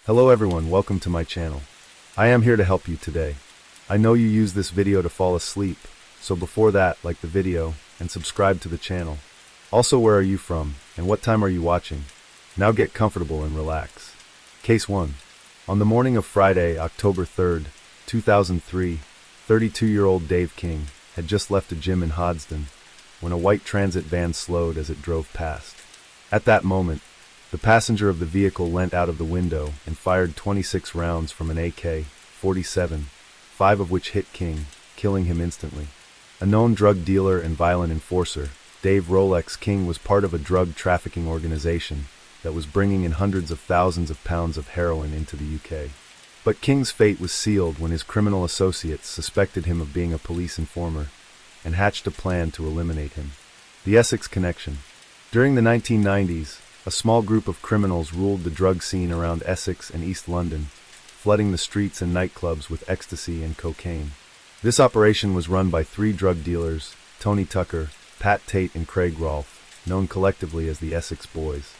Hello everyone, welcome to my channel. I am here to help you today. I know you use this video to fall asleep, so before that, like the video and subscribe to the channel. Also, where are you from and what time are you watching? Now get comfortable and relax. Case 1. On the morning of Friday, October 3rd, 2003, 32-year-old Dave King had just left a gym in Hodgston when a white transit van slowed as it drove past. At that moment, the passenger of the vehicle leant out of the window and fired 26 rounds from an AK-47, 5 of which hit King, killing him instantly. A known drug dealer and violent enforcer, Dave Rolex King was part of a drug trafficking organization that was bringing in hundreds of thousands of pounds of heroin into the UK. But King's fate was sealed when his criminal associates suspected him of being a police informer and hatched a plan to eliminate him. The Essex Connection. During the 1990s, a small group of criminals ruled the drug scene around Essex and East London, flooding the streets and nightclubs with ecstasy and cocaine. This operation was run by 3 drug dealers, Tony Tucker, Pat Tate and Craig Rolfe, known collectively as the Essex Boys.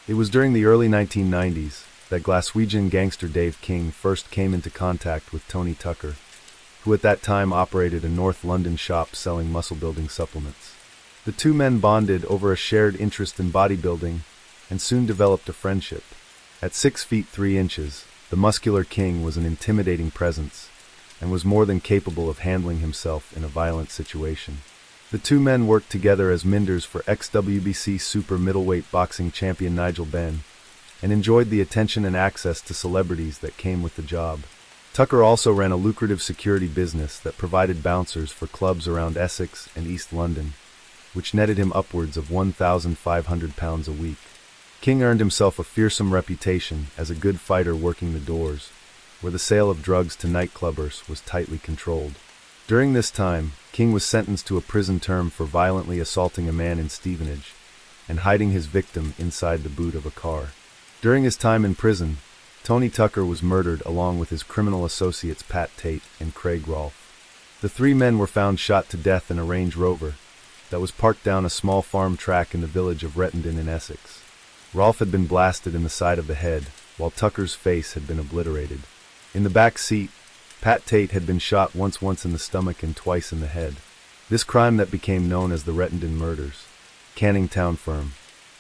It was during the early 1990s that Glaswegian gangster Dave King first came into contact with Tony Tucker, who at that time operated a North London shop selling muscle-building supplements. The two men bonded over a shared interest in bodybuilding and soon developed a friendship. At 6 feet 3 inches, the muscular King was an intimidating presence and was more than capable of handling himself in a violent situation. The two men worked together as minders for ex-WBC super middleweight boxing champion Nigel Benn and enjoyed the attention and access to celebrities that came with the job. Tucker also ran a lucrative security business that provided bouncers for clubs around Essex and East London, which netted him upwards of £1,500 a week. King earned himself a fearsome reputation as a good fighter working the doors, where the sale of drugs to nightclubbers was tightly controlled. During this time, King was sentenced to a prison term for violently assaulting a man in Stevenage and hiding his victim inside the boot of a car. During his time in prison, Tony Tucker was murdered along with his criminal associates Pat Tate and Craig Rolfe. The 3 men were found shot to death in a Range Rover that was parked down a small farm track in the village of Rettendon in Essex. Rolfe had been blasted in the side of the head, while Tucker's face had been obliterated. In the back seat, Pat Tate had been shot once in the stomach and twice in the head. This crime that became known as the Rettendon Murders. Canning Town Firm.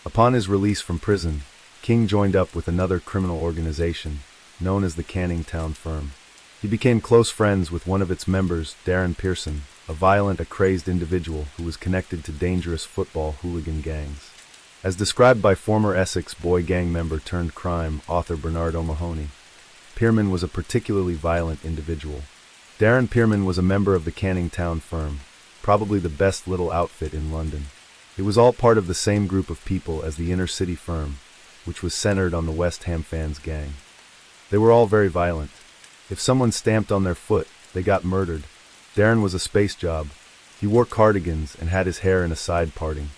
Upon his release from prison, King joined up with another criminal organization, known as the Canning Town Firm. He became close friends with one of its members, Darren Pearson, a violent, crazed individual who was connected to dangerous football hooligan gangs. As described by former Essex Boy gang member turned crime author Bernard O'Mahony, Pearman was a particularly violent individual. Darren Pearman was a member of the Canning Town Firm, probably the best little outfit in London. It was all part of the same group of people as the Inner City Firm, which was centered on the West Ham fans gang. They were all very violent. If someone stamped on their foot, they got murdered. Darren was a space job. He wore cardigans and had his hair in a side parting.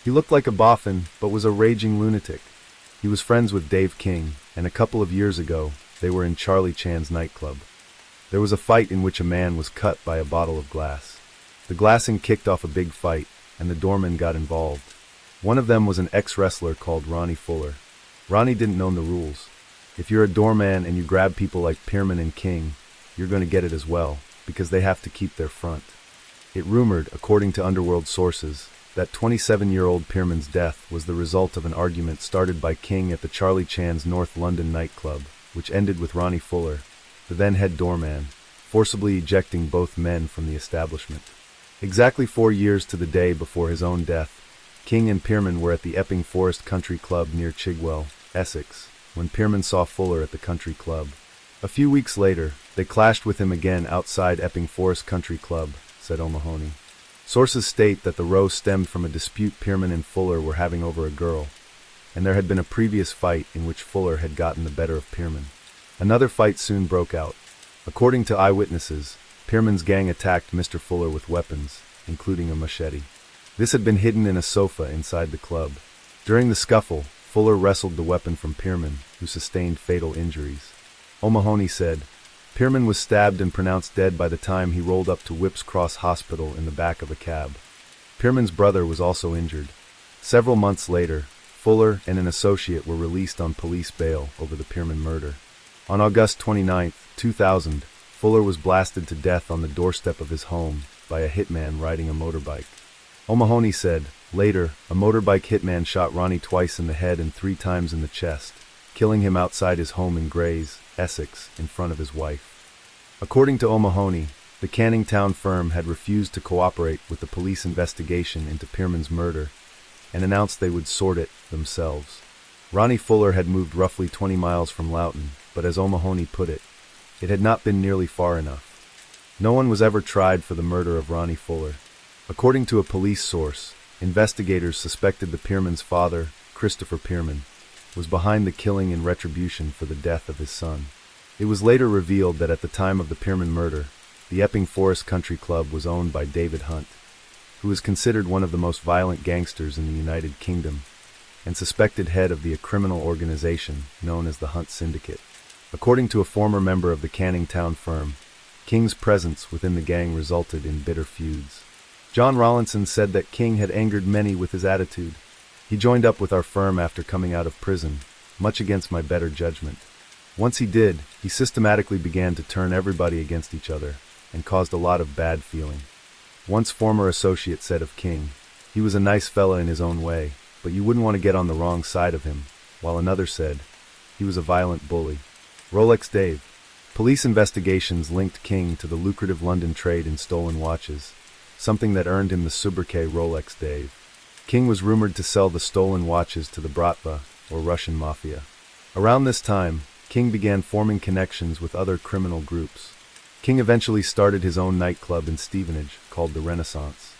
He looked like a boffin, but was a raging lunatic. He was friends with Dave King, and a couple of years ago, they were in Charlie Chan's nightclub. There was a fight in which a man was cut by a bottle of glass. The glassing kicked off a big fight, and the doorman got involved. One of them was an ex-wrestler called Ronnie Fuller. Ronnie didn't know the rules. If you're a doorman and you grab people like Pearman and King, you're going to get it as well, because they have to keep their front. It rumored, according to underworld sources, that 27-year-old Pearman's death was the result of an argument started by King at the Charlie Chan's North London nightclub, which ended with Ronnie Fuller, the then head doorman, forcibly ejecting both men from the establishment. Exactly 4 years to the day before his own death, King and Pearman were at the Epping Forest Country Club near Chigwell, Essex, when Pearman saw Fuller at the country club. A few weeks later, they clashed with him again outside Epping Forest Country Club, said O'Mahony. Sources state that the row stemmed from a dispute Pearman and Fuller were having over a girl, and there had been a previous fight in which Fuller had gotten the better of Pearman. Another fight soon broke out. According to eyewitnesses, Pearman's gang attacked Mr. Fuller with weapons, including a machete. This had been hidden in a sofa inside the club. During the scuffle, Fuller wrestled the weapon from Pearman, who sustained fatal injuries. O'Mahony said, Pearman was stabbed and pronounced dead by the time he rolled up to Whipps Cross Hospital in the back of a cab. Pearman's brother was also injured. Several months later, Fuller and an associate were released on police bail over the Pearman murder. On August 29, 2000, Fuller was blasted to death on the doorstep of his home by a hitman riding a motorbike. O'Mahony said, later, a motorbike hitman shot Ronnie twice in the head and 3 times in the chest, killing him outside his home in Grays, Essex, in front of his wife. According to O'Mahony, the Canning Town firm had refused to cooperate with the police investigation into Pierman's murder and announced they would sort it themselves. Ronnie Fuller had moved roughly 20 miles from Loughton, but as O'Mahony put it, it had not been nearly far enough. No one was ever tried for the murder of Ronnie Fuller. According to a police source, investigators suspected the Pierman's father, Christopher Pierman, was behind the killing in retribution for the death of his son. It was later revealed that at the time of the Pierman murder, the Epping Forest Country Club was owned by David Hunt, who is considered one of the most violent gangsters in the United Kingdom, and suspected head of the criminal organization known as the Hunt Syndicate. According to a former member of the Canning Town firm, King's presence within the gang resulted in bitter feuds. John Rawlinson said that King had angered many with his attitude. He joined up with our firm after coming out of prison, much against my better judgment. Once he did, he systematically began to turn everybody against each other, and caused a lot of bad feeling. Once former associate said of King, he was a nice fella in his own way, but you wouldn't want to get on the wrong side of him, while another said, he was a violent bully. Rolex Dave. Police investigations linked King to the lucrative London trade in stolen watches, something that earned him the sobriquet Rolex Dave. King was rumored to sell the stolen watches to the Bratva, or Russian mafia. Around this time, King began forming connections with other criminal groups. King eventually started his own nightclub in Stevenage called the Renaissance.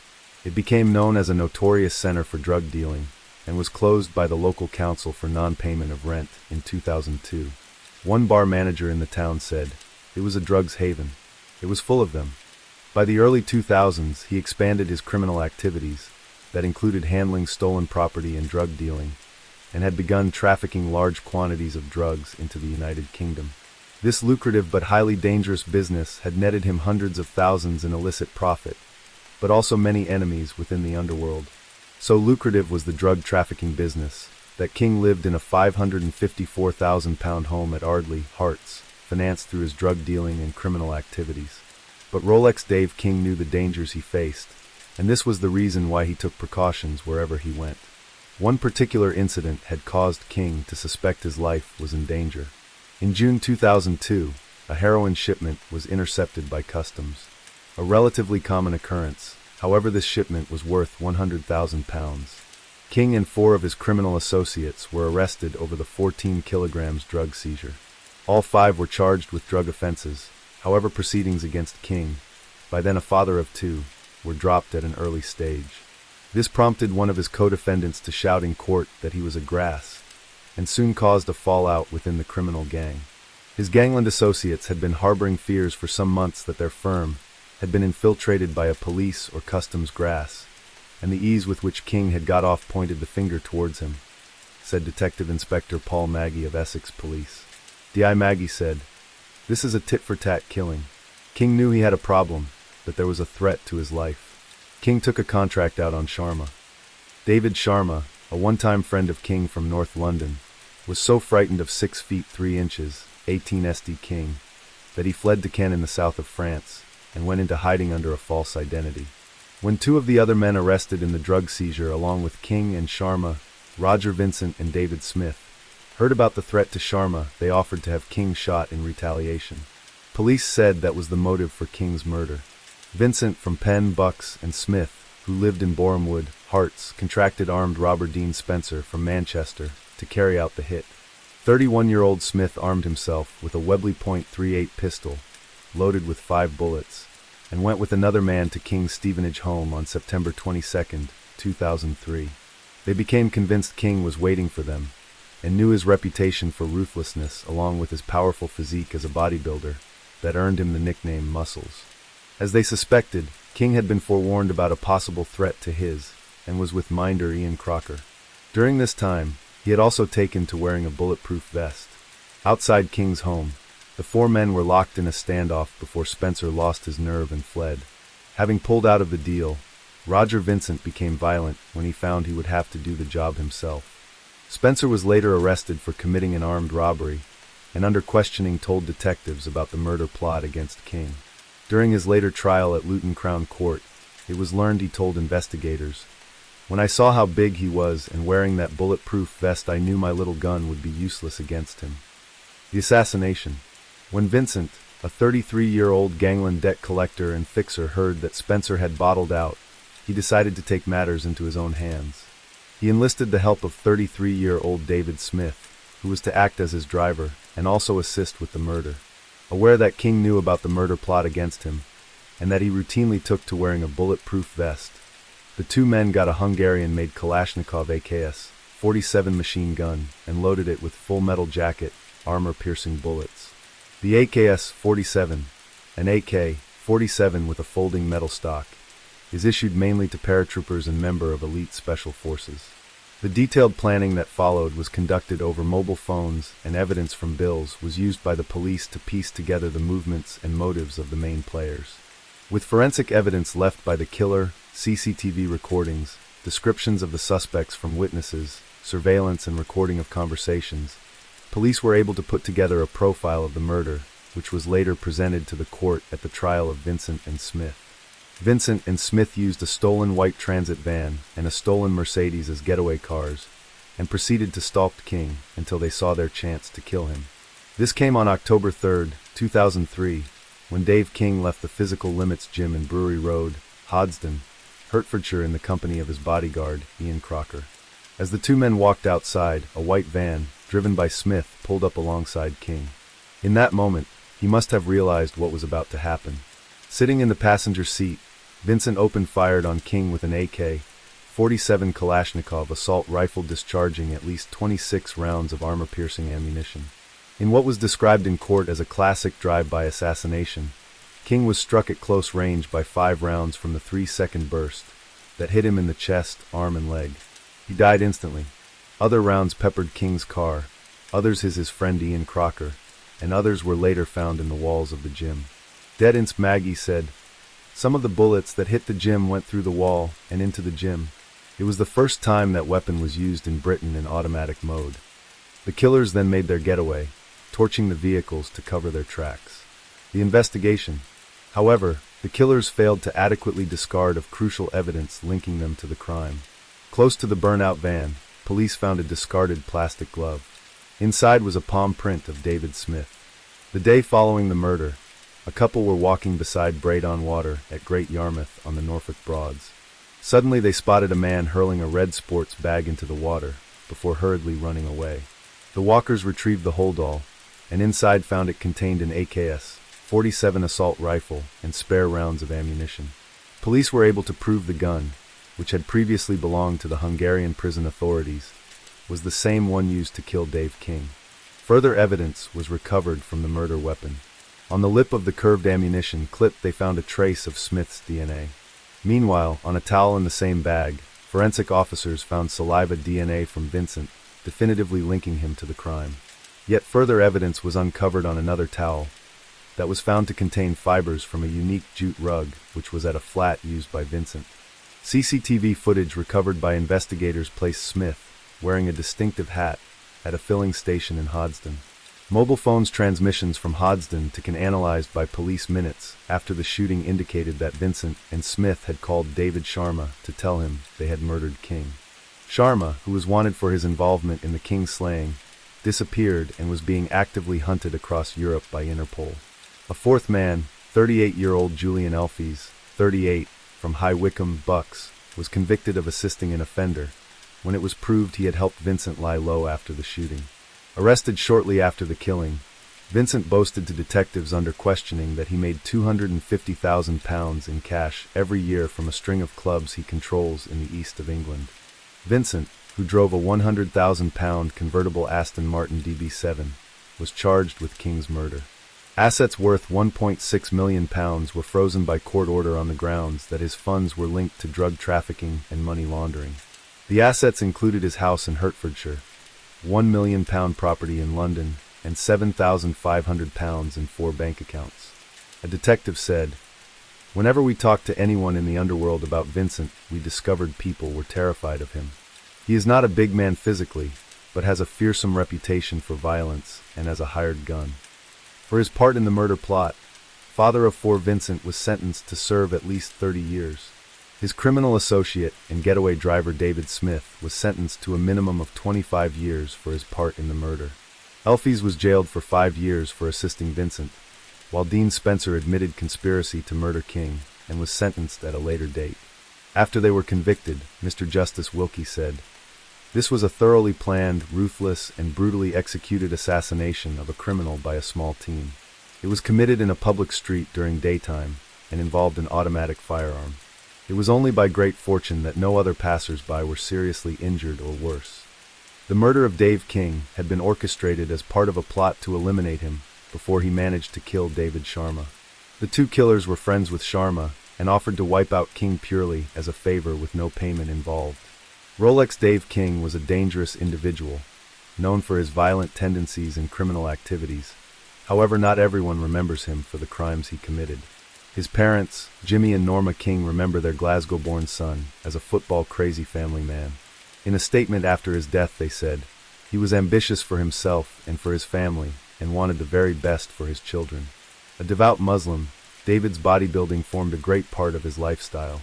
It became known as a notorious center for drug dealing and was closed by the local council for non-payment of rent in 2002. One bar manager in the town said, it was a drugs haven. It was full of them. By the early 2000s, he expanded his criminal activities that included handling stolen property and drug dealing, and had begun trafficking large quantities of drugs into the United Kingdom. This lucrative but highly dangerous business had netted him hundreds of thousands in illicit profit, but also many enemies within the underworld. So lucrative was the drug trafficking business that King lived in a £554,000 home at Ardleigh, Herts, financed through his drug dealing and criminal activities. But Rolex Dave King knew the dangers he faced, and this was the reason why he took precautions wherever he went. One particular incident had caused King to suspect his life was in danger. In June 2002, a heroin shipment was intercepted by customs. A relatively common occurrence, however, this shipment was worth £100,000. King and 4 of his criminal associates were arrested over the 14 kilograms drug seizure. All 5 were charged with drug offenses, however proceedings against King, by then a father of 2, were dropped at an early stage. This prompted one of his co-defendants to shout in court that he was a grass, and soon caused a fallout within the criminal gang. His gangland associates had been harboring fears for some months that their firm had been infiltrated by a police or customs grass, and the ease with which King had got off pointed the finger towards him, said Detective Inspector Paul Maggie of Essex Police. D.I. Maggie said, "This is a tit-for-tat killing. King knew he had a problem, that there was a threat to his life. King took a contract out on Sharma. David Sharma, a one-time friend of King from North London, was so frightened of 6 feet 3 inches, 18 SD King, that he fled to Caen in the south of France and went into hiding under a false identity. When 2 of the other men arrested in the drug seizure along with King and Sharma, Roger Vincent and David Smith, heard about the threat to Sharma, they offered to have King shot in retaliation. Police said that was the motive for King's murder. Vincent from Penn, Bucks, and Smith, who lived in Borehamwood, Herts, contracted armed robber Dean Spencer from Manchester to carry out the hit. 31-year-old Smith armed himself with a Webley .38 pistol, loaded with 5 bullets, and went with another man to King's Stevenage home on September 22, 2003. They became convinced King was waiting for them, and knew his reputation for ruthlessness along with his powerful physique as a bodybuilder that earned him the nickname Muscles. As they suspected, King had been forewarned about a possible threat to his, and was with minder Ian Crocker. During this time, he had also taken to wearing a bulletproof vest. Outside King's home, the 4 men were locked in a standoff before Spencer lost his nerve and fled. Having pulled out of the deal, Roger Vincent became violent when he found he would have to do the job himself. Spencer was later arrested for committing an armed robbery, and under questioning told detectives about the murder plot against King. During his later trial at Luton Crown Court, it was learned he told investigators, "When I saw how big he was and wearing that bulletproof vest, I knew my little gun would be useless against him." The assassination. When Vincent, a 33-year-old gangland debt collector and fixer, heard that Spencer had bottled out, he decided to take matters into his own hands. He enlisted the help of 33-year-old David Smith, who was to act as his driver and also assist with the murder. Aware that King knew about the murder plot against him, and that he routinely took to wearing a bulletproof vest, the two men got a Hungarian-made Kalashnikov AKS-47 machine gun and loaded it with full metal jacket, armor-piercing bullets. The AKS-47, an AK-47 with a folding metal stock, is issued mainly to paratroopers and members of elite special forces. The detailed planning that followed was conducted over mobile phones, and evidence from bills was used by the police to piece together the movements and motives of the main players. With forensic evidence left by the killer, CCTV recordings, descriptions of the suspects from witnesses, surveillance and recording of conversations, police were able to put together a profile of the murder, which was later presented to the court at the trial of Vincent and Smith. Vincent and Smith used a stolen white transit van and a stolen Mercedes as getaway cars, and proceeded to stalk King until they saw their chance to kill him. This came on October 3, 2003, when Dave King left the Physical Limits Gym in Brewery Road, Hoddesdon, Hertfordshire, in the company of his bodyguard, Ian Crocker. As the two men walked outside, a white van, driven by Smith, pulled up alongside King. In that moment, he must have realized what was about to happen. Sitting in the passenger seat, Vincent opened fired on King with an AK-47 Kalashnikov assault rifle, discharging at least 26 rounds of armor-piercing ammunition. In what was described in court as a classic drive-by assassination, King was struck at close range by 5 rounds from the 3-second burst that hit him in the chest, arm, and leg. He died instantly. Other rounds peppered King's car, others his friend Ian Crocker, and others were later found in the walls of the gym. Dead Inc. Maggie said, "Some of the bullets that hit the gym went through the wall and into the gym. It was the first time that weapon was used in Britain in automatic mode." The killers then made their getaway, torching the vehicles to cover their tracks. The investigation. However, the killers failed to adequately discard of crucial evidence linking them to the crime. Close to the burnout van, police found a discarded plastic glove. Inside was a palm print of David Smith. The day following the murder, a couple were walking beside Braydon Water at Great Yarmouth on the Norfolk Broads. Suddenly they spotted a man hurling a red sports bag into the water, before hurriedly running away. The walkers retrieved the holdall, and inside found it contained an AKS-47 assault rifle and spare rounds of ammunition. Police were able to prove the gun, which had previously belonged to the Hungarian prison authorities, was the same one used to kill Dave King. Further evidence was recovered from the murder weapon. On the lip of the curved ammunition clip they found a trace of Smith's DNA. Meanwhile, on a towel in the same bag, forensic officers found saliva DNA from Vincent, definitively linking him to the crime. Yet further evidence was uncovered on another towel that was found to contain fibers from a unique jute rug which was at a flat used by Vincent. CCTV footage recovered by investigators placed Smith, wearing a distinctive hat, at a filling station in Hoddesdon. Mobile phones transmissions from Hoddesdon to Ken analyzed by police minutes after the shooting indicated that Vincent and Smith had called David Sharma to tell him they had murdered King. Sharma, who was wanted for his involvement in the King slaying, disappeared and was being actively hunted across Europe by Interpol. A fourth man, 38-year-old Julian Elfies, 38, from High Wycombe, Bucks, was convicted of assisting an offender when it was proved he had helped Vincent lie low after the shooting. Arrested shortly after the killing, Vincent boasted to detectives under questioning that he made £250,000 in cash every year from a string of clubs he controls in the east of England. Vincent, who drove a £100,000 convertible Aston Martin DB7, was charged with King's murder. Assets worth £1.6 million were frozen by court order on the grounds that his funds were linked to drug trafficking and money laundering. The assets included his house in Hertfordshire, £1 million property in London, and £7,500 in 4 bank accounts. A detective said, "Whenever we talked to anyone in the underworld about Vincent, we discovered people were terrified of him. He is not a big man physically, but has a fearsome reputation for violence and as a hired gun. For his part in the murder plot, father of four Vincent was sentenced to serve at least 30 years. His criminal associate and getaway driver David Smith was sentenced to a minimum of 25 years for his part in the murder. Elfies was jailed for 5 years for assisting Vincent, while Dean Spencer admitted conspiracy to murder King and was sentenced at a later date. After they were convicted, Mr. Justice Wilkie said, "This was a thoroughly planned, ruthless, and brutally executed assassination of a criminal by a small team. It was committed in a public street during daytime and involved an automatic firearm. It was only by great fortune that no other passers-by were seriously injured or worse." The murder of Dave King had been orchestrated as part of a plot to eliminate him before he managed to kill David Sharma. The two killers were friends with Sharma and offered to wipe out King purely as a favor with no payment involved. Rolex Dave King was a dangerous individual, known for his violent tendencies and criminal activities. However, not everyone remembers him for the crimes he committed. His parents, Jimmy and Norma King, remember their Glasgow-born son as a football-crazy family man. In a statement after his death, they said, "He was ambitious for himself and for his family and wanted the very best for his children." A devout Muslim, David's bodybuilding formed a great part of his lifestyle.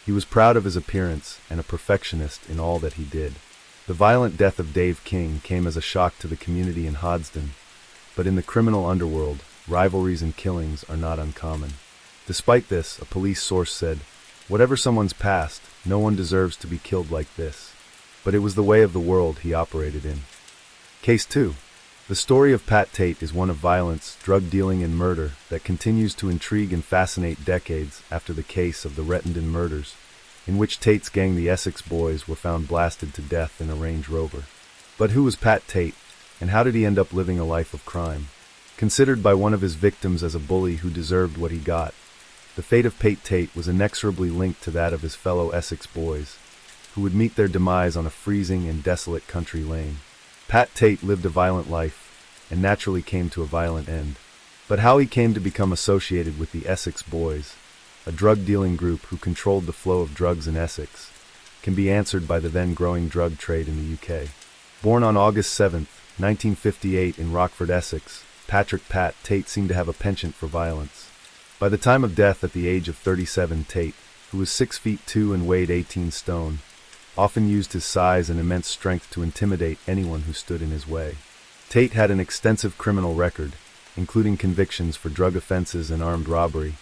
He was proud of his appearance and a perfectionist in all that he did. The violent death of Dave King came as a shock to the community in Hoddesdon, but in the criminal underworld, rivalries and killings are not uncommon. Despite this, a police source said, "Whatever someone's past, no one deserves to be killed like this." But it was the way of the world he operated in. Case 2. The story of Pat Tate is one of violence, drug dealing, and murder that continues to intrigue and fascinate decades after the case of the Rettendon murders, in which Tate's gang, the Essex Boys, were found blasted to death in a Range Rover. But who was Pat Tate, and how did he end up living a life of crime? Considered by one of his victims as a bully who deserved what he got, the fate of Pat Tate was inexorably linked to that of his fellow Essex Boys, who would meet their demise on a freezing and desolate country lane. Pat Tate lived a violent life, and naturally came to a violent end. But how he came to become associated with the Essex Boys, a drug-dealing group who controlled the flow of drugs in Essex, can be answered by the then-growing drug trade in the UK. Born on August 7, 1958 in Rockford, Essex, Patrick "Pat" Tate seemed to have a penchant for violence. By the time of death at the age of 37, Tate, who was 6 feet 2 and weighed 18 stone, often used his size and immense strength to intimidate anyone who stood in his way. Tate had an extensive criminal record, including convictions for drug offenses and armed robbery,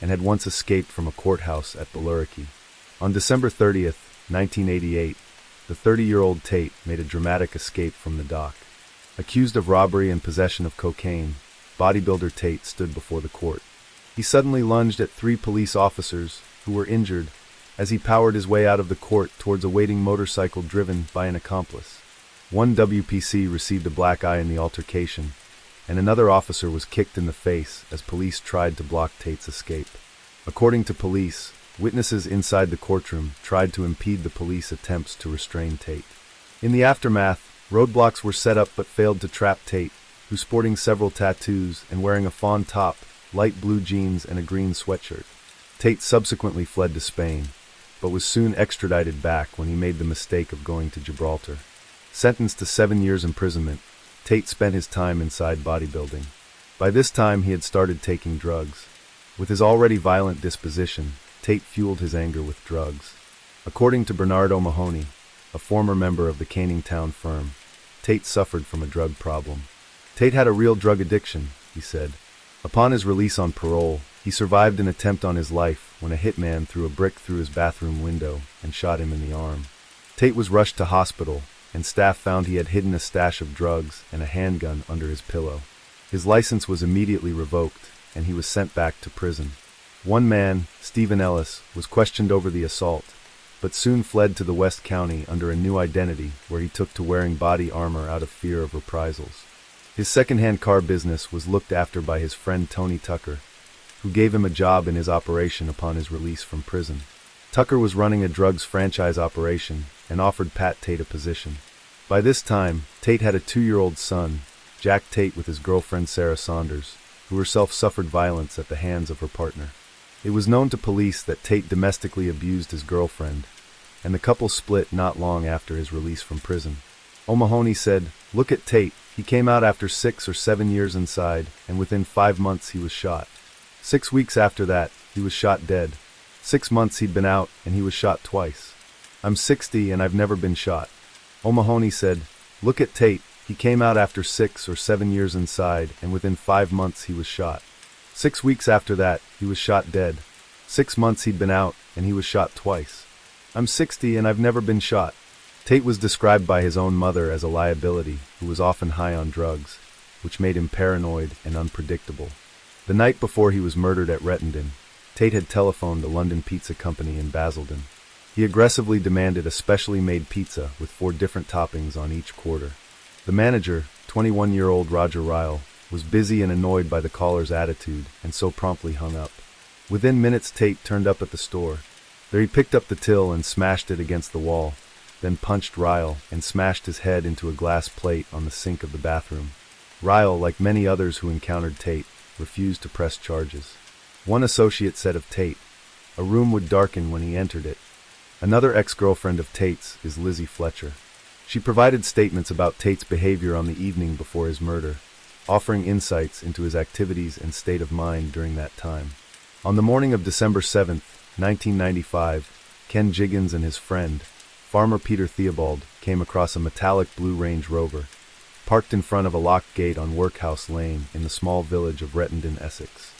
and had once escaped from a courthouse at Billericay. On December 30, 1988, the 30-year-old Tate made a dramatic escape from the dock. Accused of robbery and possession of cocaine, bodybuilder Tate stood before the court. He suddenly lunged at 3 police officers, who were injured, as he powered his way out of the court towards a waiting motorcycle driven by an accomplice. One WPC received a black eye in the altercation, and another officer was kicked in the face as police tried to block Tate's escape. According to police, witnesses inside the courtroom tried to impede the police attempts to restrain Tate. In the aftermath, roadblocks were set up but failed to trap Tate, who, sporting several tattoos and wearing a fawn top, light blue jeans, and a green sweatshirt. Tate subsequently fled to Spain, but was soon extradited back when he made the mistake of going to Gibraltar. Sentenced to 7 years imprisonment, Tate spent his time inside bodybuilding. By this time, he had started taking drugs. With his already violent disposition, Tate fueled his anger with drugs. According to Bernard O'Mahony, a former member of the Canning Town firm, Tate suffered from a drug problem. Tate had a real drug addiction, he said. Upon his release on parole, he survived an attempt on his life when a hitman threw a brick through his bathroom window and shot him in the arm. Tate was rushed to hospital, and staff found he had hidden a stash of drugs and a handgun under his pillow. His license was immediately revoked, and he was sent back to prison. One man, Stephen Ellis, was questioned over the assault, but soon fled to the West County under a new identity where he took to wearing body armor out of fear of reprisals. His second-hand car business was looked after by his friend Tony Tucker, who gave him a job in his operation upon his release from prison. Tucker was running a drugs franchise operation and offered Pat Tate a position. By this time, Tate had a 2-year-old son, Jack Tate, with his girlfriend Sarah Saunders, who herself suffered violence at the hands of her partner. It was known to police that Tate domestically abused his girlfriend, and the couple split not long after his release from prison. O'Mahony said, "Look at Tate. He came out after 6 or 7 years inside, and within 5 months he was shot. 6 weeks after that, he was shot dead. 6 months he'd been out, and he was shot twice. I'm 60 and I've never been shot." O'Mahony said, "Look at Tate. He came out after 6 or 7 years inside, and within 5 months he was shot. 6 weeks after that, he was shot dead. 6 months he'd been out, and he was shot twice. I'm 60 and I've never been shot." Tate was described by his own mother as a liability who was often high on drugs, which made him paranoid and unpredictable. The night before he was murdered at Rettendon, Tate had telephoned the London Pizza Company in Basildon. He aggressively demanded a specially made pizza with 4 different toppings on each quarter. The manager, 21-year-old Roger Ryle, was busy and annoyed by the caller's attitude and so promptly hung up. Within minutes, Tate turned up at the store. There he picked up the till and smashed it against the wall, then punched Ryle and smashed his head into a glass plate on the sink of the bathroom. Ryle, like many others who encountered Tate, refused to press charges. One associate said of Tate, "A room would darken when he entered it." Another ex-girlfriend of Tate's is Lizzie Fletcher. She provided statements about Tate's behavior on the evening before his murder, offering insights into his activities and state of mind during that time. On the morning of December 7, 1995, Ken Jiggins and his friend, Farmer Peter Theobald, came across a metallic blue Range Rover, parked in front of a locked gate on Workhouse Lane in the small village of Rettendon, Essex.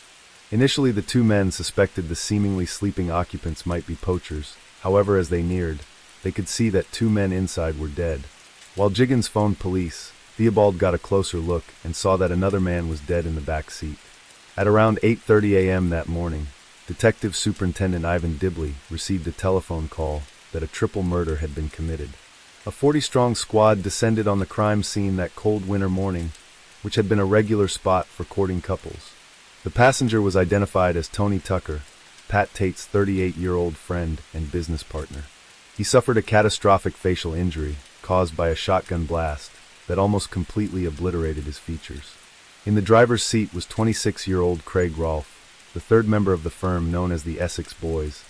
Initially, the 2 men suspected the seemingly sleeping occupants might be poachers. However, as they neared, they could see that 2 men inside were dead. While Jiggins phoned police, Theobald got a closer look and saw that another man was dead in the back seat. At around 8:30 a.m. that morning, Detective Superintendent Ivan Dibley received a telephone call that a triple murder had been committed. A 40-strong squad descended on the crime scene that cold winter morning, which had been a regular spot for courting couples. The passenger was identified as Tony Tucker, Pat Tate's 38-year-old friend and business partner. He suffered a catastrophic facial injury caused by a shotgun blast that almost completely obliterated his features. In the driver's seat was 26-year-old Craig Rolfe, the third member of the firm known as the Essex Boys,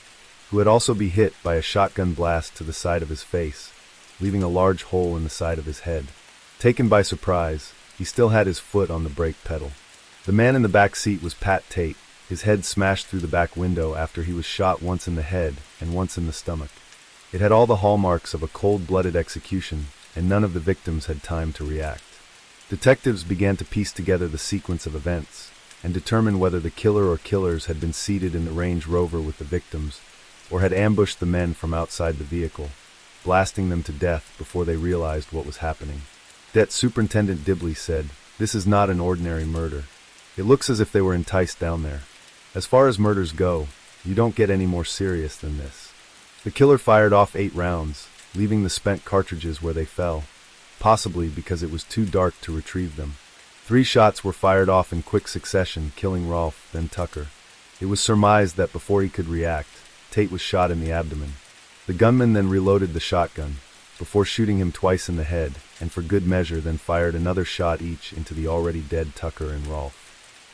who had also been hit by a shotgun blast to the side of his face, leaving a large hole in the side of his head. Taken by surprise, he still had his foot on the brake pedal. The man in the back seat was Pat Tate, his head smashed through the back window after he was shot once in the head and once in the stomach. It had all the hallmarks of a cold-blooded execution, and none of the victims had time to react. Detectives began to piece together the sequence of events and determine whether the killer or killers had been seated in the Range Rover with the victims or had ambushed the men from outside the vehicle, blasting them to death before they realized what was happening. Det Superintendent Dibley said, "This is not an ordinary murder. It looks as if they were enticed down there. As far as murders go, you don't get any more serious than this." The killer fired off 8 rounds, leaving the spent cartridges where they fell, possibly because it was too dark to retrieve them. 3 shots were fired off in quick succession, killing Rolfe, then Tucker. It was surmised that before he could react, Tate was shot in the abdomen. The gunman then reloaded the shotgun, before shooting him twice in the head, and for good measure then fired another shot each into the already dead Tucker and Rolfe.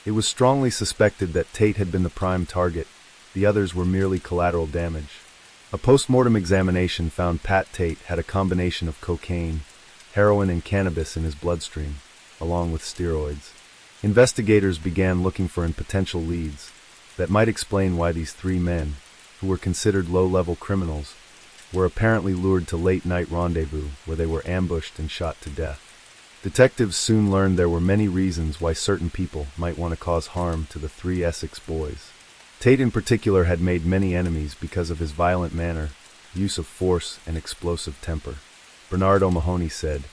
It was strongly suspected that Tate had been the prime target. The others were merely collateral damage. A post-mortem examination found Pat Tate had a combination of cocaine, heroin, and cannabis in his bloodstream, along with steroids. Investigators began looking for potential leads that might explain why these 3 men, who were considered low-level criminals, were apparently lured to late-night rendezvous where they were ambushed and shot to death. Detectives soon learned there were many reasons why certain people might want to cause harm to the 3 Essex boys. Tate in particular had made many enemies because of his violent manner, use of force, and explosive temper. Bernard O'Mahony said,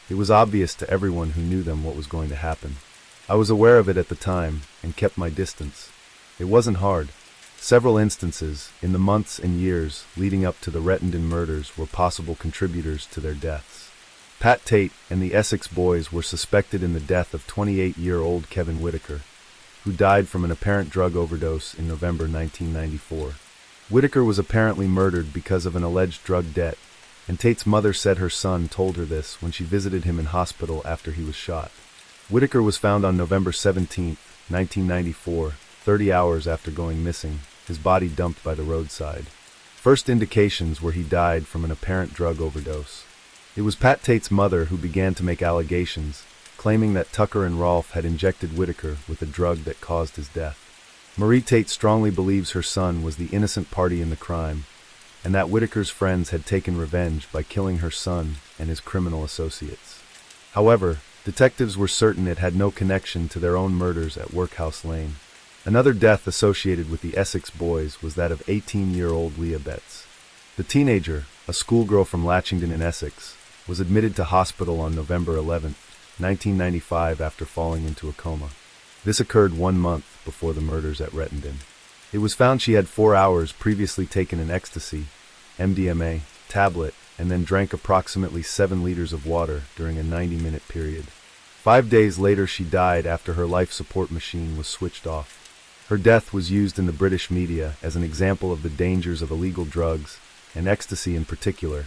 "It was obvious to everyone who knew them what was going to happen. I was aware of it at the time and kept my distance. It wasn't hard. Several instances, in the months and years leading up to the Rettendon murders, were possible contributors to their deaths." Pat Tate and the Essex boys were suspected in the death of 28-year-old Kevin Whitaker, who died from an apparent drug overdose in November 1994. Whitaker was apparently murdered because of an alleged drug debt, and Tate's mother said her son told her this when she visited him in hospital after he was shot. Whitaker was found on November 17, 1994, 30 hours after going missing, his body dumped by the roadside. First indications were he died from an apparent drug overdose. It was Pat Tate's mother who began to make allegations, claiming that Tucker and Rolfe had injected Whitaker with a drug that caused his death. Marie Tate strongly believes her son was the innocent party in the crime, and that Whitaker's friends had taken revenge by killing her son and his criminal associates. However, detectives were certain it had no connection to their own murders at Workhouse Lane. Another death associated with the Essex Boys was that of 18-year-old Leah Betts. The teenager, a schoolgirl from Latchington in Essex, was admitted to hospital on November 11, 1995 after falling into a coma. This occurred 1 month before the murders at Rettendon. It was found she had 4 hours previously taken an ecstasy, MDMA, tablet, and then drank approximately 7 liters of water during a 90-minute period. 5 days later she died after her life support machine was switched off. Her death was used in the British media as an example of the dangers of illegal drugs, and ecstasy in particular,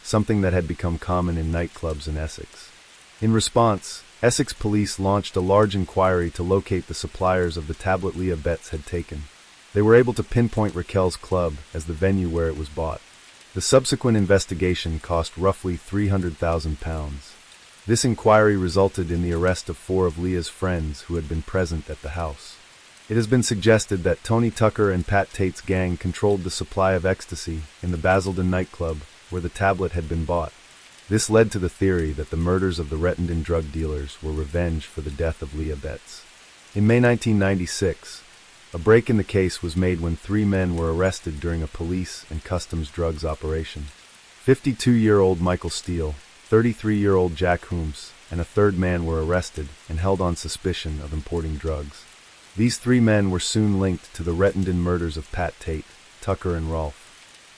something that had become common in nightclubs in Essex. In response, Essex police launched a large inquiry to locate the suppliers of the tablet Leah Betts had taken. They were able to pinpoint Raquel's club as the venue where it was bought. The subsequent investigation cost roughly £300,000. This inquiry resulted in the arrest of 4 of Leah's friends who had been present at the house. It has been suggested that Tony Tucker and Pat Tate's gang controlled the supply of ecstasy in the Basildon nightclub where the tablet had been bought. This led to the theory that the murders of the Rettendon drug dealers were revenge for the death of Leah Betts. In May 1996, a break in the case was made when 3 men were arrested during a police and customs drugs operation. 52-year-old Michael Steele, 33-year-old Jack Hooms, and a third man were arrested and held on suspicion of importing drugs. These 3 men were soon linked to the Rettendon murders of Pat Tate, Tucker, and Rolfe.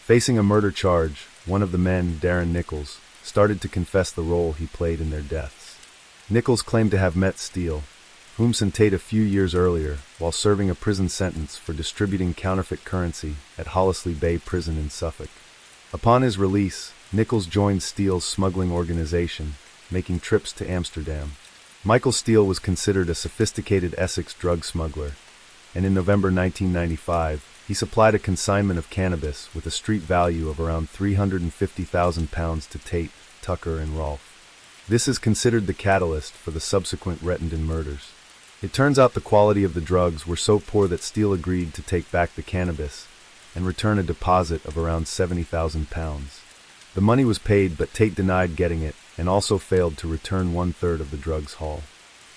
Facing a murder charge, one of the men, Darren Nichols, started to confess the role he played in their deaths. Nichols claimed to have met Steele, Hooms, and Tate a few years earlier while serving a prison sentence for distributing counterfeit currency at Hollesley Bay Prison in Suffolk. Upon his release, Nichols joined Steele's smuggling organization, making trips to Amsterdam. Michael Steele was considered a sophisticated Essex drug smuggler, and in November 1995, he supplied a consignment of cannabis with a street value of around £350,000 to Tate, Tucker, and Rolfe. This is considered the catalyst for the subsequent Rettendon murders. It turns out the quality of the drugs were so poor that Steele agreed to take back the cannabis and return a deposit of around £70,000. The money was paid, but Tate denied getting it and also failed to return 1/3 of the drugs haul.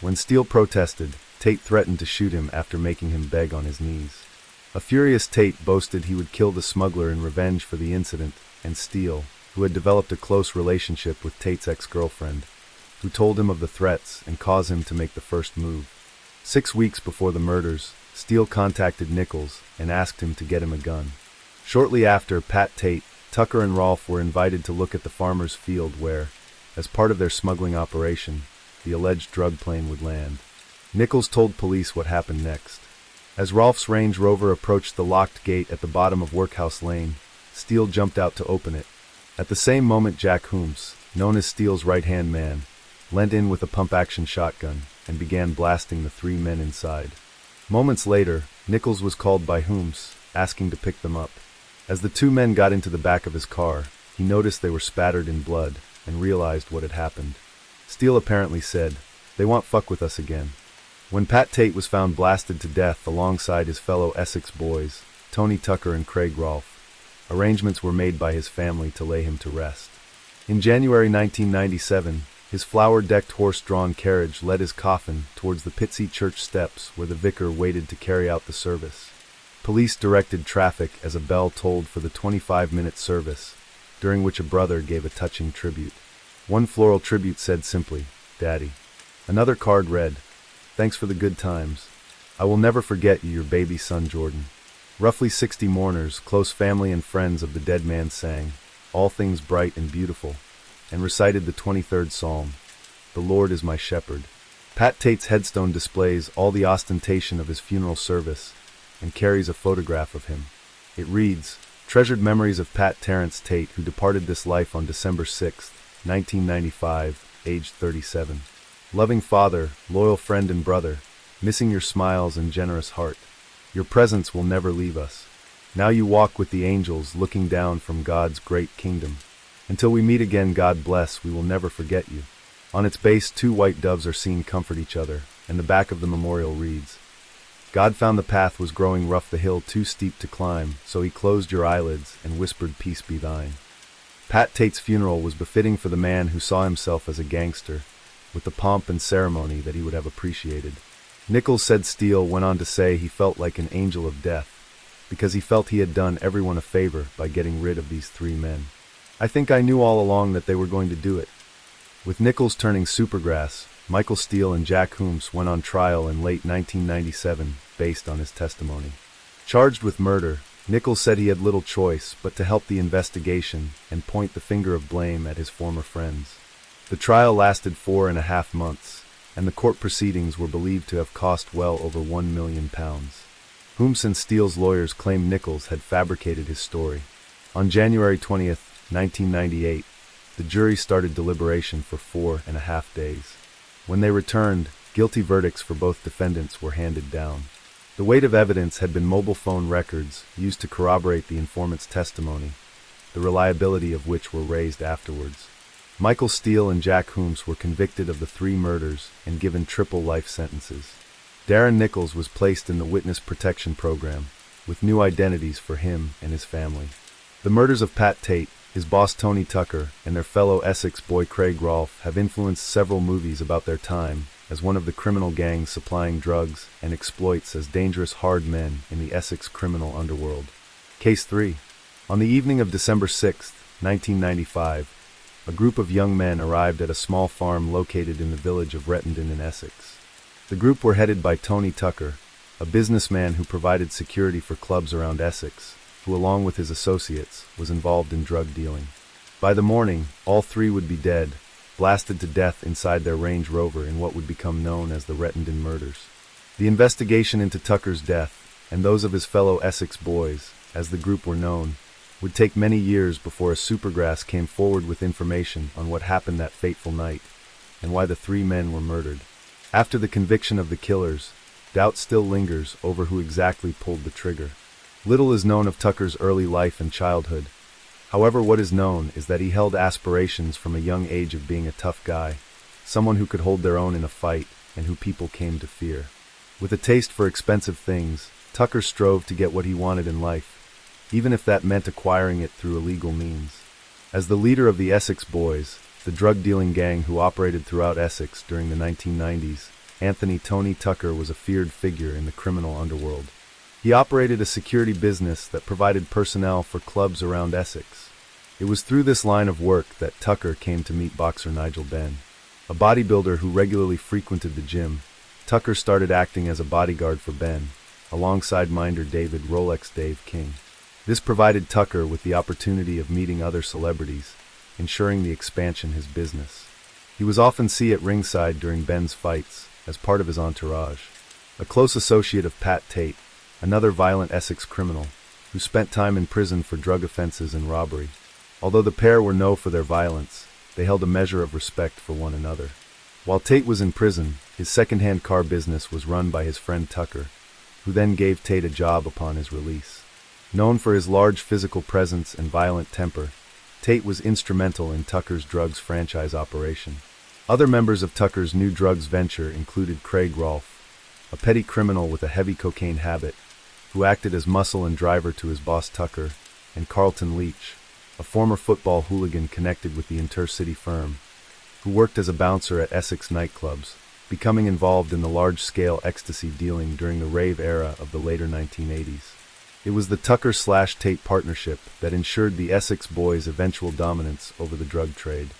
When Steele protested, Tate threatened to shoot him after making him beg on his knees. A furious Tate boasted he would kill the smuggler in revenge for the incident, and Steele, who had developed a close relationship with Tate's ex-girlfriend, who told him of the threats and caused him to make the first move. 6 weeks before the murders, Steele contacted Nichols and asked him to get him a gun. Shortly after, Pat Tate, Tucker, and Rolfe were invited to look at the farmer's field where, as part of their smuggling operation, the alleged drug plane would land. Nichols told police what happened next. As Rolfe's Range Rover approached the locked gate at the bottom of Workhouse Lane, Steele jumped out to open it. At the same moment, Jack Hooms, known as Steele's right-hand man, leant in with a pump-action shotgun and began blasting the 3 men inside. Moments later, Nichols was called by Hooms, asking to pick them up. As the 2 men got into the back of his car, he noticed they were spattered in blood and realized what had happened. Steele apparently said, "They want fuck with us again." When Pat Tate was found blasted to death alongside his fellow Essex Boys, Tony Tucker and Craig Rolfe, arrangements were made by his family to lay him to rest. In January 1997, his flower-decked horse-drawn carriage led his coffin towards the Pitsea Church steps where the vicar waited to carry out the service. Police directed traffic as a bell tolled for the 25-minute service, during which a brother gave a touching tribute. One floral tribute said simply, "Daddy." Another card read, "Thanks for the good times. I will never forget you, your baby son Jordan." Roughly 60 mourners, close family and friends of the dead man sang, "All things bright and beautiful," and recited the 23rd Psalm, "The Lord is my shepherd." Pat Tate's headstone displays all the ostentation of his funeral service and carries a photograph of him. It reads, "Treasured memories of Pat Terrence Tate, who departed this life on December 6, 1995, aged 37. Loving father, loyal friend and brother, missing your smiles and generous heart. Your presence will never leave us. Now you walk with the angels looking down from God's great kingdom. Until we meet again, God bless, we will never forget you. On its base, two white doves are seen comfort each other, and the back of the memorial reads, God found the path was growing rough, the hill too steep to climb, so he closed your eyelids and whispered, peace be thine. Pat Tate's funeral was befitting for the man who saw himself as a gangster, with the pomp and ceremony that he would have appreciated. Nichols said Steele went on to say he felt like an angel of death, because he felt he had done everyone a favor by getting rid of these three men. I think I knew all along that they were going to do it. With Nichols turning supergrass, Michael Steele and Jack Hooms went on trial in late 1997 based on his testimony. Charged with murder, Nichols said he had little choice but to help the investigation and point the finger of blame at his former friends. The trial lasted 4.5 months, and the court proceedings were believed to have cost well over £1 million. Hooms and Steele's lawyers claimed Nichols had fabricated his story. On January 20th, 1998, the jury started deliberation for 4.5 days. When they returned, guilty verdicts for both defendants were handed down. The weight of evidence had been mobile phone records used to corroborate the informant's testimony, the reliability of which were raised afterwards. Michael Steele and Jack Hooms were convicted of the 3 murders and given triple life sentences. Darren Nichols was placed in the Witness Protection Program, with new identities for him and his family. The murders of Pat Tate, his boss Tony Tucker, and their fellow Essex boy Craig Rolfe have influenced several movies about their time as one of the criminal gangs supplying drugs and exploits as dangerous hard men in the Essex criminal underworld. Case 3. On the evening of December 6, 1995, a group of young men arrived at a small farm located in the village of Rettendon in Essex. The group were headed by Tony Tucker, a businessman who provided security for clubs around Essex, who along with his associates was involved in drug dealing. By the morning, all 3 would be dead, blasted to death inside their Range Rover in what would become known as the Rettendon murders. The investigation into Tucker's death, and those of his fellow Essex Boys, as the group were known, would take many years before a supergrass came forward with information on what happened that fateful night, and why the 3 men were murdered. After the conviction of the killers, doubt still lingers over who exactly pulled the trigger. Little is known of Tucker's early life and childhood. However, what is known is that he held aspirations from a young age of being a tough guy, someone who could hold their own in a fight and who people came to fear. With a taste for expensive things, Tucker strove to get what he wanted in life, even if that meant acquiring it through illegal means. As the leader of the Essex Boys, the drug-dealing gang who operated throughout Essex during the 1990s, Anthony Tony Tucker was a feared figure in the criminal underworld. He operated a security business that provided personnel for clubs around Essex. It was through this line of work that Tucker came to meet boxer Nigel Benn. A bodybuilder who regularly frequented the gym, Tucker started acting as a bodyguard for Benn, alongside minder David Rolex Dave King. This provided Tucker with the opportunity of meeting other celebrities, ensuring the expansion of his business. He was often seen at ringside during Benn's fights, as part of his entourage. A close associate of Pat Tate, another violent Essex criminal, who spent time in prison for drug offenses and robbery. Although the pair were known for their violence, they held a measure of respect for one another. While Tate was in prison, his second-hand car business was run by his friend Tucker, who then gave Tate a job upon his release. Known for his large physical presence and violent temper, Tate was instrumental in Tucker's drugs franchise operation. Other members of Tucker's new drugs venture included Craig Rolfe, a petty criminal with a heavy cocaine habit, who acted as muscle and driver to his boss Tucker, and Carlton Leach, a former football hooligan connected with the intercity firm, who worked as a bouncer at Essex nightclubs, becoming involved in the large-scale ecstasy dealing during the rave era of the later 1980s. It was the Tucker-Tate partnership that ensured the Essex Boys' eventual dominance over the drug trade.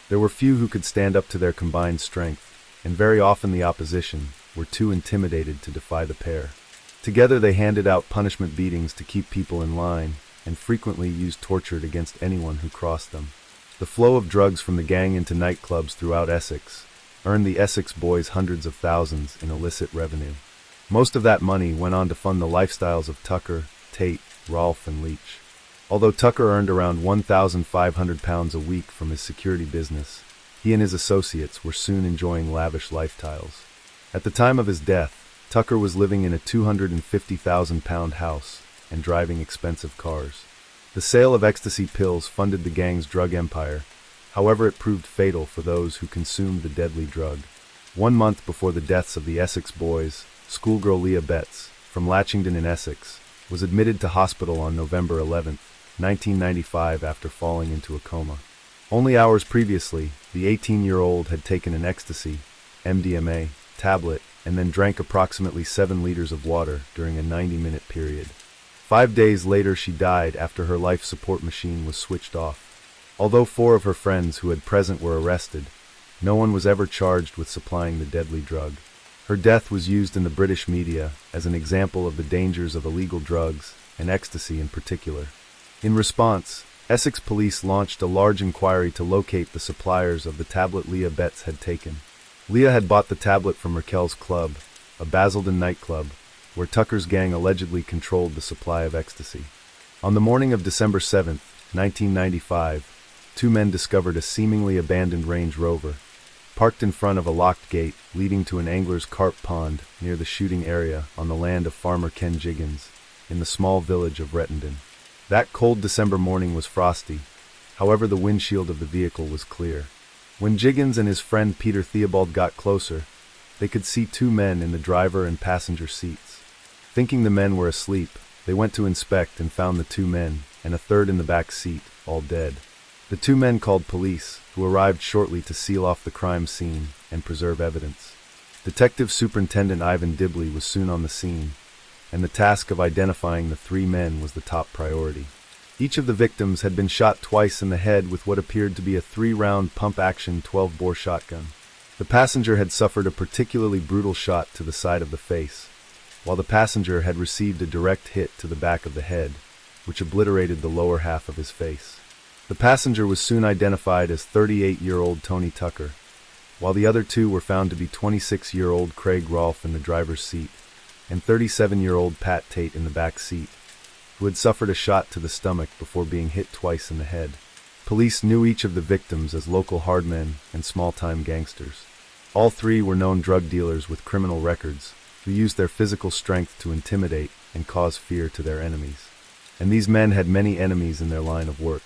There were few who could stand up to their combined strength, and very often the opposition were too intimidated to defy the pair. Together they handed out punishment beatings to keep people in line, and frequently used torture against anyone who crossed them. The flow of drugs from the gang into nightclubs throughout Essex earned the Essex Boys hundreds of thousands in illicit revenue. Most of that money went on to fund the lifestyles of Tucker, Tate, Rolfe, and Leach. Although Tucker earned around £1,500 a week from his security business, he and his associates were soon enjoying lavish lifestyles. At the time of his death, Tucker was living in a £250,000 house and driving expensive cars. The sale of ecstasy pills funded the gang's drug empire. However, it proved fatal for those who consumed the deadly drug. 1 month before the deaths of the Essex Boys, schoolgirl Leah from Latchington in Essex was admitted to hospital on November 11, 1995 after falling into a coma. Only hours previously, the 18-year-old had taken an ecstasy, MDMA, tablet and then drank approximately 7 liters of water during a 90-minute period. 5 days later she died after her life support machine was switched off. Although 4 of her friends who had present were arrested, no one was ever charged with supplying the deadly drug. Her death was used in the British media as an example of the dangers of illegal drugs, and ecstasy in particular. In response, Essex police launched a large inquiry to locate the suppliers of the tablet Leah had taken. Leah had bought the tablet from Raquel's Club, a Basildon nightclub, where Tucker's gang allegedly controlled the supply of ecstasy. On the morning of December 7, 1995, 2 men discovered a seemingly abandoned Range Rover, parked in front of a locked gate leading to an angler's carp pond near the shooting area on the land of farmer Ken Jiggins, in the small village of Rettendon. That cold December morning was frosty, however the windshield of the vehicle was clear. When Jiggins and his friend Peter Theobald got closer, they could see 2 men in the driver and passenger seats. Thinking the men were asleep, they went to inspect and found the 2 men, and a third in the back seat, all dead. The 2 men called police, who arrived shortly to seal off the crime scene and preserve evidence. Detective Superintendent Ivan Dibley was soon on the scene, and the task of identifying the 3 men was the top priority. Each of the victims had been shot twice in the head with what appeared to be a 3-round pump-action 12-bore shotgun. The passenger had suffered a particularly brutal shot to the side of the face, while the passenger had received a direct hit to the back of the head, which obliterated the lower half of his face. The passenger was soon identified as 38-year-old Tony Tucker, while the other 2 were found to be 26-year-old Craig Rolfe in the driver's seat and 37-year-old Pat Tate in the back seat, who had suffered a shot to the stomach before being hit twice in the head. Police knew each of the victims as local hardmen and small-time gangsters. All 3 were known drug dealers with criminal records, who used their physical strength to intimidate and cause fear to their enemies. And these men had many enemies in their line of work.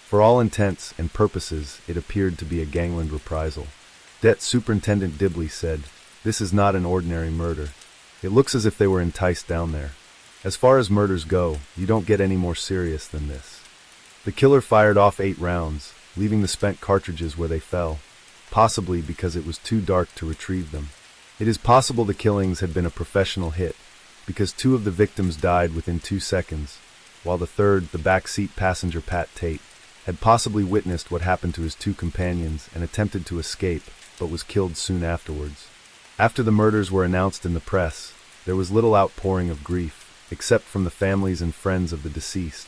For all intents and purposes, it appeared to be a gangland reprisal. Det Superintendent Dibley said, "This is not an ordinary murder. It looks as if they were enticed down there. As far as murders go, you don't get any more serious than this." The killer fired off 8 rounds, leaving the spent cartridges where they fell, possibly because it was too dark to retrieve them. It is possible the killings had been a professional hit, because 2 of the victims died within 2 seconds, while the third, the backseat passenger Pat Tate, had possibly witnessed what happened to his 2 companions and attempted to escape, but was killed soon afterwards. After the murders were announced in the press, there was little outpouring of grief, except from the families and friends of the deceased,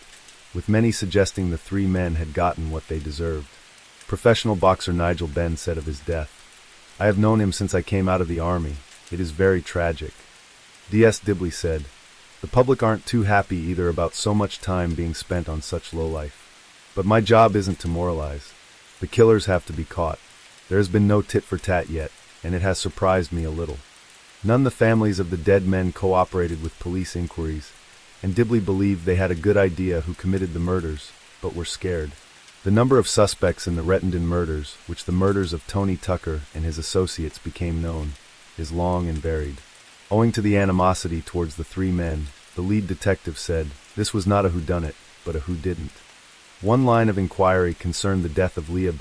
with many suggesting the 3 men had gotten what they deserved. Professional boxer Nigel Benn said of his death, "I have known him since I came out of the army. It is very tragic." D.S. Dibley said, "The public aren't too happy either about so much time being spent on such lowlife. But my job isn't to moralize. The killers have to be caught. There has been no tit for tat yet, and it has surprised me a little." None the families of the dead men cooperated with police inquiries, and Dibley believed they had a good idea who committed the murders, but were scared. The number of suspects in the Rettendon murders, which the murders of Tony Tucker and his associates became known, is long and varied. Owing to the animosity towards the 3 men, the lead detective said, this was not a whodunit, but a whodidn't. One line of inquiry concerned the death of Leah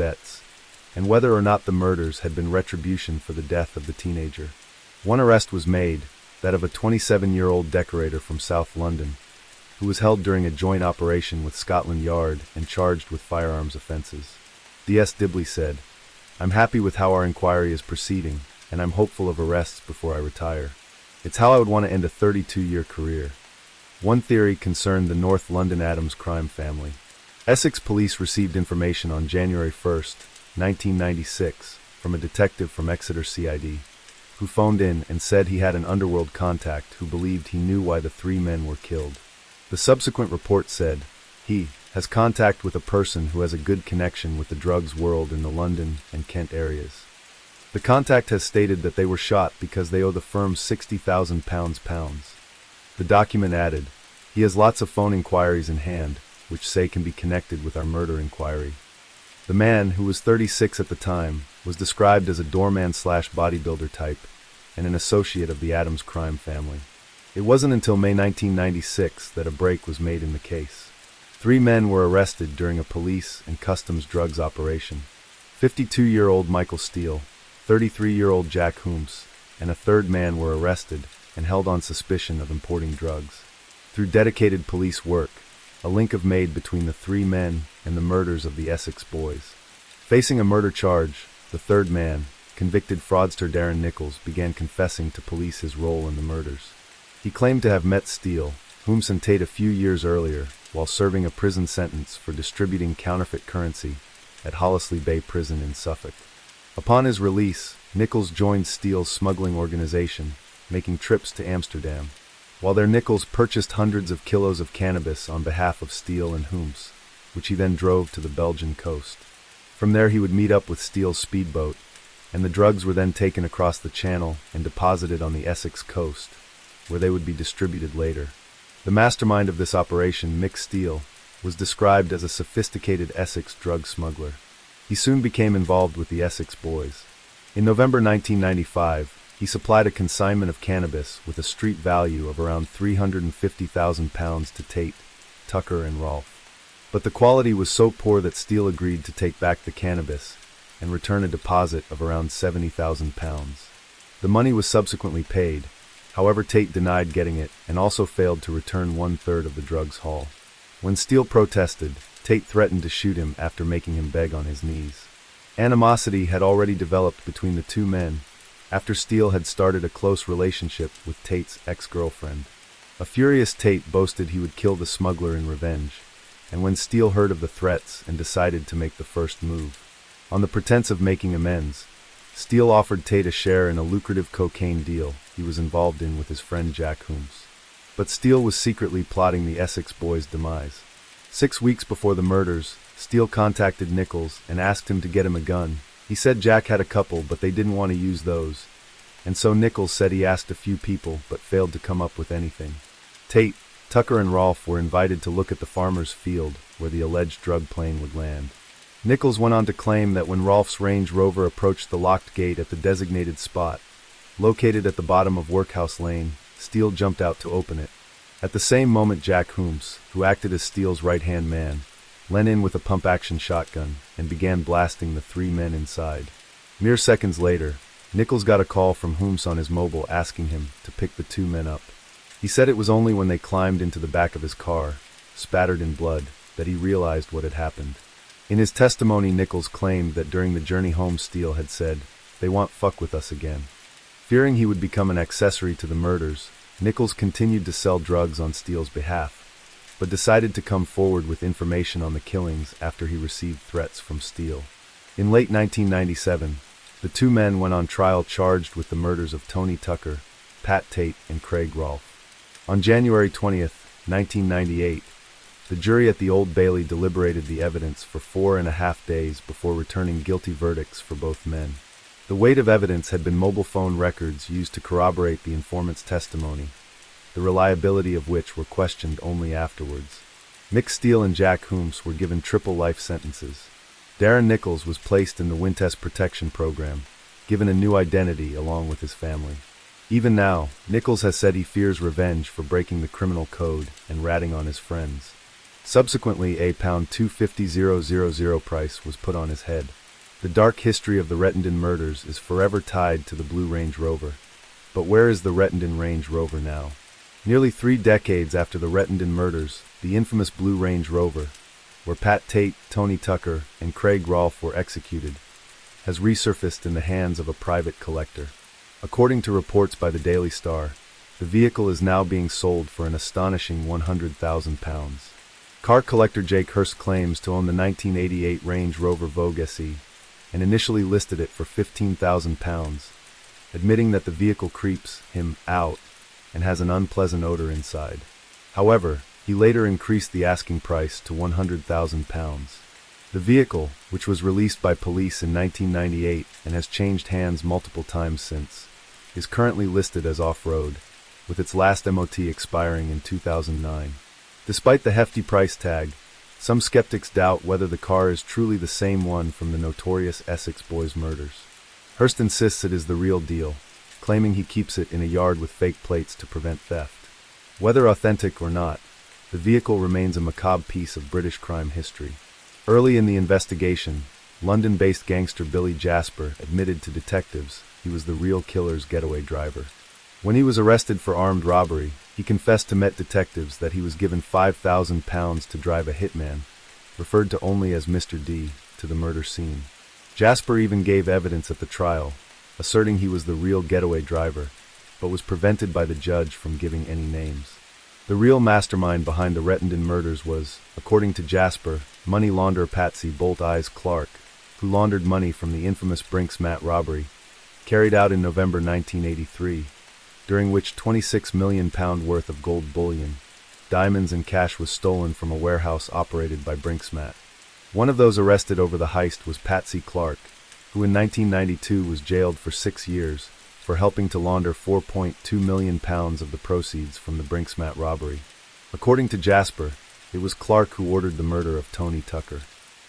and whether or not the murders had been retribution for the death of the teenager. One arrest was made, that of a 27-year-old decorator from South London, who was held during a joint operation with Scotland Yard and charged with firearms offences. D.S. Dibley said, "I'm happy with how our inquiry is proceeding, and I'm hopeful of arrests before I retire. It's how I would want to end a 32-year career." One theory concerned the North London Adams crime family. Essex police received information on January 1st, 1996, from a detective from Exeter CID, who phoned in and said he had an underworld contact who believed he knew why the 3 men were killed. The subsequent report said, he has contact with a person who has a good connection with the drugs world in the London and Kent areas. The contact has stated that they were shot because they owe the firm £60,000 pounds. The document added, he has lots of phone inquiries in hand, which say can be connected with our murder inquiry. The man, who was 36 at the time, was described as a doorman/bodybuilder type and an associate of the Adams crime family. It wasn't until May 1996 that a break was made in the case. 3 men were arrested during a police and customs drugs operation. 52-year-old Michael Steele, 33-year-old Jack Hooms, and a third man were arrested and held on suspicion of importing drugs. Through dedicated police work, a link was made between the 3 men and the murders of the Essex Boys. Facing a murder charge, the third man, convicted fraudster Darren Nichols, began confessing to police his role in the murders. He claimed to have met Steele, Hooms and Tate a few years earlier while serving a prison sentence for distributing counterfeit currency at Hollesley Bay Prison in Suffolk. Upon his release, Nichols joined Steele's smuggling organization, making trips to Amsterdam. While there, Nichols purchased hundreds of kilos of cannabis on behalf of Steele and Hooms, which he then drove to the Belgian coast. From there he would meet up with Steele's speedboat, and the drugs were then taken across the channel and deposited on the Essex coast, where they would be distributed later. The mastermind of this operation, Mick Steele, was described as a sophisticated Essex drug smuggler. He soon became involved with the Essex Boys. In November 1995, he supplied a consignment of cannabis with a street value of around £350,000 to Tate, Tucker, and Rolfe. But the quality was so poor that Steele agreed to take back the cannabis and return a deposit of around £70,000. The money was subsequently paid. However, Tate denied getting it and also failed to return 1/3 of the drugs haul. When Steele protested, Tate threatened to shoot him after making him beg on his knees. Animosity had already developed between the 2 men after Steele had started a close relationship with Tate's ex-girlfriend. A furious Tate boasted he would kill the smuggler in revenge, and when Steele heard of the threats and decided to make the first move. On the pretense of making amends, Steele offered Tate a share in a lucrative cocaine deal he was involved in with his friend Jack Hooms. But Steele was secretly plotting the Essex Boys' demise. 6 weeks before the murders, Steele contacted Nichols and asked him to get him a gun. He said Jack had a couple, but they didn't want to use those, and so Nichols said he asked a few people but failed to come up with anything. Tate, Tucker, and Rolfe were invited to look at the farmer's field where the alleged drug plane would land. Nichols went on to claim that when Rolfe's Range Rover approached the locked gate at the designated spot, located at the bottom of Workhouse Lane, Steele jumped out to open it. At the same moment, Jack Hooms, who acted as Steele's right-hand man, leaned in with a pump-action shotgun and began blasting the 3 men inside. Mere seconds later, Nichols got a call from Hooms on his mobile asking him to pick the 2 men up. He said it was only when they climbed into the back of his car, spattered in blood, that he realized what had happened. In his testimony, Nichols claimed that during the journey home, Steele had said, "They want fuck with us again." Fearing he would become an accessory to the murders, Nichols continued to sell drugs on Steele's behalf, but decided to come forward with information on the killings after he received threats from Steele. In late 1997, the 2 men went on trial charged with the murders of Tony Tucker, Pat Tate, and Craig Rolfe. On January 20th, 1998, the jury at the Old Bailey deliberated the evidence for 4.5 days before returning guilty verdicts for both men. The weight of evidence had been mobile phone records used to corroborate the informant's testimony, the reliability of which were questioned only afterwards. Mick Steele and Jack Hooms were given triple life sentences. Darren Nichols was placed in the Wintest Protection Program, given a new identity along with his family. Even now, Nichols has said he fears revenge for breaking the criminal code and ratting on his friends. Subsequently, a £250,000 price was put on his head. The dark history of the Rettendon murders is forever tied to the Blue Range Rover. But where is the Rettendon Range Rover now? Nearly 3 decades after the Rettendon murders, the infamous Blue Range Rover, where Pat Tate, Tony Tucker, and Craig Rolfe were executed, has resurfaced in the hands of a private collector. According to reports by the Daily Star, the vehicle is now being sold for an astonishing £100,000. Car collector Jake Hurst claims to own the 1988 Range Rover Vogue SE and initially listed it for £15,000, admitting that the vehicle creeps him out and has an unpleasant odor inside. However, he later increased the asking price to £100,000. The vehicle, which was released by police in 1998 and has changed hands multiple times since, is currently listed as off-road, with its last MOT expiring in 2009. Despite the hefty price tag, Some skeptics doubt whether the car is truly the same one from the notorious Essex Boys murders. Hearst insists it is the real deal, claiming he keeps it in a yard with fake plates to prevent theft. Whether authentic or not, the vehicle remains a macabre piece of British crime history. Early in the investigation, London-based gangster Billy Jasper admitted to detectives he was the real killer's getaway driver. When he was arrested for armed robbery, he confessed to Met detectives that he was given £5,000 to drive a hitman, referred to only as Mr. D, to the murder scene. Jasper even gave evidence at the trial, asserting he was the real getaway driver, but was prevented by the judge from giving any names. The real mastermind behind the Rettendon murders was, according to Jasper, money launderer Patsy Bolt Eyes Clark, who laundered money from the infamous Brinks-Mat robbery, carried out in November 1983, during which £26 million worth of gold bullion, diamonds and cash was stolen from a warehouse operated by Brinks-Mat. One of those arrested over the heist was Patsy Clark, who in 1992 was jailed for 6 years for helping to launder £4.2 million of the proceeds from the Brinks-Mat robbery. According to Jasper, it was Clark who ordered the murder of Tony Tucker.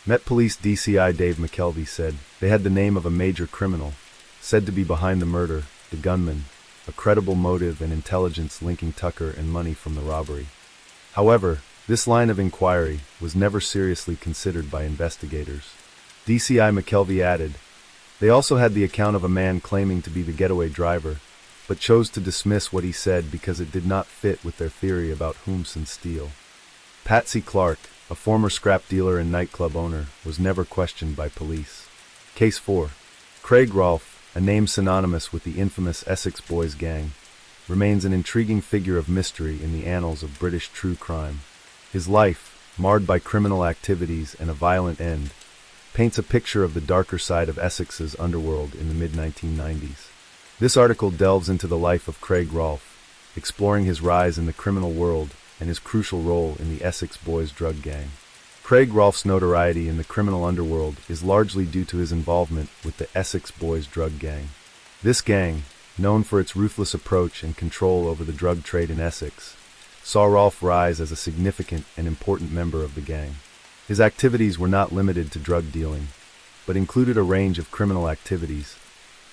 Met Police DCI Dave McKelvey said they had the name of a major criminal, said to be behind the murder, the gunman, a credible motive and intelligence linking Tucker and money from the robbery. However, this line of inquiry was never seriously considered by investigators. DCI McKelvey added, they also had the account of a man claiming to be the getaway driver, but chose to dismiss what he said because it did not fit with their theory about whomson steal. Patsy Clark, a former scrap dealer and nightclub owner, was never questioned by police. Case 4. Craig Rolfe, a name synonymous with the infamous Essex Boys gang, remains an intriguing figure of mystery in the annals of British true crime. His life, marred by criminal activities and a violent end, paints a picture of the darker side of Essex's underworld in the mid-1990s. This article delves into the life of Craig Rolfe, exploring his rise in the criminal world and his crucial role in the Essex Boys drug gang. Craig Rolfe's notoriety in the criminal underworld is largely due to his involvement with the Essex Boys drug gang. This gang, known for its ruthless approach and control over the drug trade in Essex, saw Rolfe rise as a significant and important member of the gang. His activities were not limited to drug dealing, but included a range of criminal activities,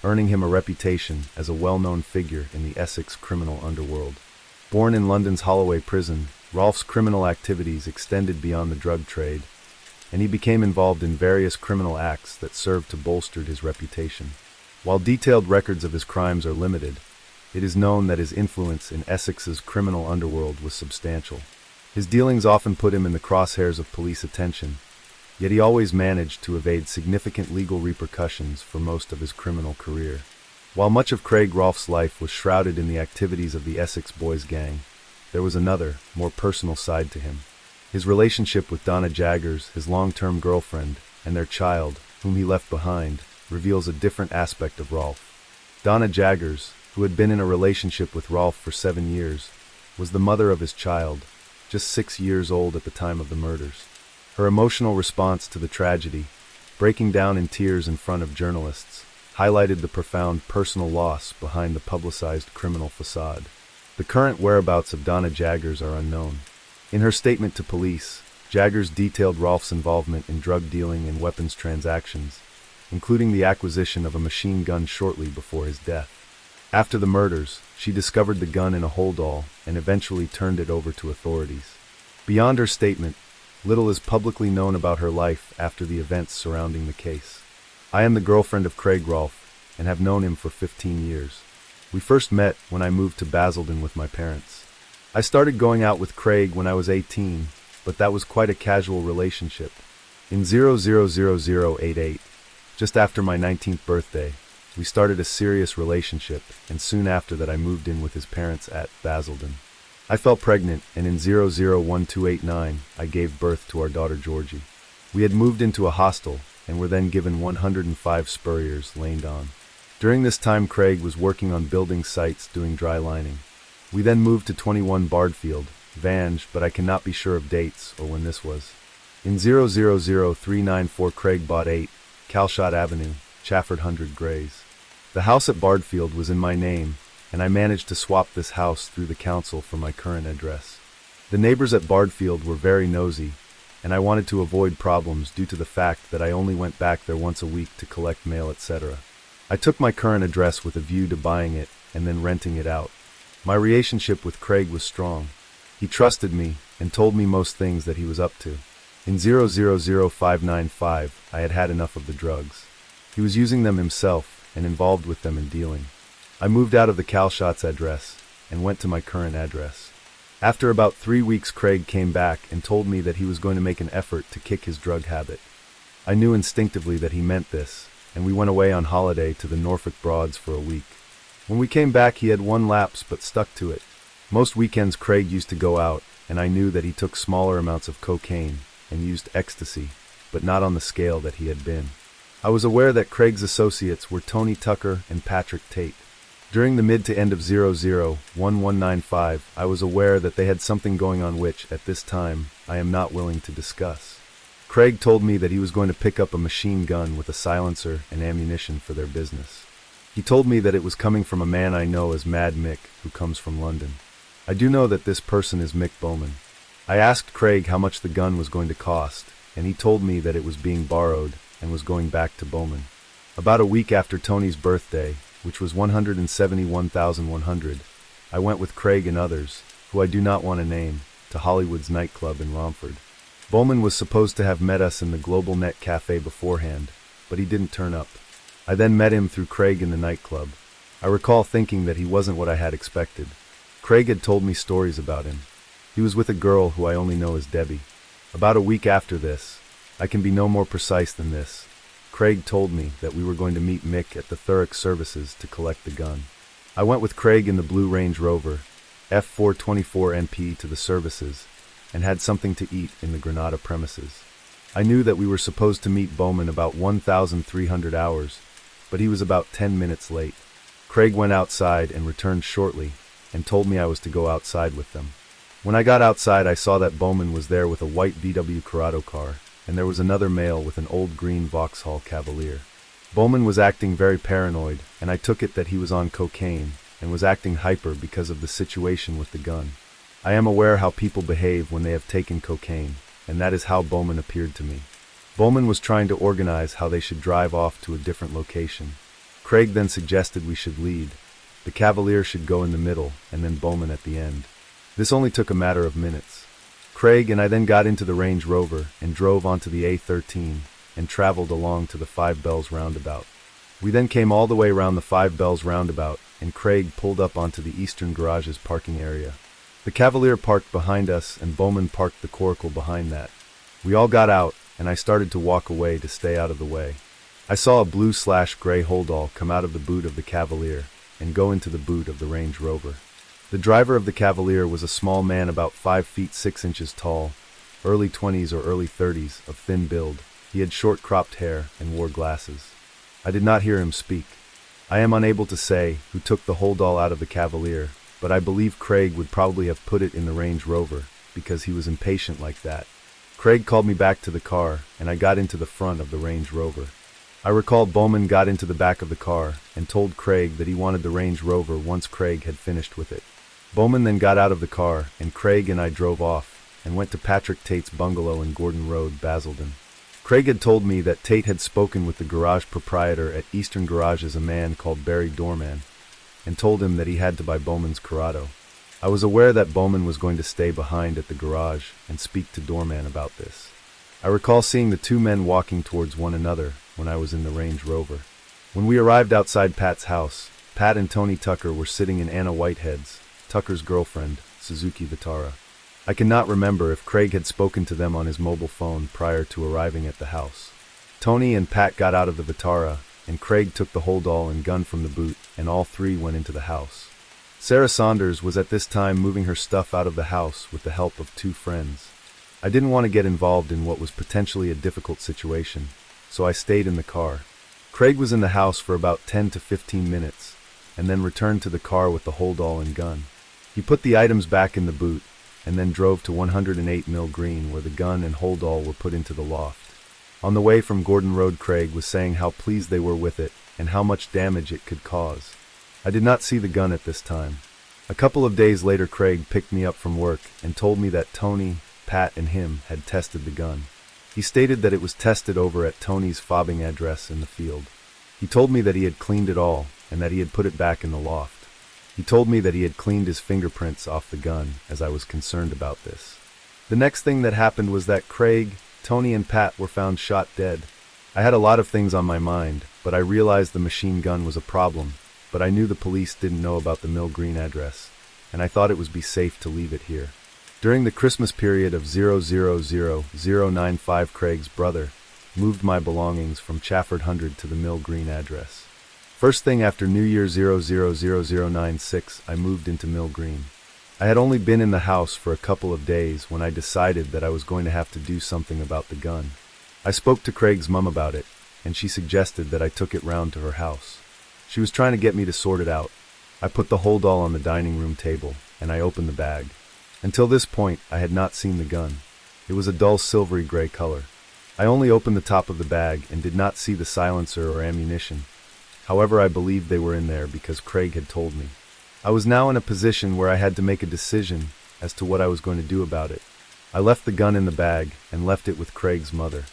earning him a reputation as a well-known figure in the Essex criminal underworld. Born in London's Holloway prison, Rolfe's criminal activities extended beyond the drug trade, and he became involved in various criminal acts that served to bolster his reputation. While detailed records of his crimes are limited, it is known that his influence in Essex's criminal underworld was substantial. His dealings often put him in the crosshairs of police attention, yet he always managed to evade significant legal repercussions for most of his criminal career. While much of Craig Rolfe's life was shrouded in the activities of the Essex Boys gang, there was another, more personal side to him. His relationship with Donna Jaggers, his long-term girlfriend, and their child, whom he left behind, reveals a different aspect of Rolfe. Donna Jaggers, who had been in a relationship with Rolfe for 7 years, was the mother of his child, just 6 years old at the time of the murders. Her emotional response to the tragedy, breaking down in tears in front of journalists, highlighted the profound personal loss behind the publicized criminal facade. The current whereabouts of Donna Jaggers are unknown. In her statement to police, Jaggers detailed Rolfe's involvement in drug dealing and weapons transactions, including the acquisition of a machine gun shortly before his death. After the murders, she discovered the gun in a holdall and eventually turned it over to authorities. Beyond her statement, little is publicly known about her life after the events surrounding the case. I am the girlfriend of Craig Rolfe and have known him for 15 years. We first met when I moved to Basildon with my parents. I started going out with Craig when I was 18, but that was quite a casual relationship. In 000088, just after my 19th birthday, we started a serious relationship, and soon after that I moved in with his parents at Basildon. I fell pregnant, and in 001289, I gave birth to our daughter Georgie. We had moved into a hostel, and were then given 105 spurriers laid on. During this time Craig was working on building sites doing dry lining. We then moved to 21 Bardfield, Vange, but I cannot be sure of dates or when this was. In 000394 Craig bought 8, Calshot Avenue, Chafford 100 Grays. The house at Bardfield was in my name, and I managed to swap this house through the council for my current address. The neighbors at Bardfield were very nosy, and I wanted to avoid problems due to the fact that I only went back there once a week to collect mail, etc. I took my current address with a view to buying it and then renting it out. My relationship with Craig was strong. He trusted me and told me most things that he was up to. In 000595, I had had enough of the drugs. He was using them himself and involved with them in dealing. I moved out of the Calshots address and went to my current address. After about 3 weeks, Craig came back and told me that he was going to make an effort to kick his drug habit. I knew instinctively that he meant this, and we went away on holiday to the Norfolk Broads for a week. When we came back, he had one lapse but stuck to it. Most weekends Craig used to go out, and I knew that he took smaller amounts of cocaine and used ecstasy, but not on the scale that he had been. I was aware that Craig's associates were Tony Tucker and Patrick Tate. During the mid to end of 001195, I was aware that they had something going on which, at this time, I am not willing to discuss. Craig told me that he was going to pick up a machine gun with a silencer and ammunition for their business. He told me that it was coming from a man I know as Mad Mick, who comes from London. I do know that this person is Mick Bowman. I asked Craig how much the gun was going to cost, and he told me that it was being borrowed and was going back to Bowman. About a week after Tony's birthday, which was 171,100, I went with Craig and others, who I do not want to name, to Hollywood's nightclub in Romford. Bowman was supposed to have met us in the Global Net Cafe beforehand, but he didn't turn up. I then met him through Craig in the nightclub. I recall thinking that he wasn't what I had expected. Craig had told me stories about him. He was with a girl who I only know as Debbie. About a week after this, I can be no more precise than this, Craig told me that we were going to meet Mick at the Thurrock Services to collect the gun. I went with Craig in the blue Range Rover, F424NP, to the services, and had something to eat in the Granada premises. I knew that we were supposed to meet Bowman about 1,300 hours, but he was about 10 minutes late. Craig went outside and returned shortly, and told me I was to go outside with them. When I got outside, I saw that Bowman was there with a white VW Corrado car, and there was another male with an old green Vauxhall Cavalier. Bowman was acting very paranoid, and I took it that he was on cocaine, and was acting hyper because of the situation with the gun. I am aware how people behave when they have taken cocaine, and that is how Bowman appeared to me. Bowman was trying to organize how they should drive off to a different location. Craig then suggested we should lead. The Cavalier should go in the middle, and then Bowman at the end. This only took a matter of minutes. Craig and I then got into the Range Rover and drove onto the A13 and traveled along to the Five Bells roundabout. We then came all the way around the Five Bells roundabout, and Craig pulled up onto the Eastern Garage's parking area. The Cavalier parked behind us, and Bowman parked the Coracle behind that. We all got out, and I started to walk away to stay out of the way. I saw a blue/gray holdall come out of the boot of the Cavalier and go into the boot of the Range Rover. The driver of the Cavalier was a small man about 5 feet 6 inches tall, early 20s or early 30s, of thin build. He had short cropped hair and wore glasses. I did not hear him speak. I am unable to say who took the holdall out of the Cavalier, but I believe Craig would probably have put it in the Range Rover, because he was impatient like that. Craig called me back to the car, and I got into the front of the Range Rover. I recall Bowman got into the back of the car and told Craig that he wanted the Range Rover once Craig had finished with it. Bowman then got out of the car, and Craig and I drove off and went to Patrick Tate's bungalow in Gordon Road, Basildon. Craig had told me that Tate had spoken with the garage proprietor at Eastern Garage as a man called Barry Dorman, and told him that he had to buy Bowman's Corrado. I was aware that Bowman was going to stay behind at the garage and speak to Dorman about this. I recall seeing the two men walking towards one another when I was in the Range Rover. When we arrived outside Pat's house, Pat and Tony Tucker were sitting in Anna Whitehead's, Tucker's girlfriend, Suzuki Vitara. I cannot remember if Craig had spoken to them on his mobile phone prior to arriving at the house. Tony and Pat got out of the Vitara, and Craig took the holdall and gun from the boot, and all three went into the house. Sarah Saunders was at this time moving her stuff out of the house with the help of two friends. I didn't want to get involved in what was potentially a difficult situation, so I stayed in the car. Craig was in the house for about 10 to 15 minutes, and then returned to the car with the holdall and gun. He put the items back in the boot, and then drove to 108 Mill Green, where the gun and holdall were put into the loft. On the way from Gordon Road, Craig was saying how pleased they were with it, and how much damage it could cause. I did not see the gun at this time. A couple of days later, Craig picked me up from work and told me that Tony, Pat and him had tested the gun. He stated that it was tested over at Tony's fobbing address in the field. He told me that he had cleaned it all and that he had put it back in the loft. He told me that he had cleaned his fingerprints off the gun, as I was concerned about this. The next thing that happened was that Craig, Tony, and Pat were found shot dead. I had a lot of things on my mind, but I realized the machine gun was a problem, but I knew the police didn't know about the Mill Green address, and I thought it would be safe to leave it here. During the Christmas period of 000095, Craig's brother moved my belongings from Chafford 100 to the Mill Green address. First thing after New Year 000096, I moved into Mill Green. I had only been in the house for a couple of days when I decided that I was going to have to do something about the gun. I spoke to Craig's mum about it, and she suggested that I took it round to her house. She was trying to get me to sort it out. I put the hold all on the dining room table, and I opened the bag. Until this point, I had not seen the gun. It was a dull silvery gray color. I only opened the top of the bag and did not see the silencer or ammunition. However, I believed they were in there because Craig had told me. I was now in a position where I had to make a decision as to what I was going to do about it. I left the gun in the bag and left it with Craig's mother.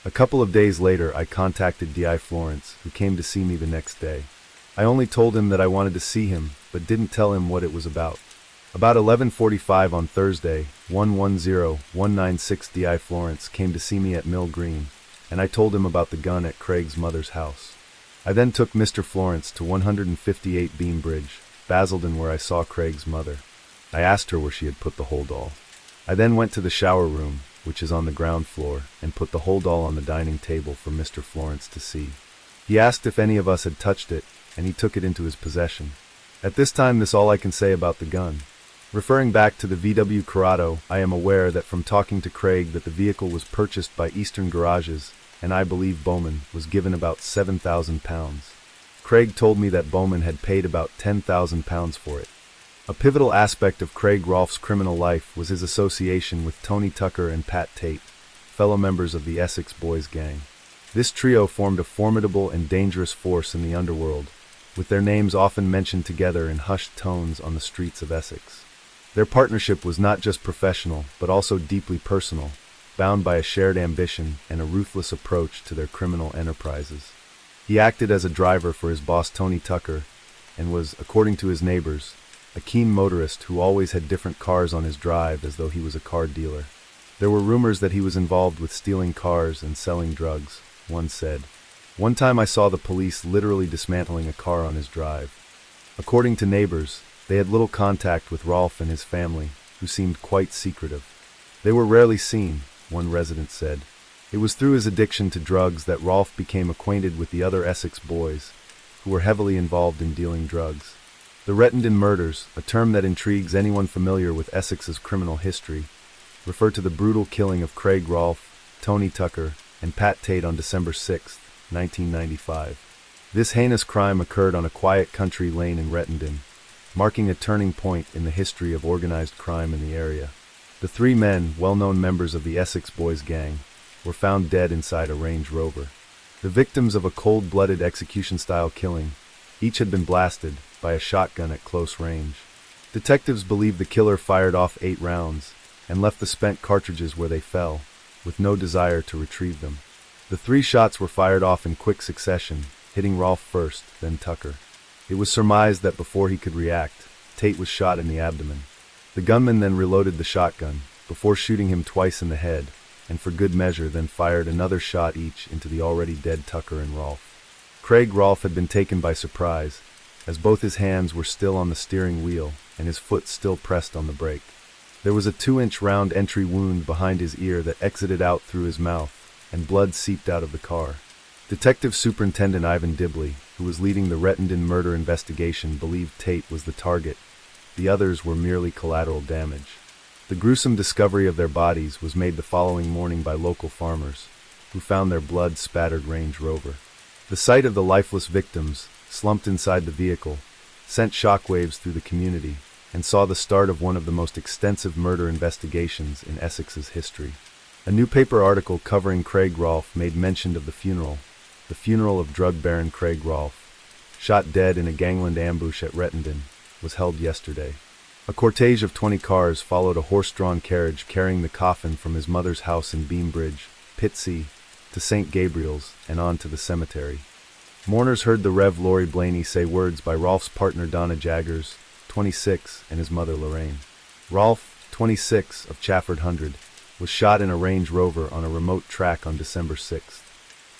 A couple of days later, I contacted D.I. Florence, who came to see me the next day. I only told him that I wanted to see him, but didn't tell him what it was about. About 11:45 on Thursday, 110196, D.I. Florence came to see me at Mill Green, and I told him about the gun at Craig's mother's house. I then took Mr. Florence to 158 Beam Bridge, Basildon, where I saw Craig's mother. I asked her where she had put the hold all. I then went to the shower room, which is on the ground floor, and put the hold all on the dining table for Mr. Florence to see. He asked if any of us had touched it, and he took it into his possession. At this time, this is all I can say about the gun. Referring back to the VW Corrado, I am aware that from talking to Craig that the vehicle was purchased by Eastern Garages, and I believe Bowman was given about £7,000. Craig told me that Bowman had paid about £10,000 for it. A pivotal aspect of Craig Rolfe's criminal life was his association with Tony Tucker and Pat Tate, fellow members of the Essex Boys gang. This trio formed a formidable and dangerous force in the underworld, with their names often mentioned together in hushed tones on the streets of Essex. Their partnership was not just professional, but also deeply personal, bound by a shared ambition and a ruthless approach to their criminal enterprises. He acted as a driver for his boss Tony Tucker, and was, according to his neighbors, a keen motorist who always had different cars on his drive as though he was a car dealer. There were rumors that he was involved with stealing cars and selling drugs, one said. One time I saw the police literally dismantling a car on his drive. According to neighbors, they had little contact with Rolfe and his family, who seemed quite secretive. They were rarely seen, one resident said. It was through his addiction to drugs that Rolfe became acquainted with the other Essex boys, who were heavily involved in dealing drugs. The Rettendon murders, a term that intrigues anyone familiar with Essex's criminal history, refer to the brutal killing of Craig Rolfe, Tony Tucker, and Pat Tate on December 6, 1995. This heinous crime occurred on a quiet country lane in Rettendon, marking a turning point in the history of organized crime in the area. The three men, well-known members of the Essex Boys gang, were found dead inside a Range Rover. The victims of a cold-blooded execution-style killing, each had been blasted by a shotgun at close range. Detectives believe the killer fired off 8 rounds and left the spent cartridges where they fell, with no desire to retrieve them. The 3 shots were fired off in quick succession, hitting Rolfe first, then Tucker. It was surmised that before he could react, Tate was shot in the abdomen. The gunman then reloaded the shotgun, before shooting him twice in the head, and for good measure then fired another shot each into the already dead Tucker and Rolfe. Craig Rolfe had been taken by surprise, as both his hands were still on the steering wheel and his foot still pressed on the brake. There was a 2-inch round entry wound behind his ear that exited out through his mouth, and blood seeped out of the car. Detective Superintendent Ivan Dibley, who was leading the Rettendon murder investigation, believed Tate was the target. The others were merely collateral damage. The gruesome discovery of their bodies was made the following morning by local farmers, who found their blood-spattered Range Rover. The sight of the lifeless victims, slumped inside the vehicle, sent shockwaves through the community, and saw the start of one of the most extensive murder investigations in Essex's history. A newspaper article covering Craig Rolfe made mention of the funeral of drug baron Craig Rolfe, shot dead in a gangland ambush at Rettendon, was held yesterday. A cortege of 20 cars followed a horse-drawn carriage carrying the coffin from his mother's house in Beambridge, Pitsea, to St. Gabriel's and on to the cemetery. Mourners heard the Rev. Laurie Blaney say words by Rolf's partner Donna Jaggers, 26, and his mother Lorraine. Rolf, 26, of Chafford Hundred, was shot in a Range Rover on a remote track on December 6.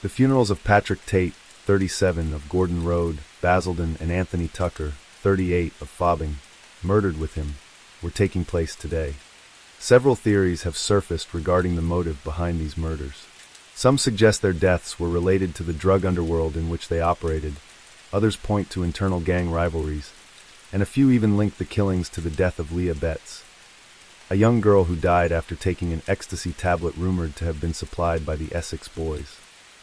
The funerals of Patrick Tate, 37, of Gordon Road, Basildon, and Anthony Tucker, 38, of Fobbing, murdered with him, were taking place today. Several theories have surfaced regarding the motive behind these murders. Some suggest their deaths were related to the drug underworld in which they operated, others point to internal gang rivalries, and a few even link the killings to the death of Leah Betts, a young girl who died after taking an ecstasy tablet rumored to have been supplied by the Essex Boys.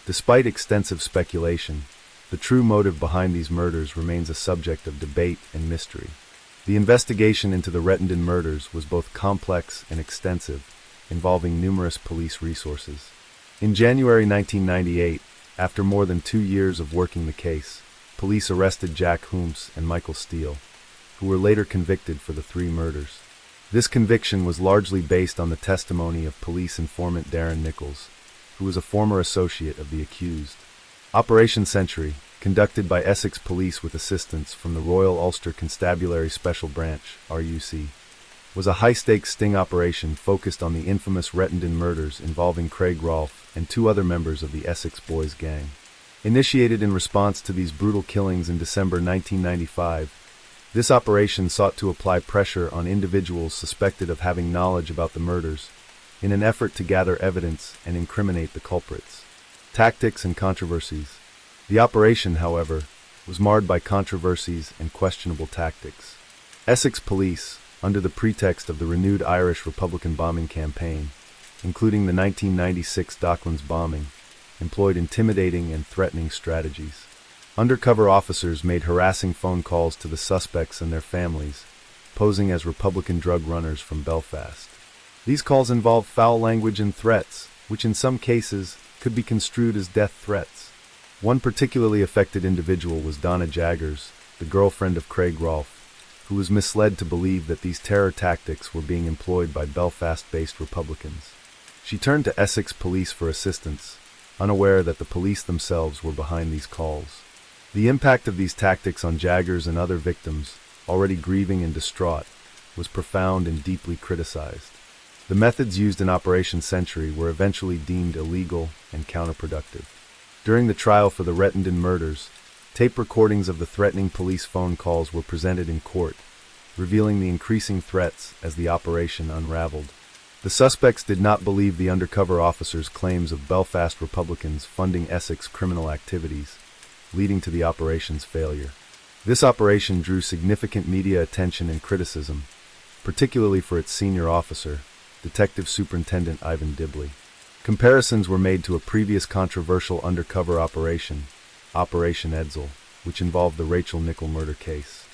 Despite extensive speculation, the true motive behind these murders remains a subject of debate and mystery. The investigation into the Rettendon murders was both complex and extensive, involving numerous police resources. In January 1998, after more than 2 years of working the case, police arrested Jack Hooms and Michael Steele, who were later convicted for the 3 murders. This conviction was largely based on the testimony of police informant Darren Nichols, who was a former associate of the accused. Operation Century, conducted by Essex Police with assistance from the Royal Ulster Constabulary Special Branch, RUC, was a high-stakes sting operation focused on the infamous Rettendon murders involving Craig Rolfe and 2 other members of the Essex Boys gang. Initiated in response to these brutal killings in December 1995, this operation sought to apply pressure on individuals suspected of having knowledge about the murders, in an effort to gather evidence and incriminate the culprits. Tactics and controversies. The operation, however, was marred by controversies and questionable tactics. Essex Police, under the pretext of the renewed Irish Republican bombing campaign, including the 1996 Docklands bombing, employed intimidating and threatening strategies. Undercover officers made harassing phone calls to the suspects and their families, posing as Republican drug runners from Belfast. These calls involved foul language and threats, which in some cases could be construed as death threats. One particularly affected individual was Donna Jaggers, the girlfriend of Craig Rolfe, who was misled to believe that these terror tactics were being employed by Belfast-based Republicans. She turned to Essex Police for assistance, unaware that the police themselves were behind these calls. The impact of these tactics on Jaggers and other victims, already grieving and distraught, was profound and deeply criticized. The methods used in Operation Century were eventually deemed illegal and counterproductive. During the trial for the Rettendon murders, tape recordings of the threatening police phone calls were presented in court, revealing the increasing threats as the operation unraveled. The suspects did not believe the undercover officers' claims of Belfast Republicans funding Essex criminal activities, leading to the operation's failure. This operation drew significant media attention and criticism, particularly for its senior officer, Detective Superintendent Ivan Dibley. Comparisons were made to a previous controversial undercover operation, Operation Edsel, which involved the Rachel Nichol murder case.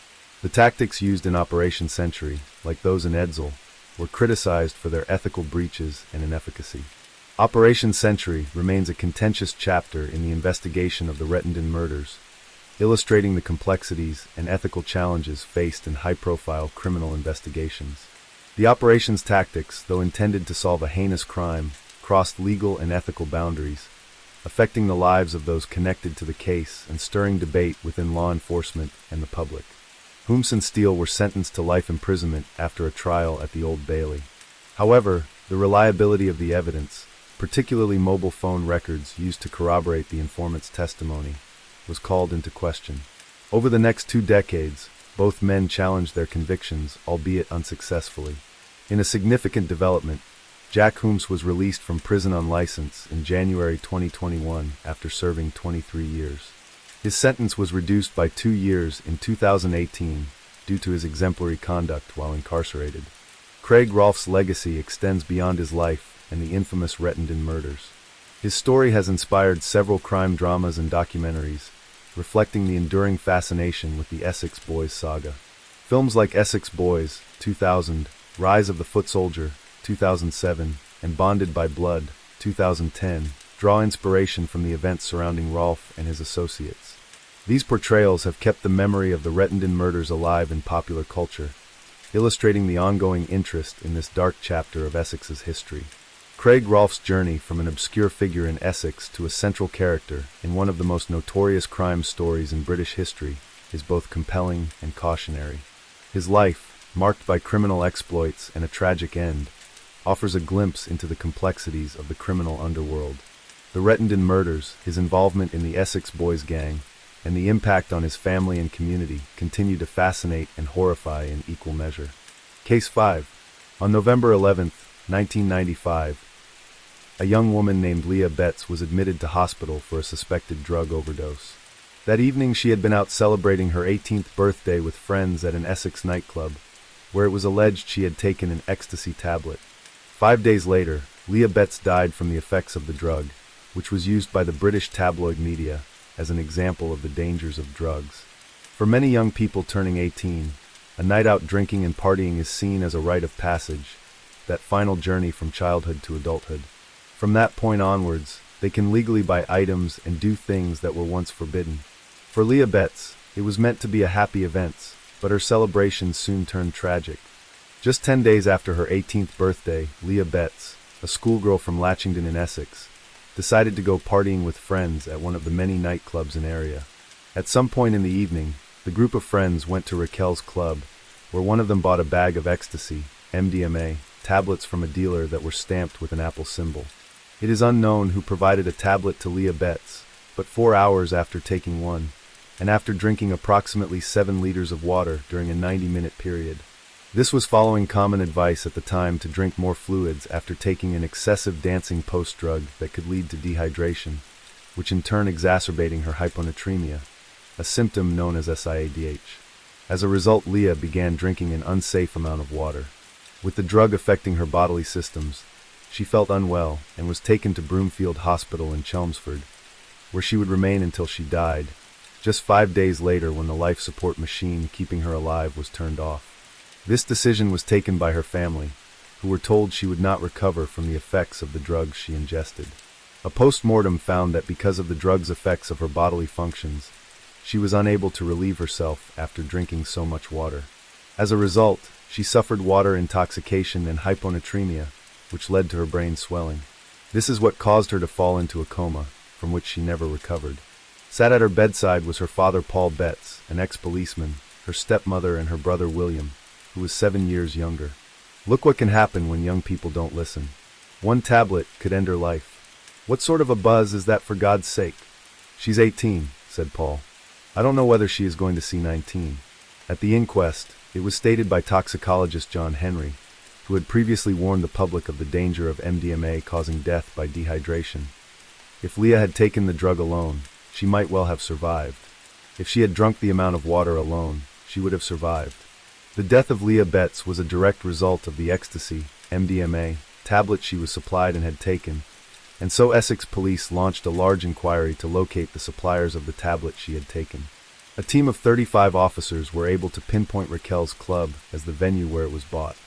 The tactics used in Operation Century, like those in Edsel, were criticized for their ethical breaches and inefficacy. Operation Century remains a contentious chapter in the investigation of the Rettendon murders, illustrating the complexities and ethical challenges faced in high-profile criminal investigations. The operation's tactics, though intended to solve a heinous crime, crossed legal and ethical boundaries, affecting the lives of those connected to the case and stirring debate within law enforcement and the public. Hooms and Steele were sentenced to life imprisonment after a trial at the Old Bailey. However, the reliability of the evidence, particularly mobile phone records used to corroborate the informant's testimony, was called into question. Over the next 2 decades, both men challenged their convictions, albeit unsuccessfully. In a significant development, Jack Hooms was released from prison on license in January 2021 after serving 23 years. His sentence was reduced by 2 years in 2018 due to his exemplary conduct while incarcerated. Craig Rolfe's legacy extends beyond his life and the infamous Rettendon murders. His story has inspired several crime dramas and documentaries, reflecting the enduring fascination with the Essex Boys saga. Films like Essex Boys, 2000, Rise of the Foot Soldier, 2007, and Bonded by Blood, 2010, draw inspiration from the events surrounding Rolfe and his associates. These portrayals have kept the memory of the Rettendon murders alive in popular culture, illustrating the ongoing interest in this dark chapter of Essex's history. Craig Rolfe's journey from an obscure figure in Essex to a central character in one of the most notorious crime stories in British history is both compelling and cautionary. His life, marked by criminal exploits and a tragic end, offers a glimpse into the complexities of the criminal underworld. The Rettendon murders, his involvement in the Essex Boys gang, and the impact on his family and community continue to fascinate and horrify in equal measure. Case 5. On November 11, 1995, a young woman named Leah Betts was admitted to hospital for a suspected drug overdose. That evening she had been out celebrating her 18th birthday with friends at an Essex nightclub, where it was alleged she had taken an ecstasy tablet. 5 days later, Leah Betts died from the effects of the drug, which was used by the British tabloid media as an example of the dangers of drugs. For many young people turning 18, a night out drinking and partying is seen as a rite of passage, that final journey from childhood to adulthood. From that point onwards, they can legally buy items and do things that were once forbidden. For Leah Betts, it was meant to be a happy event, but her celebration soon turned tragic. Just 10 days after her 18th birthday, Leah Betts, a schoolgirl from Latchington in Essex, decided to go partying with friends at one of the many nightclubs in the area. At some point in the evening, the group of friends went to Raquel's club, where one of them bought a bag of ecstasy, MDMA, tablets from a dealer that were stamped with an apple symbol. It is unknown who provided a tablet to Leah Betts, but 4 hours after taking one, and after drinking approximately 7 liters of water during a 90-minute period. This was following common advice at the time to drink more fluids after taking an excessive dancing post-drug that could lead to dehydration, which in turn exacerbating her hyponatremia, a symptom known as SIADH. As a result, Leah began drinking an unsafe amount of water. With the drug affecting her bodily systems, she felt unwell and was taken to Broomfield Hospital in Chelmsford, where she would remain until she died, just 5 days later when the life support machine keeping her alive was turned off. This decision was taken by her family, who were told she would not recover from the effects of the drugs she ingested. A post-mortem found that because of the drug's effects of her bodily functions, she was unable to relieve herself after drinking so much water. As a result, she suffered water intoxication and hyponatremia, which led to her brain swelling. This is what caused her to fall into a coma, from which she never recovered. Sat at her bedside was her father Paul Betts, an ex-policeman, her stepmother and her brother William, who was 7 years younger. Look what can happen when young people don't listen. One tablet could end her life. What sort of a buzz is that, for God's sake? She's 18, said Paul. I don't know whether she is going to see 19. At the inquest, it was stated by toxicologist John Henry, who had previously warned the public of the danger of MDMA causing death by dehydration. If Leah had taken the drug alone, she might well have survived. If she had drunk the amount of water alone, she would have survived. The death of Leah Betts was a direct result of the ecstasy, MDMA, tablet she was supplied and had taken, and so Essex police launched a large inquiry to locate the suppliers of the tablet she had taken. A team of 35 officers were able to pinpoint Raquel's club as the venue where it was bought.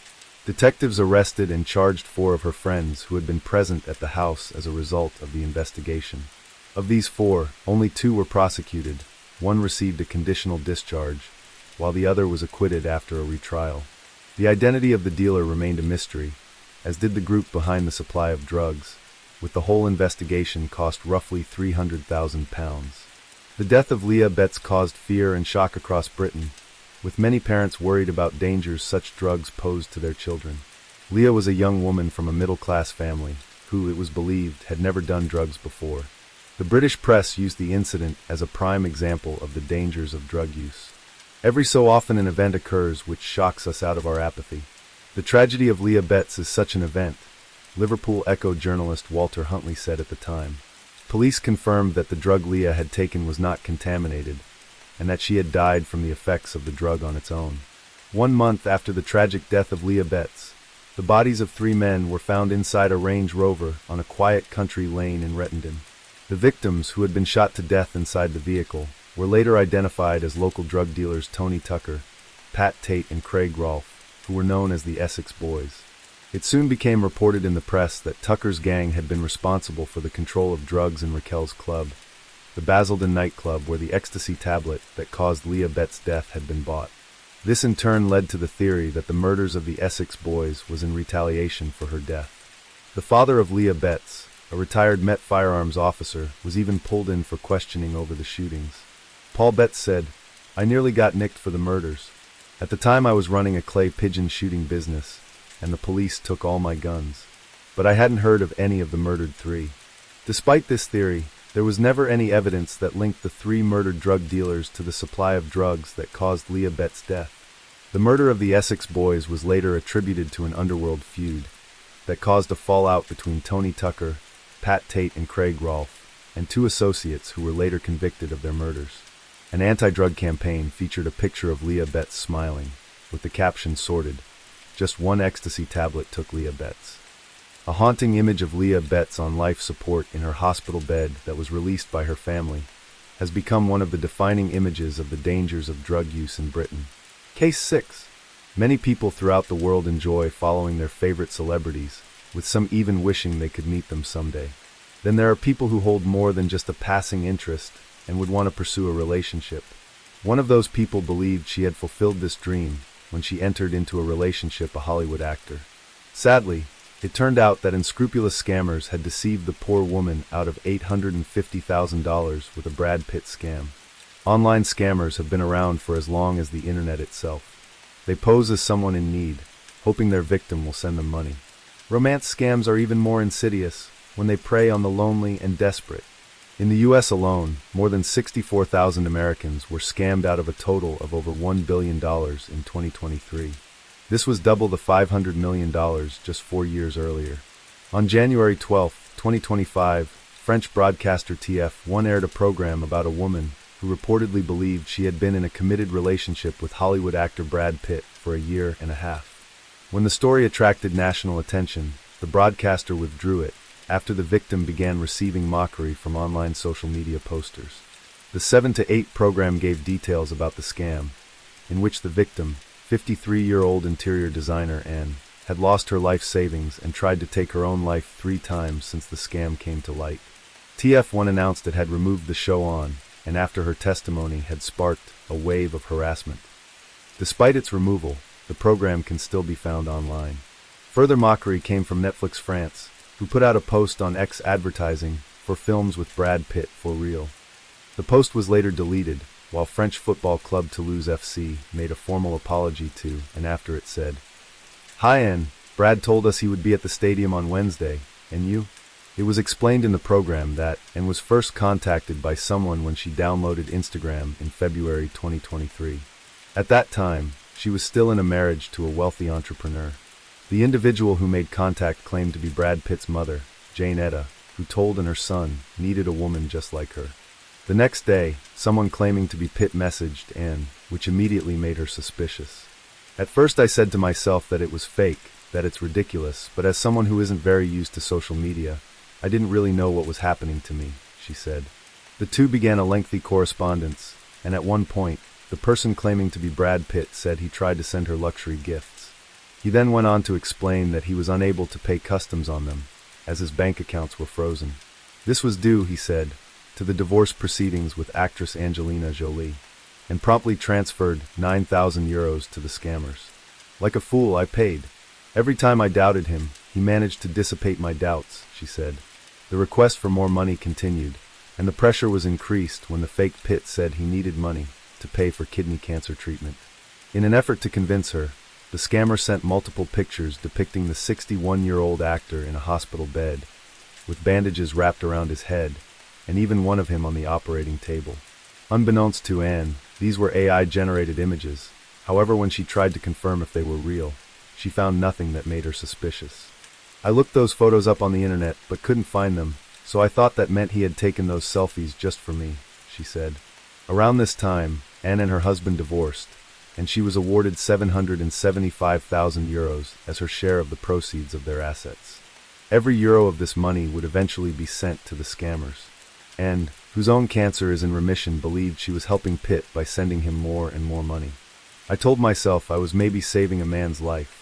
Detectives arrested and charged 4 of her friends who had been present at the house as a result of the investigation. Of these 4, only 2 were prosecuted. One received a conditional discharge, while the other was acquitted after a retrial. The identity of the dealer remained a mystery, as did the group behind the supply of drugs, with the whole investigation cost roughly £300,000. The death of Leah Betts caused fear and shock across Britain, with many parents worried about dangers such drugs posed to their children. Leah was a young woman from a middle-class family, who, it was believed, had never done drugs before. The British press used the incident as a prime example of the dangers of drug use. Every so often an event occurs which shocks us out of our apathy. The tragedy of Leah Betts is such an event, Liverpool Echo journalist Walter Huntley said at the time. Police confirmed that the drug Leah had taken was not contaminated, and that she had died from the effects of the drug on its own. 1 month after the tragic death of Leah Betts, the bodies of 3 men were found inside a Range Rover on a quiet country lane in Rettendon. The victims, who had been shot to death inside the vehicle, were later identified as local drug dealers Tony Tucker, Pat Tate and Craig Rolfe, who were known as the Essex Boys. It soon became reported in the press that Tucker's gang had been responsible for the control of drugs in Raquel's club, the Basildon nightclub where the ecstasy tablet that caused Leah Betts' death had been bought. This in turn led to the theory that the murders of the Essex Boys was in retaliation for her death. The father of Leah Betts, a retired Met firearms officer, was even pulled in for questioning over the shootings. Paul Betts said, "I nearly got nicked for the murders. At the time I was running a clay pigeon shooting business, and the police took all my guns. But I hadn't heard of any of the murdered three." Despite this theory, there was never any evidence that linked the three murdered drug dealers to the supply of drugs that caused Leah Betts' death. The murder of the Essex Boys was later attributed to an underworld feud that caused a fallout between Tony Tucker, Pat Tate, and Craig Rolfe, and two associates who were later convicted of their murders. An anti-drug campaign featured a picture of Leah Betts smiling, with the caption sorted, "Just one ecstasy tablet took Leah Betts." A haunting image of Leah Betts on life support in her hospital bed that was released by her family has become one of the defining images of the dangers of drug use in Britain. Case 6. Many people throughout the world enjoy following their favorite celebrities, with some even wishing they could meet them someday. Then there are people who hold more than just a passing interest and would want to pursue a relationship. One of those people believed she had fulfilled this dream when she entered into a relationship with a Hollywood actor. Sadly, it turned out that unscrupulous scammers had deceived the poor woman out of $850,000 with a Brad Pitt scam. Online scammers have been around for as long as the internet itself. They pose as someone in need, hoping their victim will send them money. Romance scams are even more insidious when they prey on the lonely and desperate. In the U.S. alone, more than 64,000 Americans were scammed out of a total of over $1 billion in 2023. This was double the $500 million just 4 years earlier. On January 12, 2025, French broadcaster TF1 aired a program about a woman who reportedly believed she had been in a committed relationship with Hollywood actor Brad Pitt for a year and a half. When the story attracted national attention, the broadcaster withdrew it after the victim began receiving mockery from online social media posters. The 7 to 8 program gave details about the scam, in which the victim, 53-year-old interior designer Anne, had lost her life savings and tried to take her own life 3 times since the scam came to light. TF1 announced it had removed the show on, and after her testimony had sparked a wave of harassment. Despite its removal, the program can still be found online. Further mockery came from Netflix France, who put out a post on X advertising for films with Brad Pitt for real. The post was later deleted, while French football club Toulouse FC made a formal apology to, and after it said, "Hi Anne, Brad told us he would be at the stadium on Wednesday, and you?" It was explained in the program that Anne was first contacted by someone when she downloaded Instagram in February 2023. At that time, she was still in a marriage to a wealthy entrepreneur. The individual who made contact claimed to be Brad Pitt's mother, Janice, who told her son needed a woman just like her. The next day, someone claiming to be Pitt messaged Anne, which immediately made her suspicious. "At first I said to myself that it was fake, that it's ridiculous, but as someone who isn't very used to social media, I didn't really know what was happening to me," she said. The two began a lengthy correspondence, and at one point, the person claiming to be Brad Pitt said he tried to send her luxury gifts. He then went on to explain that he was unable to pay customs on them, as his bank accounts were frozen. This was due, he said, to the divorce proceedings with actress Angelina Jolie, and promptly transferred €9,000 to the scammers. "Like a fool, I paid. Every time I doubted him, he managed to dissipate my doubts," she said. The request for more money continued, and the pressure was increased when the fake Pitt said he needed money to pay for kidney cancer treatment. In an effort to convince her, the scammer sent multiple pictures depicting the 61-year-old actor in a hospital bed, with bandages wrapped around his head, and even one of him on the operating table. Unbeknownst to Anne, these were AI-generated images. However, when she tried to confirm if they were real, she found nothing that made her suspicious. "I looked those photos up on the internet, but couldn't find them, so I thought that meant he had taken those selfies just for me," she said. Around this time, Anne and her husband divorced, and she was awarded €775,000 as her share of the proceeds of their assets. Every euro of this money would eventually be sent to the scammers. Anne, whose own cancer is in remission, believed she was helping Pitt by sending him more and more money. "I told myself I was maybe saving a man's life."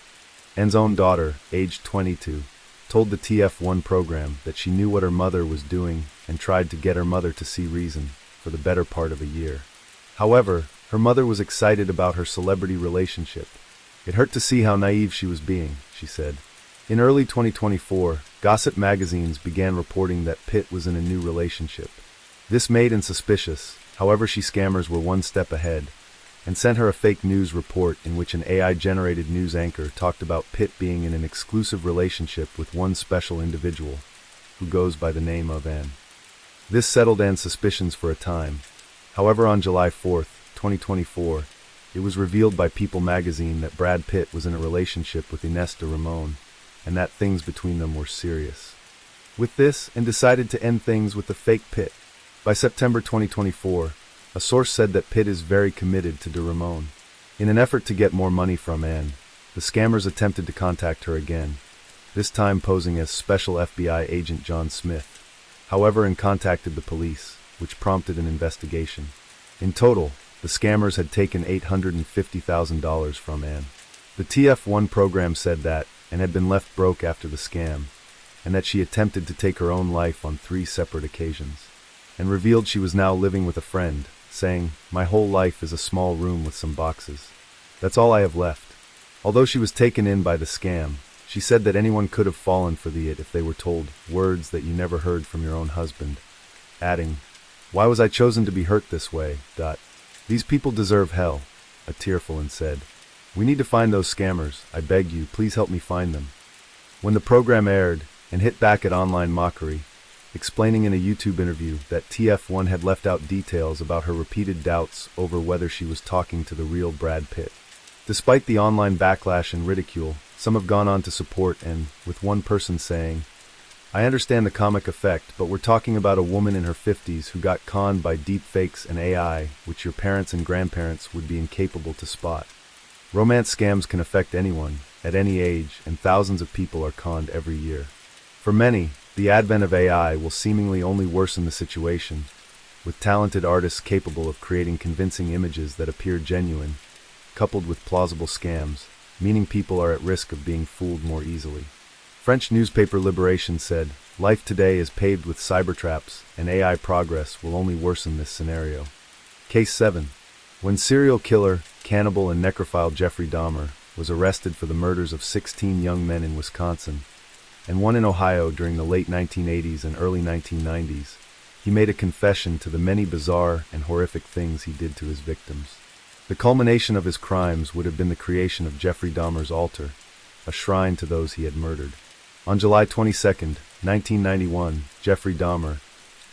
Anne's own daughter, aged 22, told the TF1 program that she knew what her mother was doing and tried to get her mother to see reason for the better part of a year. However, Her mother was excited about her celebrity relationship. It hurt to see how naive she was being, she said. In early 2024, gossip magazines began reporting that Pitt was in a new relationship. This made her suspicious. However, scammers were one step ahead and sent her a fake news report in which an AI-generated news anchor talked about Pitt being in an exclusive relationship with one special individual, who goes by the name of Anne. This settled Anne's suspicions for a time. However, on July 4, 2024, it was revealed by People magazine that Brad Pitt was in a relationship with Ines de Ramon, and that things between them were serious. With this, Anne decided to end things with the fake Pitt. By September 2024, a source said that Pitt is very committed to de Ramon. In an effort to get more money from Anne, the scammers attempted to contact her again, this time posing as Special FBI Agent John Smith. However, Anne contacted the police, which prompted an investigation. In total, the scammers had taken $850,000 from Anne. The TF1 program said that Anne had been left broke after the scam, and that she attempted to take her own life on 3 separate occasions, and revealed she was now living with a friend, saying, "My whole life is a small room with some boxes. That's all I have left." Although she was taken in by the scam, she said that anyone could have fallen for the it if they were told words that you never heard from your own husband, adding, "Why was I chosen to be hurt this way? These people deserve hell," a tearful Anne said. "We need to find those scammers. I beg you, please help me find them." When the program aired, Anne hit back at online mockery, explaining in a YouTube interview that TF1 had left out details about her repeated doubts over whether she was talking to the real Brad Pitt. Despite the online backlash and ridicule, some have gone on to support Anne, with one person saying, "I understand the comic effect, but we're talking about a woman in her 50s who got conned by deep fakes and AI, which your parents and grandparents would be incapable to spot. Romance scams can affect anyone, at any age, and thousands of people are conned every year. For many, the advent of AI will seemingly only worsen the situation, with talented artists capable of creating convincing images that appear genuine, coupled with plausible scams, meaning people are at risk of being fooled more easily." French newspaper Libération said, "Life today is paved with cybertraps, and AI progress will only worsen this scenario." Case 7. When serial killer, cannibal, and necrophile Jeffrey Dahmer was arrested for the murders of 16 young men in Wisconsin, and one in Ohio during the late 1980s and early 1990s, he made a confession to the many bizarre and horrific things he did to his victims. The culmination of his crimes would have been the creation of Jeffrey Dahmer's altar, a shrine to those he had murdered. On July 22, 1991, Jeffrey Dahmer,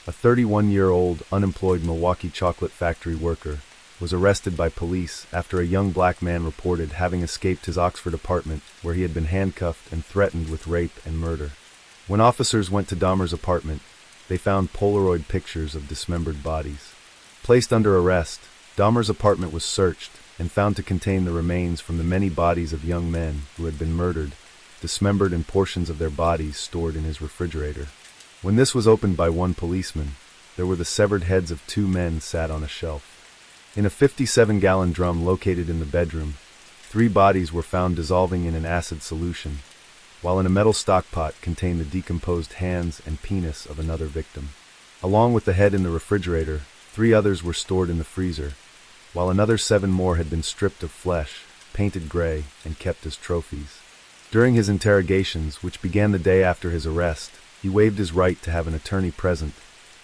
a 31-year-old unemployed Milwaukee chocolate factory worker, was arrested by police after a young black man reported having escaped his Oxford apartment where he had been handcuffed and threatened with rape and murder. When officers went to Dahmer's apartment, they found Polaroid pictures of dismembered bodies. Placed under arrest, Dahmer's apartment was searched and found to contain the remains from the many bodies of young men who had been murdered, dismembered, and portions of their bodies stored in his refrigerator. When this was opened by one policeman, there were the severed heads of 2 men sat on a shelf. In a 57-gallon drum located in the bedroom, 3 bodies were found dissolving in an acid solution, while in a metal stockpot contained the decomposed hands and penis of another victim. Along with the head in the refrigerator, 3 others were stored in the freezer, while another 7 more had been stripped of flesh, painted gray, and kept as trophies. During his interrogations, which began the day after his arrest, he waived his right to have an attorney present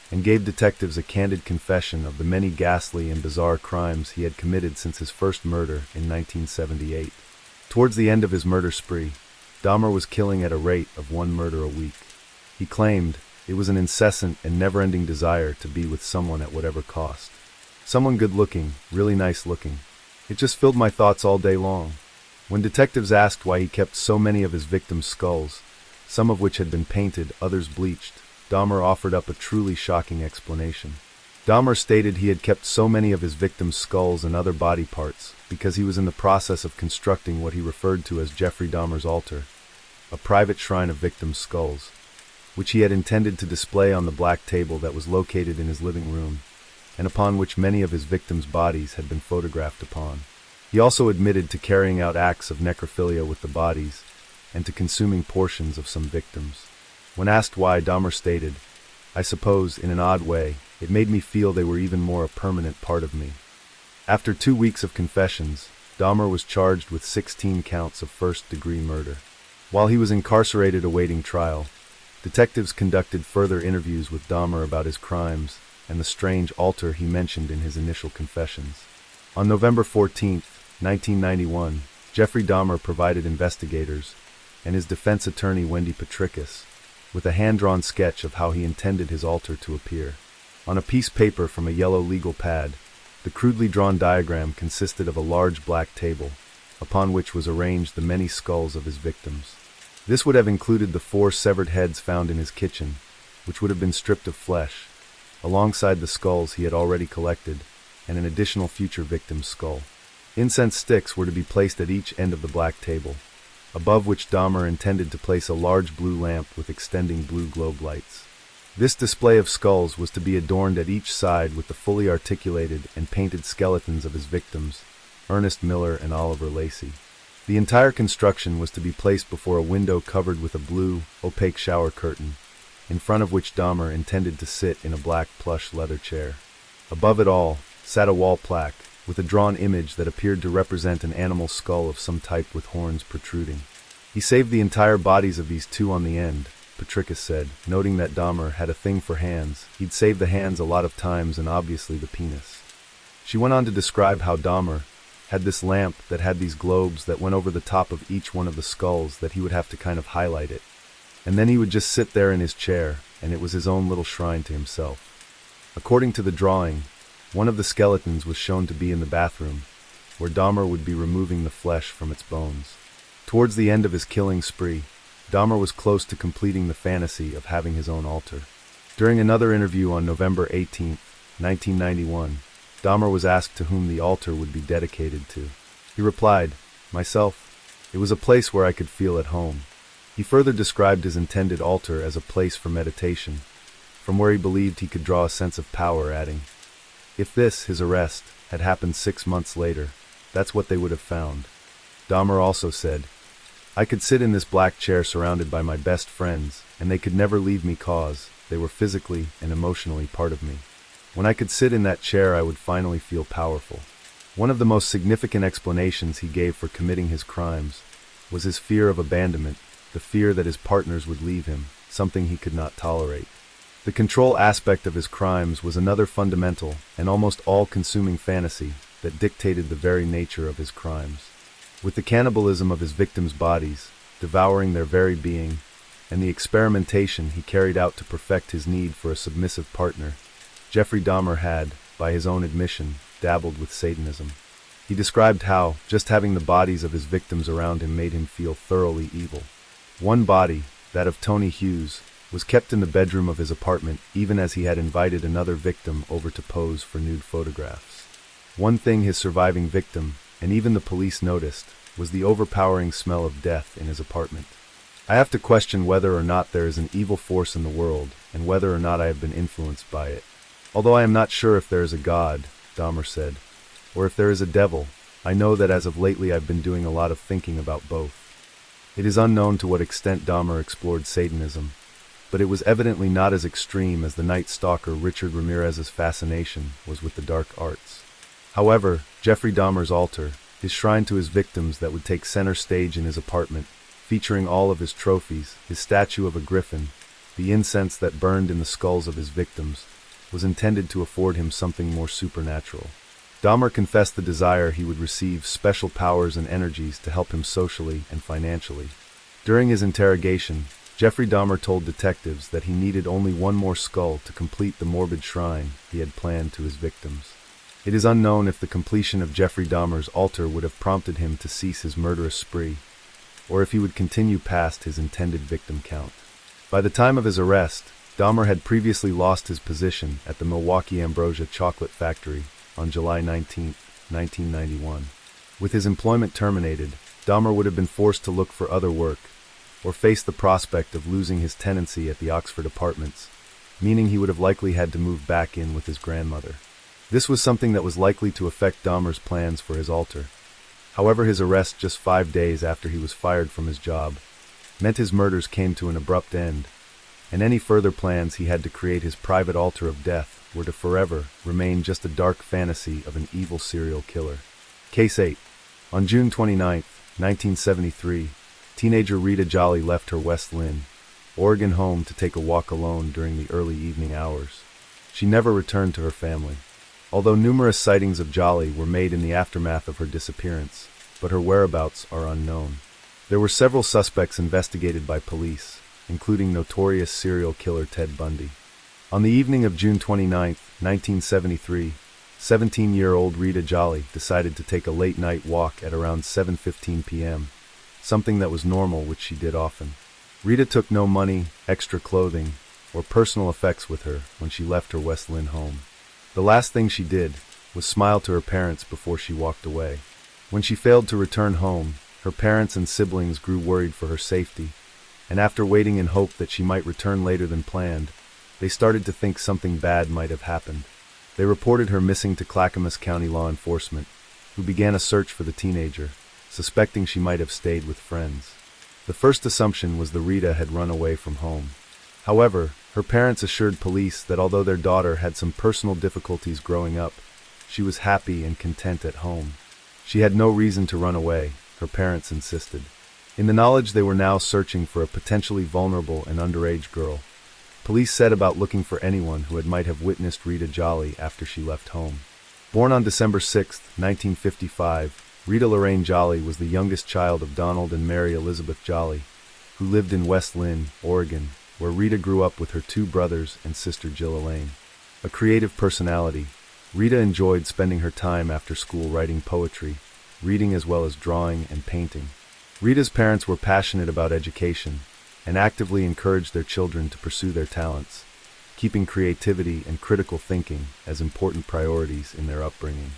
and gave detectives a candid confession of the many ghastly and bizarre crimes he had committed since his first murder in 1978. Towards the end of his murder spree, Dahmer was killing at a rate of 1 murder a week. He claimed it was an incessant and never-ending desire to be with someone at whatever cost. Someone good-looking, really nice-looking. It just filled my thoughts all day long. When detectives asked why he kept so many of his victims' skulls, some of which had been painted, others bleached, Dahmer offered up a truly shocking explanation. Dahmer stated he had kept so many of his victims' skulls and other body parts because he was in the process of constructing what he referred to as Jeffrey Dahmer's altar, a private shrine of victims' skulls, which he had intended to display on the black table that was located in his living room, and upon which many of his victims' bodies had been photographed upon. He also admitted to carrying out acts of necrophilia with the bodies, and to consuming portions of some victims. When asked why, Dahmer stated, "I suppose, in an odd way, it made me feel they were even more a permanent part of me." After 2 weeks of confessions, Dahmer was charged with 16 counts of first-degree murder. While he was incarcerated awaiting trial, detectives conducted further interviews with Dahmer about his crimes and the strange altar he mentioned in his initial confessions. On November 14, 1991, Jeffrey Dahmer provided investigators and his defense attorney Wendy Petrikis with a hand-drawn sketch of how he intended his altar to appear. On a piece of paper from a yellow legal pad, the crudely drawn diagram consisted of a large black table, upon which was arranged the many skulls of his victims. This would have included the 4 severed heads found in his kitchen, which would have been stripped of flesh, alongside the skulls he had already collected, and an additional future victim's skull. Incense sticks were to be placed at each end of the black table, above which Dahmer intended to place a large blue lamp with extending blue globe lights. This display of skulls was to be adorned at each side with the fully articulated and painted skeletons of his victims, Ernest Miller and Oliver Lacey. The entire construction was to be placed before a window covered with a blue, opaque shower curtain, in front of which Dahmer intended to sit in a black plush leather chair. Above it all sat a wall plaque with a drawn image that appeared to represent an animal skull of some type with horns protruding. He saved the entire bodies of these 2 on the end, Petrikis said, noting that Dahmer had a thing for hands. He'd saved the hands a lot of times and obviously the penis. She went on to describe how Dahmer had this lamp that had these globes that went over the top of each one of the skulls that he would have to kind of highlight it. And then he would just sit there in his chair, and it was his own little shrine to himself. According to the drawing, one of the skeletons was shown to be in the bathroom, where Dahmer would be removing the flesh from its bones. Towards the end of his killing spree, Dahmer was close to completing the fantasy of having his own altar. During another interview on November 18, 1991, Dahmer was asked to whom the altar would be dedicated to. He replied, "Myself. It was a place where I could feel at home." He further described his intended altar as a place for meditation, from where he believed he could draw a sense of power, adding, "If this, his arrest, had happened 6 months later, that's what they would have found." Dahmer also said, "I could sit in this black chair surrounded by my best friends, and they could never leave me cause they were physically and emotionally part of me. When I could sit in that chair, I would finally feel powerful." One of the most significant explanations he gave for committing his crimes was his fear of abandonment, the fear that his partners would leave him, something he could not tolerate. The control aspect of his crimes was another fundamental and almost all-consuming fantasy that dictated the very nature of his crimes. With the cannibalism of his victims' bodies, devouring their very being, and the experimentation he carried out to perfect his need for a submissive partner, Jeffrey Dahmer had, by his own admission, dabbled with Satanism. He described how just having the bodies of his victims around him made him feel thoroughly evil. One body, that of Tony Hughes, was kept in the bedroom of his apartment even as he had invited another victim over to pose for nude photographs. One thing his surviving victim, and even the police noticed, was the overpowering smell of death in his apartment. "I have to question whether or not there is an evil force in the world, and whether or not I have been influenced by it. Although I am not sure if there is a God," Dahmer said, "or if there is a devil, I know that as of lately I've been doing a lot of thinking about both." It is unknown to what extent Dahmer explored Satanism, but it was evidently not as extreme as the Night Stalker Richard Ramirez's fascination was with the dark arts. However, Jeffrey Dahmer's altar, his shrine to his victims that would take center stage in his apartment, featuring all of his trophies, his statue of a griffin, the incense that burned in the skulls of his victims, was intended to afford him something more supernatural. Dahmer confessed the desire he would receive special powers and energies to help him socially and financially. During his interrogation, Jeffrey Dahmer told detectives that he needed only one more skull to complete the morbid shrine he had planned to his victims. It is unknown if the completion of Jeffrey Dahmer's altar would have prompted him to cease his murderous spree, or if he would continue past his intended victim count. By the time of his arrest, Dahmer had previously lost his position at the Milwaukee Ambrosia Chocolate Factory on July 19, 1991. With his employment terminated, Dahmer would have been forced to look for other work, or face the prospect of losing his tenancy at the Oxford Apartments, meaning he would have likely had to move back in with his grandmother. This was something that was likely to affect Dahmer's plans for his altar. However, his arrest just 5 days after he was fired from his job meant his murders came to an abrupt end, and any further plans he had to create his private altar of death were to forever remain just a dark fantasy of an evil serial killer. Case 8. On June 29, 1973, teenager Rita Jolly left her West Lynn, Oregon home to take a walk alone during the early evening hours. She never returned to her family, although numerous sightings of Jolly were made in the aftermath of her disappearance, but her whereabouts are unknown. There were several suspects investigated by police, including notorious serial killer Ted Bundy. On the evening of June 29, 1973, 17-year-old Rita Jolly decided to take a late-night walk at around 7:15 p.m., something that was normal, which she did often. Rita took no money, extra clothing, or personal effects with her when she left her West Lynn home. The last thing she did was smile to her parents before she walked away. When she failed to return home, her parents and siblings grew worried for her safety, and after waiting in hope that she might return later than planned, they started to think something bad might have happened. They reported her missing to Clackamas County law enforcement, who began a search for the teenager, suspecting she might have stayed with friends. The first assumption was that Rita had run away from home. However, her parents assured police that although their daughter had some personal difficulties growing up, she was happy and content at home. She had no reason to run away, her parents insisted. In the knowledge they were now searching for a potentially vulnerable and underage girl, police set about looking for anyone who might have witnessed Rita Jolly after she left home. Born on December 6, 1955, Rita Lorraine Jolly was the youngest child of Donald and Mary Elizabeth Jolly, who lived in West Lynn, Oregon, where Rita grew up with her two brothers and sister Jill Elaine. A creative personality, Rita enjoyed spending her time after school writing poetry, reading as well as drawing and painting. Rita's parents were passionate about education and actively encouraged their children to pursue their talents, keeping creativity and critical thinking as important priorities in their upbringing.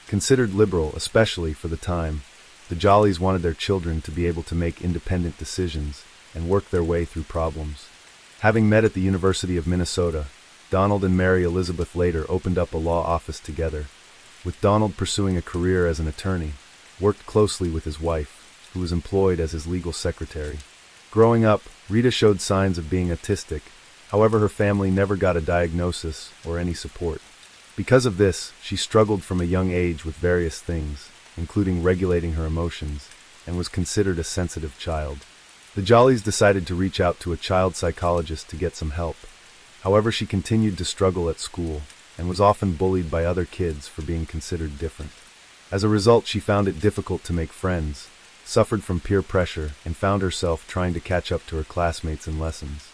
Considered liberal, especially for the time, the Jollies wanted their children to be able to make independent decisions and work their way through problems. Having met at the University of Minnesota, Donald and Mary Elizabeth later opened up a law office together, with Donald pursuing a career as an attorney, worked closely with his wife, who was employed as his legal secretary. Growing up, Rita showed signs of being autistic, however her family never got a diagnosis or any support. Because of this, she struggled from a young age with various things, including regulating her emotions, and was considered a sensitive child. The Jollies decided to reach out to a child psychologist to get some help. However, she continued to struggle at school, and was often bullied by other kids for being considered different. As a result, she found it difficult to make friends, suffered from peer pressure, and found herself trying to catch up to her classmates in lessons.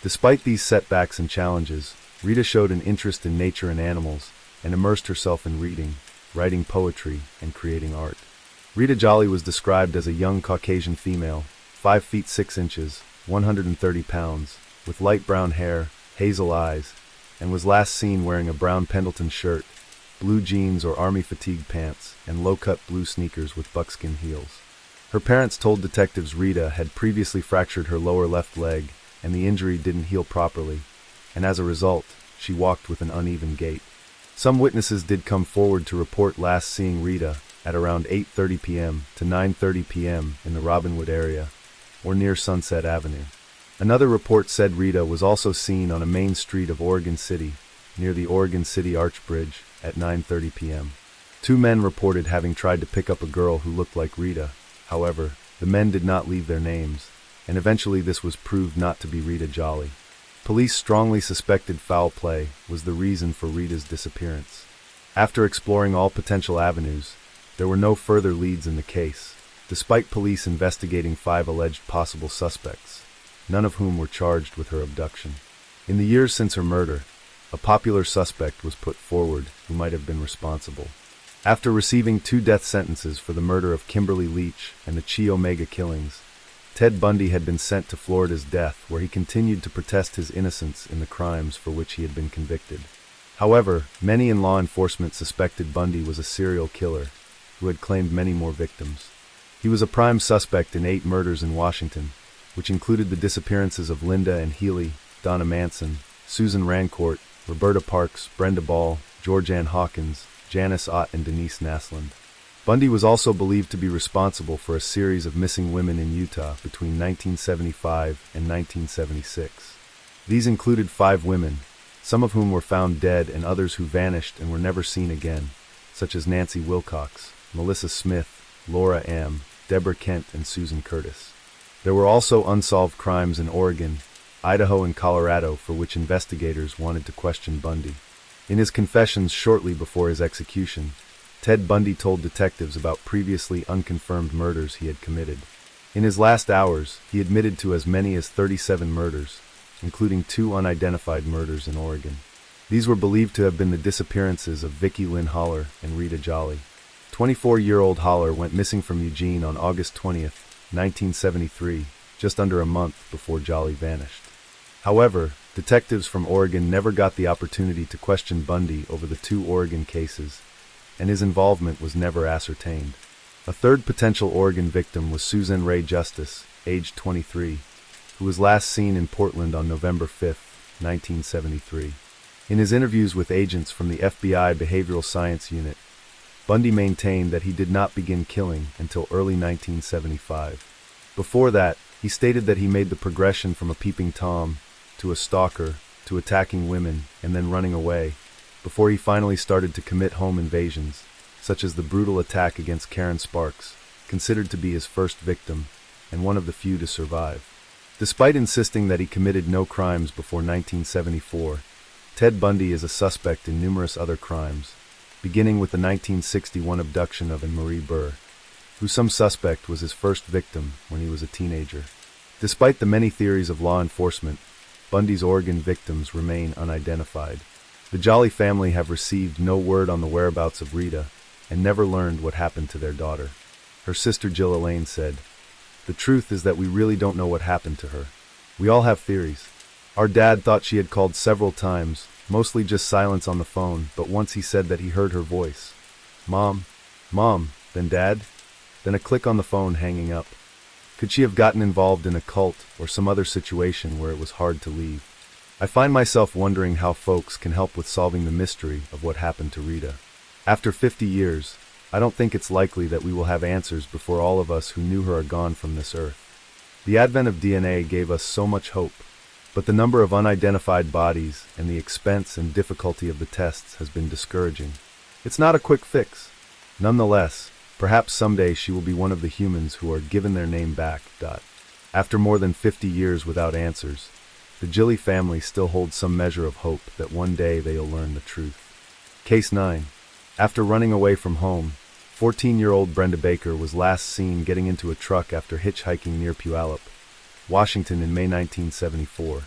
Despite these setbacks and challenges, Rita showed an interest in nature and animals, and immersed herself in reading, writing poetry, and creating art. Rita Jolly was described as a young Caucasian female, 5 feet 6 inches, 130 pounds, with light brown hair, hazel eyes, and was last seen wearing a brown Pendleton shirt, blue jeans or army fatigue pants, and low-cut blue sneakers with buckskin heels. Her parents told detectives Rita had previously fractured her lower left leg, and the injury didn't heal properly, and as a result, she walked with an uneven gait. Some witnesses did come forward to report last seeing Rita at around 8:30 p.m. to 9:30 p.m. in the Robinwood area, or near Sunset Avenue. Another report said Rita was also seen on a main street of Oregon City, near the Oregon City Arch Bridge, at 9:30 p.m. 2 men reported having tried to pick up a girl who looked like Rita. However, the men did not leave their names, and eventually this was proved not to be Rita Jolly. Police strongly suspected foul play was the reason for Rita's disappearance. After exploring all potential avenues, there were no further leads in the case, despite police investigating 5 alleged possible suspects, none of whom were charged with her abduction. In the years since her murder, a popular suspect was put forward who might have been responsible. After receiving 2 death sentences for the murder of Kimberly Leach and the Chi Omega killings, Ted Bundy had been sent to Florida's death, where he continued to protest his innocence in the crimes for which he had been convicted. However, many in law enforcement suspected Bundy was a serial killer who had claimed many more victims. He was a prime suspect in 8 murders in Washington, which included the disappearances of Linda and Healy, Donna Manson, Susan Rancourt, Roberta Parks, Brenda Ball, Georgianne Hawkins, Janice Ott, and Denise Naslund. Bundy was also believed to be responsible for a series of missing women in Utah between 1975 and 1976. These included 5 women, some of whom were found dead and others who vanished and were never seen again, such as Nancy Wilcox, Melissa Smith, Laura Am, Deborah Kent, and Susan Curtis. There were also unsolved crimes in Oregon, Idaho, and Colorado for which investigators wanted to question Bundy. In his confessions shortly before his execution, Ted Bundy told detectives about previously unconfirmed murders he had committed. In his last hours, he admitted to as many as 37 murders, including 2 unidentified murders in Oregon. These were believed to have been the disappearances of Vicki Lynn Holler and Rita Jolly. 24-year-old Holler went missing from Eugene on August 20th, 1973, just under a month before Jolly vanished. However, detectives from Oregon never got the opportunity to question Bundy over the 2 Oregon cases, and his involvement was never ascertained. A third potential Oregon victim was Susan Ray Justice, aged 23, who was last seen in Portland on November 5, 1973. In his interviews with agents from the FBI Behavioral Science Unit, Bundy maintained that he did not begin killing until early 1975. Before that, he stated that he made the progression from a peeping Tom to a stalker to attacking women and then running away, before he finally started to commit home invasions, such as the brutal attack against Karen Sparks, considered to be his first victim, and one of the few to survive. Despite insisting that he committed no crimes before 1974, Ted Bundy is a suspect in numerous other crimes, beginning with the 1961 abduction of Anne-Marie Burr, who some suspect was his first victim when he was a teenager. Despite the many theories of law enforcement, Bundy's Oregon victims remain unidentified. The Jolly family have received no word on the whereabouts of Rita and never learned what happened to their daughter. Her sister Jill Elaine said, "The truth is that we really don't know what happened to her. We all have theories. Our dad thought she had called several times, mostly just silence on the phone, but once he said that he heard her voice. Mom, Mom, then Dad, then a click on the phone hanging up. Could she have gotten involved in a cult or some other situation where it was hard to leave? I find myself wondering how folks can help with solving the mystery of what happened to Rita. After 50 years, I don't think it's likely that we will have answers before all of us who knew her are gone from this earth. The advent of DNA gave us so much hope, but the number of unidentified bodies and the expense and difficulty of the tests has been discouraging. It's not a quick fix. Nonetheless, perhaps someday she will be one of the humans who are given their name back. After more than 50 years without answers, the Jilly family still holds some measure of hope that one day they'll learn the truth. Case 9. After running away from home, 14-year-old Brenda Baker was last seen getting into a truck after hitchhiking near Puyallup, Washington in May 1974.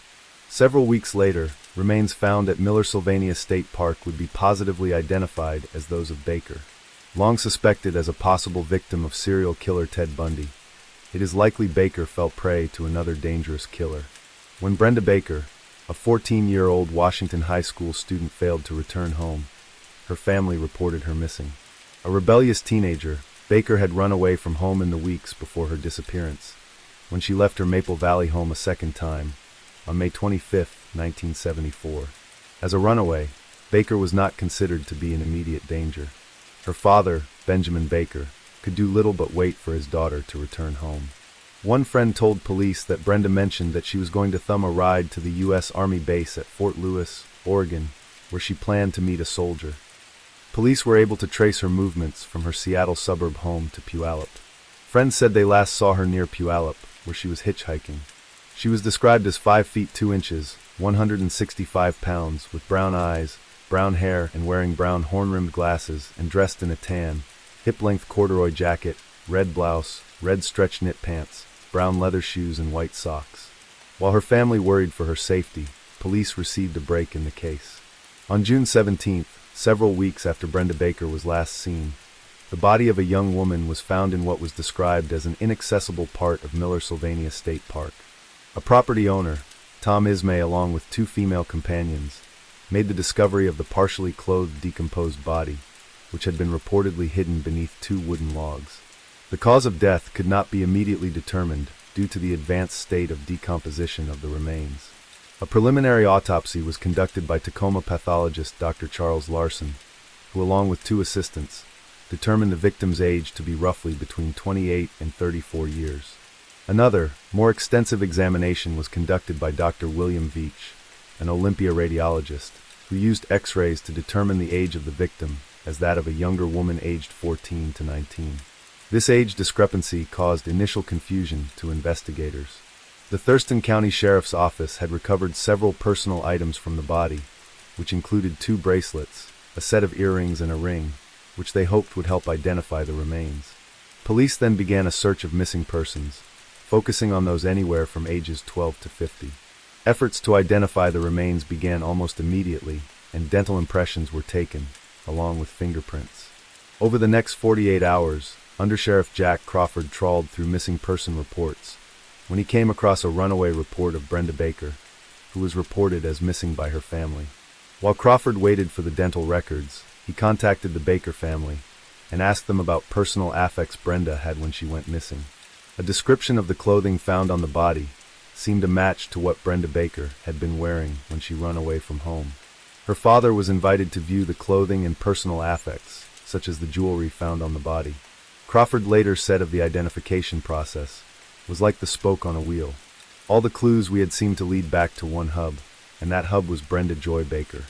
Several weeks later, remains found at Miller-Sylvania State Park would be positively identified as those of Baker. Long suspected as a possible victim of serial killer Ted Bundy, it is likely Baker fell prey to another dangerous killer. When Brenda Baker, a 14-year-old Washington high school student, failed to return home, her family reported her missing. A rebellious teenager, Baker had run away from home in the weeks before her disappearance, when she left her Maple Valley home a second time, on May 25, 1974. As a runaway, Baker was not considered to be in immediate danger. Her father, Benjamin Baker, could do little but wait for his daughter to return home. One friend told police that Brenda mentioned that she was going to thumb a ride to the U.S. Army base at Fort Lewis, Oregon, where she planned to meet a soldier. Police were able to trace her movements from her Seattle suburb home to Puyallup. Friends said they last saw her near Puyallup, where she was hitchhiking. She was described as 5 feet 2 inches, 165 pounds, with brown eyes, brown hair, and wearing brown horn-rimmed glasses, and dressed in a tan, hip-length corduroy jacket, red blouse, red stretch knit pants, brown leather shoes, and white socks. While her family worried for her safety, police received a break in the case. On June 17th, several weeks after Brenda Baker was last seen, the body of a young woman was found in what was described as an inaccessible part of Miller-Sylvania State Park. A property owner, Tom Ismay, along with 2 female companions, made the discovery of the partially clothed, decomposed body, which had been reportedly hidden beneath 2 wooden logs. The cause of death could not be immediately determined due to the advanced state of decomposition of the remains. A preliminary autopsy was conducted by Tacoma pathologist Dr. Charles Larson, who, along with 2 assistants, determined the victim's age to be roughly between 28 and 34 years. Another, more extensive examination was conducted by Dr. William Veach, an Olympia radiologist, who used X-rays to determine the age of the victim as that of a younger woman aged 14 to 19. This age discrepancy caused initial confusion to investigators. The Thurston County Sheriff's Office had recovered several personal items from the body, which included 2 bracelets, a set of earrings and a ring, which they hoped would help identify the remains. Police then began a search of missing persons, focusing on those anywhere from ages 12 to 50. Efforts to identify the remains began almost immediately, and dental impressions were taken, along with fingerprints. Over the next 48 hours, Undersheriff Jack Crawford trawled through missing person reports when he came across a runaway report of Brenda Baker, who was reported as missing by her family. While Crawford waited for the dental records, he contacted the Baker family and asked them about personal affects Brenda had when she went missing. A description of the clothing found on the body seemed a match to what Brenda Baker had been wearing when she ran away from home. Her father was invited to view the clothing and personal affects, such as the jewelry found on the body. Crawford later said of the identification process, was like the spoke on a wheel. All the clues we had seemed to lead back to one hub, and that hub was Brenda Joy Baker.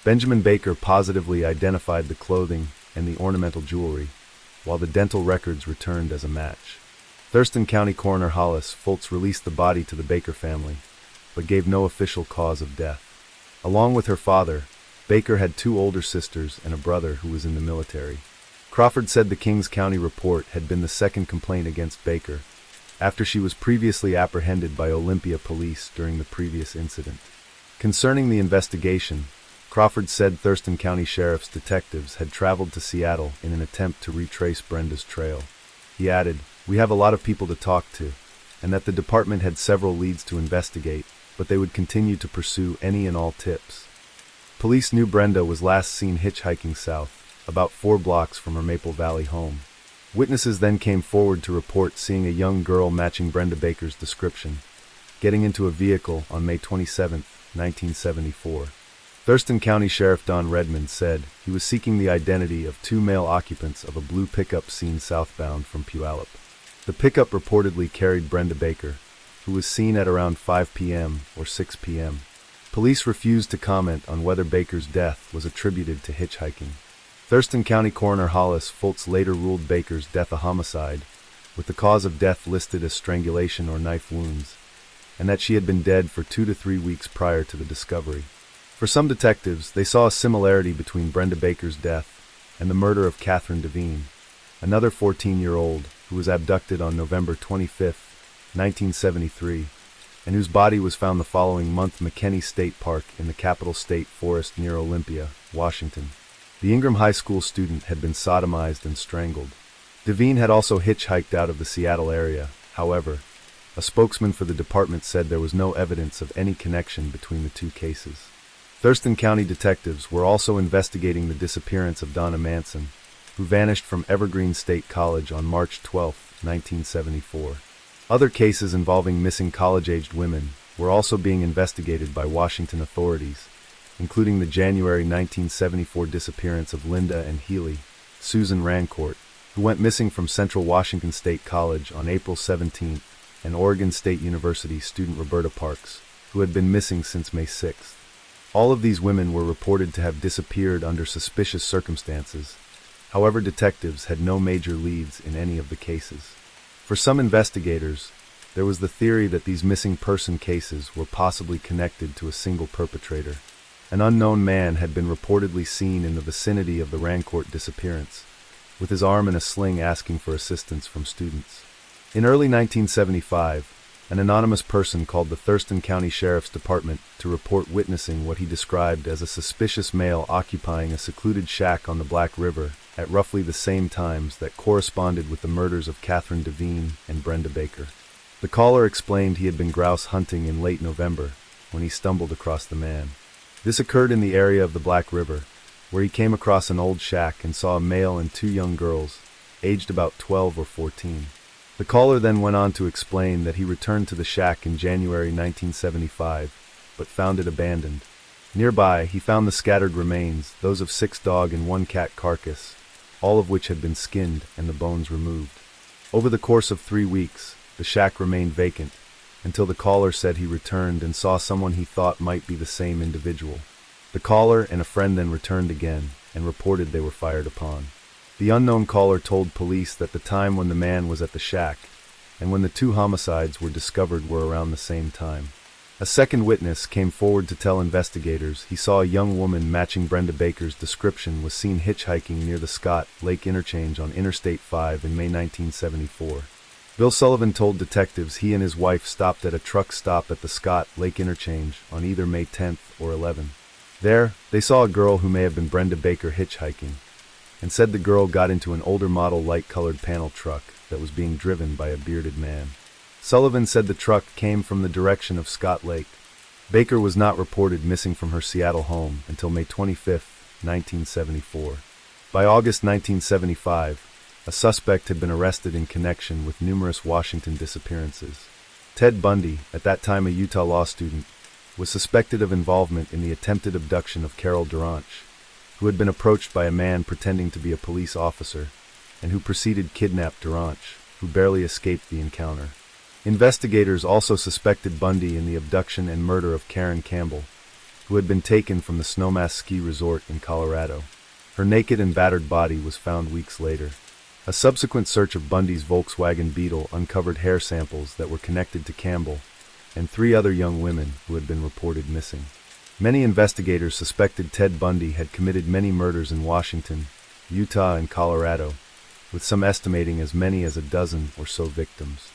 Benjamin Baker positively identified the clothing and the ornamental jewelry, while the dental records returned as a match. Thurston County Coroner Hollis Fultz released the body to the Baker family, but gave no official cause of death. Along with her father, Baker had 2 older sisters and a brother who was in the military. Crawford said the Kings County report had been the second complaint against Baker, after she was previously apprehended by Olympia police during the previous incident. Concerning the investigation, Crawford said Thurston County Sheriff's detectives had traveled to Seattle in an attempt to retrace Brenda's trail. He added, "We have a lot of people to talk to, and that the department had several leads to investigate, but they would continue to pursue any and all tips." Police knew Brenda was last seen hitchhiking south, about 4 blocks from her Maple Valley home. Witnesses then came forward to report seeing a young girl matching Brenda Baker's description, getting into a vehicle on May 27, 1974. Thurston County Sheriff Don Redmond said he was seeking the identity of 2 male occupants of a blue pickup seen southbound from Puyallup. The pickup reportedly carried Brenda Baker, who was seen at around 5 p.m. or 6 p.m. Police refused to comment on whether Baker's death was attributed to hitchhiking. Thurston County Coroner Hollis Fultz later ruled Baker's death a homicide, with the cause of death listed as strangulation or knife wounds, and that she had been dead for 2 to 3 weeks prior to the discovery. For some detectives, they saw a similarity between Brenda Baker's death and the murder of Catherine Devine, another 14-year-old who was abducted on November 25, 1973, and whose body was found the following month in McKinney State Park in the Capitol State Forest near Olympia, Washington. The Ingram High School student had been sodomized and strangled. Devine had also hitchhiked out of the Seattle area. However, a spokesman for the department said there was no evidence of any connection between the 2 cases. Thurston County detectives were also investigating the disappearance of Donna Manson, who vanished from Evergreen State College on March 12, 1974. Other cases involving missing college-aged women were also being investigated by Washington authorities, including the January 1974 disappearance of Linda and Healy, Susan Rancourt, who went missing from Central Washington State College on April 17, and Oregon State University student Roberta Parks, who had been missing since May 6. All of these women were reported to have disappeared under suspicious circumstances. However, detectives had no major leads in any of the cases. For some investigators, there was the theory that these missing person cases were possibly connected to a single perpetrator. An unknown man had been reportedly seen in the vicinity of the Rancourt disappearance, with his arm in a sling asking for assistance from students. In early 1975, an anonymous person called the Thurston County Sheriff's Department to report witnessing what he described as a suspicious male occupying a secluded shack on the Black River at roughly the same times that corresponded with the murders of Catherine Devine and Brenda Baker. The caller explained he had been grouse hunting in late November when he stumbled across the man. This occurred in the area of the Black River, where he came across an old shack and saw a male and 2 young girls, aged about 12 or 14. The caller then went on to explain that he returned to the shack in January 1975, but found it abandoned. Nearby, he found the scattered remains, those of 6 dog and 1 cat carcass, all of which had been skinned and the bones removed. Over the course of 3 weeks, the shack remained vacant, until the caller said he returned and saw someone he thought might be the same individual. The caller and a friend then returned again and reported they were fired upon. The unknown caller told police that the time when the man was at the shack and when the two homicides were discovered were around the same time. A second witness came forward to tell investigators he saw a young woman matching Brenda Baker's description was seen hitchhiking near the Scott Lake interchange on Interstate 5 in May 1974. Bill Sullivan told detectives he and his wife stopped at a truck stop at the Scott Lake interchange on either May 10th or 11th. There, they saw a girl who may have been Brenda Baker hitchhiking, and said the girl got into an older model light-colored panel truck that was being driven by a bearded man. Sullivan said the truck came from the direction of Scott Lake. Baker was not reported missing from her Seattle home until May 25, 1974. By August 1975, a suspect had been arrested in connection with numerous Washington disappearances. Ted Bundy, at that time a Utah law student, was suspected of involvement in the attempted abduction of Carol Duranch, who had been approached by a man pretending to be a police officer, and who proceeded to kidnap Duranch, who barely escaped the encounter. Investigators also suspected Bundy in the abduction and murder of Karen Campbell, who had been taken from the Snowmass ski resort in Colorado. Her naked and battered body was found weeks later. A subsequent search of Bundy's Volkswagen Beetle uncovered hair samples that were connected to Campbell and 3 other young women who had been reported missing. Many investigators suspected Ted Bundy had committed many murders in Washington, Utah, and Colorado, with some estimating as many as a dozen or so victims.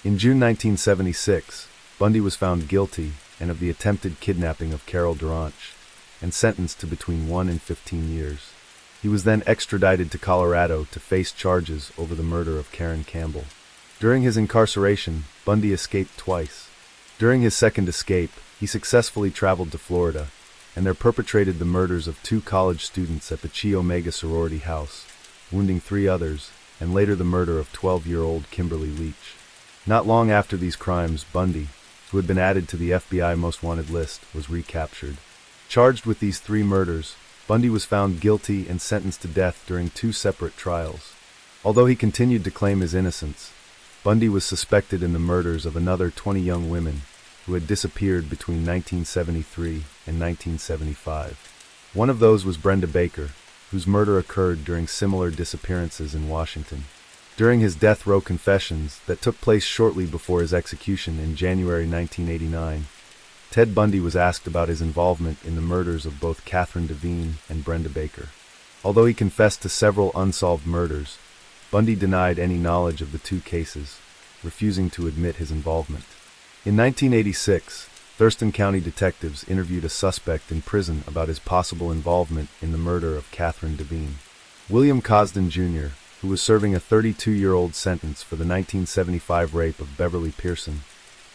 In June 1976, Bundy was found guilty and of the attempted kidnapping of Carol Duranch and sentenced to between 1 and 15 years. He was then extradited to Colorado to face charges over the murder of Karen Campbell. During his incarceration, Bundy escaped twice. During his second escape, he successfully traveled to Florida and there perpetrated the murders of 2 college students at the Chi Omega sorority house, wounding 3 others, and later the murder of 12-year-old Kimberly Leach. Not long after these crimes, Bundy, who had been added to the FBI Most Wanted list, was recaptured. Charged with these 3 murders, Bundy was found guilty and sentenced to death during 2 separate trials. Although he continued to claim his innocence, Bundy was suspected in the murders of another 20 young women who had disappeared between 1973 and 1975. One of those was Brenda Baker, whose murder occurred during similar disappearances in Washington. During his death row confessions that took place shortly before his execution in January 1989, Ted Bundy was asked about his involvement in the murders of both Catherine Devine and Brenda Baker. Although he confessed to several unsolved murders, Bundy denied any knowledge of the 2 cases, refusing to admit his involvement. In 1986, Thurston County detectives interviewed a suspect in prison about his possible involvement in the murder of Catherine Devine. William Cosden, Jr., who was serving a 32-year-old sentence for the 1975 rape of Beverly Pearson,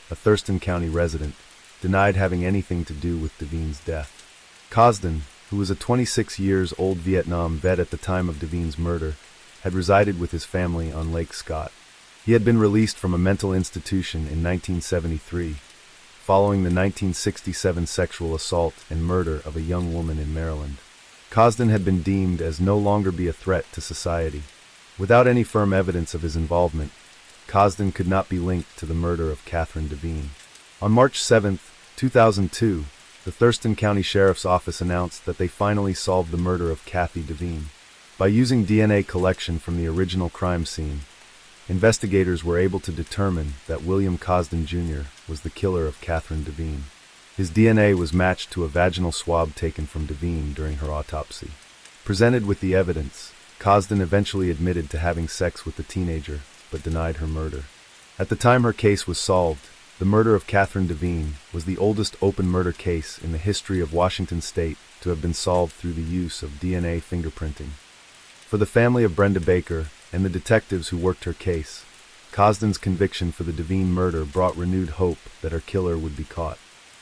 a Thurston County resident, denied having anything to do with Devine's death. Cosden, who was a 26-year-old Vietnam vet at the time of Devine's murder, had resided with his family on Lake Scott. He had been released from a mental institution in 1973, following the 1967 sexual assault and murder of a young woman in Maryland. Cosden had been deemed as no longer be a threat to society. Without any firm evidence of his involvement, Cosden could not be linked to the murder of Catherine Devine. On March 7, 2002, the Thurston County Sheriff's Office announced that they finally solved the murder of Kathy Devine. By using DNA collection from the original crime scene, investigators were able to determine that William Cosden, Jr. was the killer of Catherine Devine. His DNA was matched to a vaginal swab taken from Devine during her autopsy. Presented with the evidence, Cosden eventually admitted to having sex with the teenager, but denied her murder. At the time her case was solved, the murder of Catherine Devine was the oldest open murder case in the history of Washington state to have been solved through the use of DNA fingerprinting. For the family of Brenda Baker and the detectives who worked her case, Cosden's conviction for the Devine murder brought renewed hope that her killer would be caught.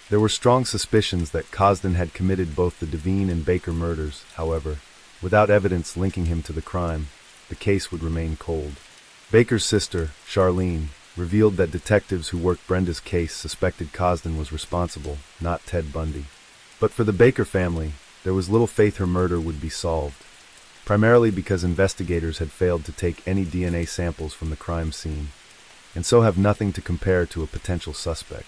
There were strong suspicions that Cosden had committed both the Devine and Baker murders. However, without evidence linking him to the crime, the case would remain cold. Baker's sister, Charlene, revealed that detectives who worked Brenda's case suspected Cosden was responsible, not Ted Bundy. But for the Baker family, there was little faith her murder would be solved, primarily because investigators had failed to take any DNA samples from the crime scene, and so have nothing to compare to a potential suspect.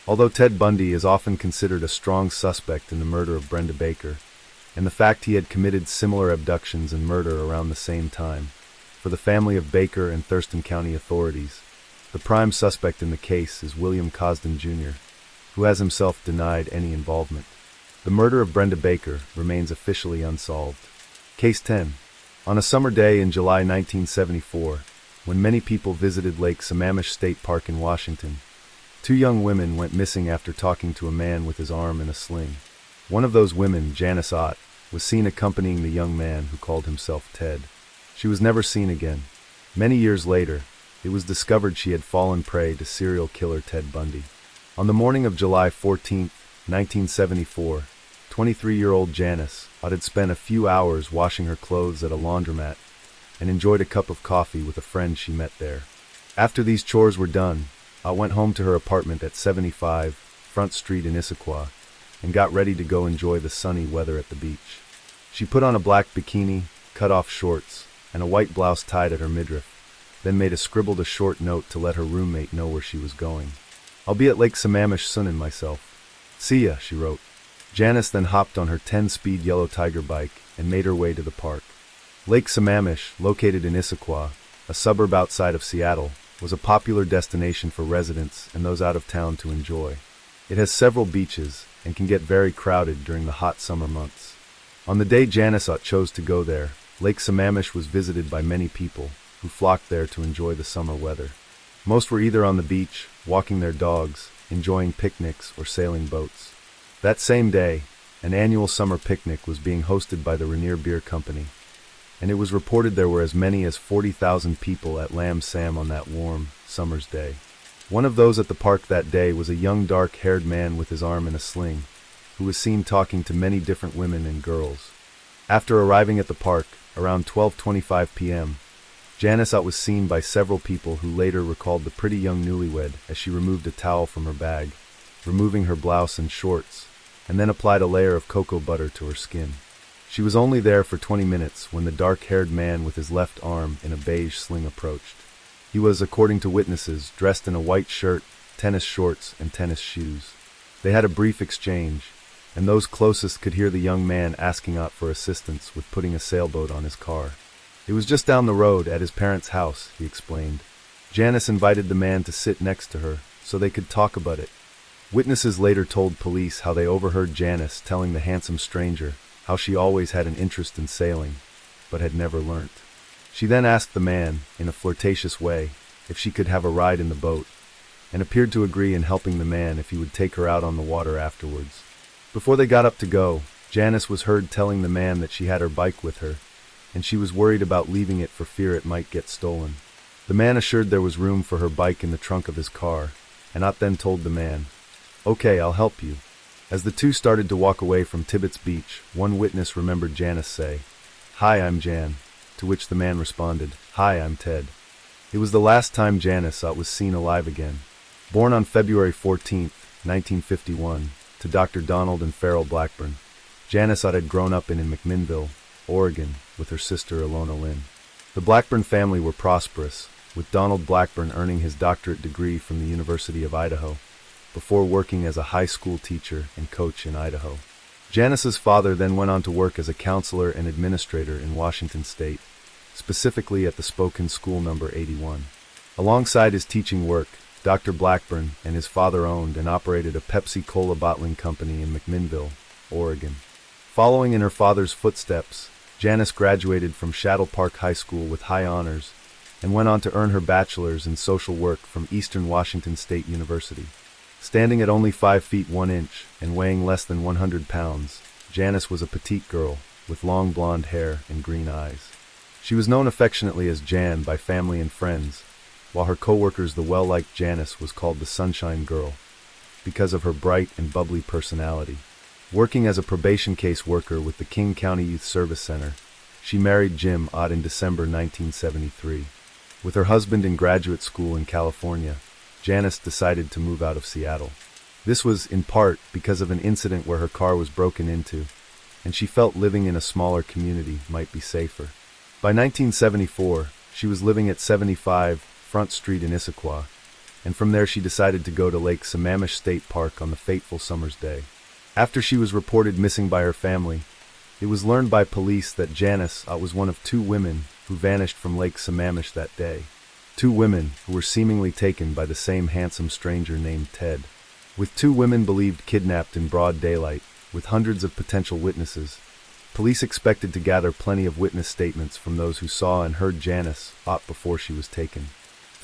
Although Ted Bundy is often considered a strong suspect in the murder of Brenda Baker, and the fact he had committed similar abductions and murder around the same time, for the family of Baker and Thurston County authorities, the prime suspect in the case is William Cosden Jr., who has himself denied any involvement. The murder of Brenda Baker remains officially unsolved. Case 10. On a summer day in July 1974, when many people visited Lake Sammamish State Park in Washington, two young women went missing after talking to a man with his arm in a sling. One of those women, Janice Ott, was seen accompanying the young man who called himself Ted. She was never seen again. Many years later, it was discovered she had fallen prey to serial killer Ted Bundy. On the morning of July 14, 1974, 23-year-old Janice Ott had spent a few hours washing her clothes at a laundromat and enjoyed a cup of coffee with a friend she met there. After these chores were done, Ott went home to her apartment at 75 Front Street in Issaquah and got ready to go enjoy the sunny weather at the beach. She put on a black bikini, cut-off shorts, and a white blouse tied at her midriff, then scribbled a short note to let her roommate know where she was going. "I'll be at Lake Sammamish soon and myself. See ya," she wrote. Janice then hopped on her 10-speed yellow Tiger bike and made her way to the park. Lake Sammamish, located in Issaquah, a suburb outside of Seattle, was a popular destination for residents and those out of town to enjoy. It has several beaches and can get very crowded during the hot summer months. On the day Janice Ott chose to go there, Lake Sammamish was visited by many people who flocked there to enjoy the summer weather. Most were either on the beach, walking their dogs, enjoying picnics, or sailing boats. That same day, an annual summer picnic was being hosted by the Rainier Beer Company, and it was reported there were as many as 40,000 people at Lamb Sam on that warm, summer's day. One of those at the park that day was a young dark-haired man with his arm in a sling, who was seen talking to many different women and girls. After arriving at the park, around 12:25 p.m., Janice Ott was seen by several people who later recalled the pretty young newlywed as she removed a towel from her bag, removing her blouse and shorts, and then applied a layer of cocoa butter to her skin. She was only there for 20 minutes when the dark-haired man with his left arm in a beige sling approached. He was, according to witnesses, dressed in a white shirt, tennis shorts, and tennis shoes. They had a brief exchange, and those closest could hear the young man asking Ott for assistance with putting a sailboat on his car. "It was just down the road at his parents' house," he explained. Janice invited the man to sit next to her so they could talk about it. Witnesses later told police how they overheard Janice telling the handsome stranger how she always had an interest in sailing, but had never learnt. She then asked the man, in a flirtatious way, if she could have a ride in the boat, and appeared to agree in helping the man if he would take her out on the water afterwards. Before they got up to go, Janice was heard telling the man that she had her bike with her, and she was worried about leaving it for fear it might get stolen. The man assured there was room for her bike in the trunk of his car, and Ott then told the man, "Okay, I'll help you." As the two started to walk away from Tibbetts Beach, one witness remembered Janice say, "Hi, I'm Jan," to which the man responded, "Hi, I'm Ted." It was the last time Janice Ott was seen alive again. Born on February 14, 1951, to Dr. Donald and Farrell Blackburn, Janice Ott had grown up in McMinnville, Oregon, with her sister Ilona Lynn. The Blackburn family were prosperous, with Donald Blackburn earning his doctorate degree from the University of Idaho, before working as a high school teacher and coach in Idaho. Janice's father then went on to work as a counselor and administrator in Washington State, specifically at the Spokane School No. 81. Alongside his teaching work, Dr. Blackburn and his father owned and operated a Pepsi Cola bottling company in McMinnville, Oregon. Following in her father's footsteps, Janice graduated from Shadow Park High School with high honors and went on to earn her bachelor's in social work from Eastern Washington State University. Standing at only 5 feet 1 inch and weighing less than 100 pounds, Janice was a petite girl with long blonde hair and green eyes. She was known affectionately as Jan by family and friends, while her co-workers, the well-liked Janice, was called the Sunshine Girl because of her bright and bubbly personality. Working as a probation case worker with the King County Youth Service Center, she married Jim Ott in December 1973. With her husband in graduate school in California, Janice decided to move out of Seattle. This was, in part, because of an incident where her car was broken into, and she felt living in a smaller community might be safer. By 1974, she was living at 75 front street in Issaquah, and from there she decided to go to Lake Sammamish State Park on the fateful summer's day. After she was reported missing by her family, it was learned by police that Janice Ott was one of 2 women who vanished from Lake Sammamish that day. 2 women who were seemingly taken by the same handsome stranger named Ted. With 2 women believed kidnapped in broad daylight, with hundreds of potential witnesses, police expected to gather plenty of witness statements from those who saw and heard Janice Ott before she was taken.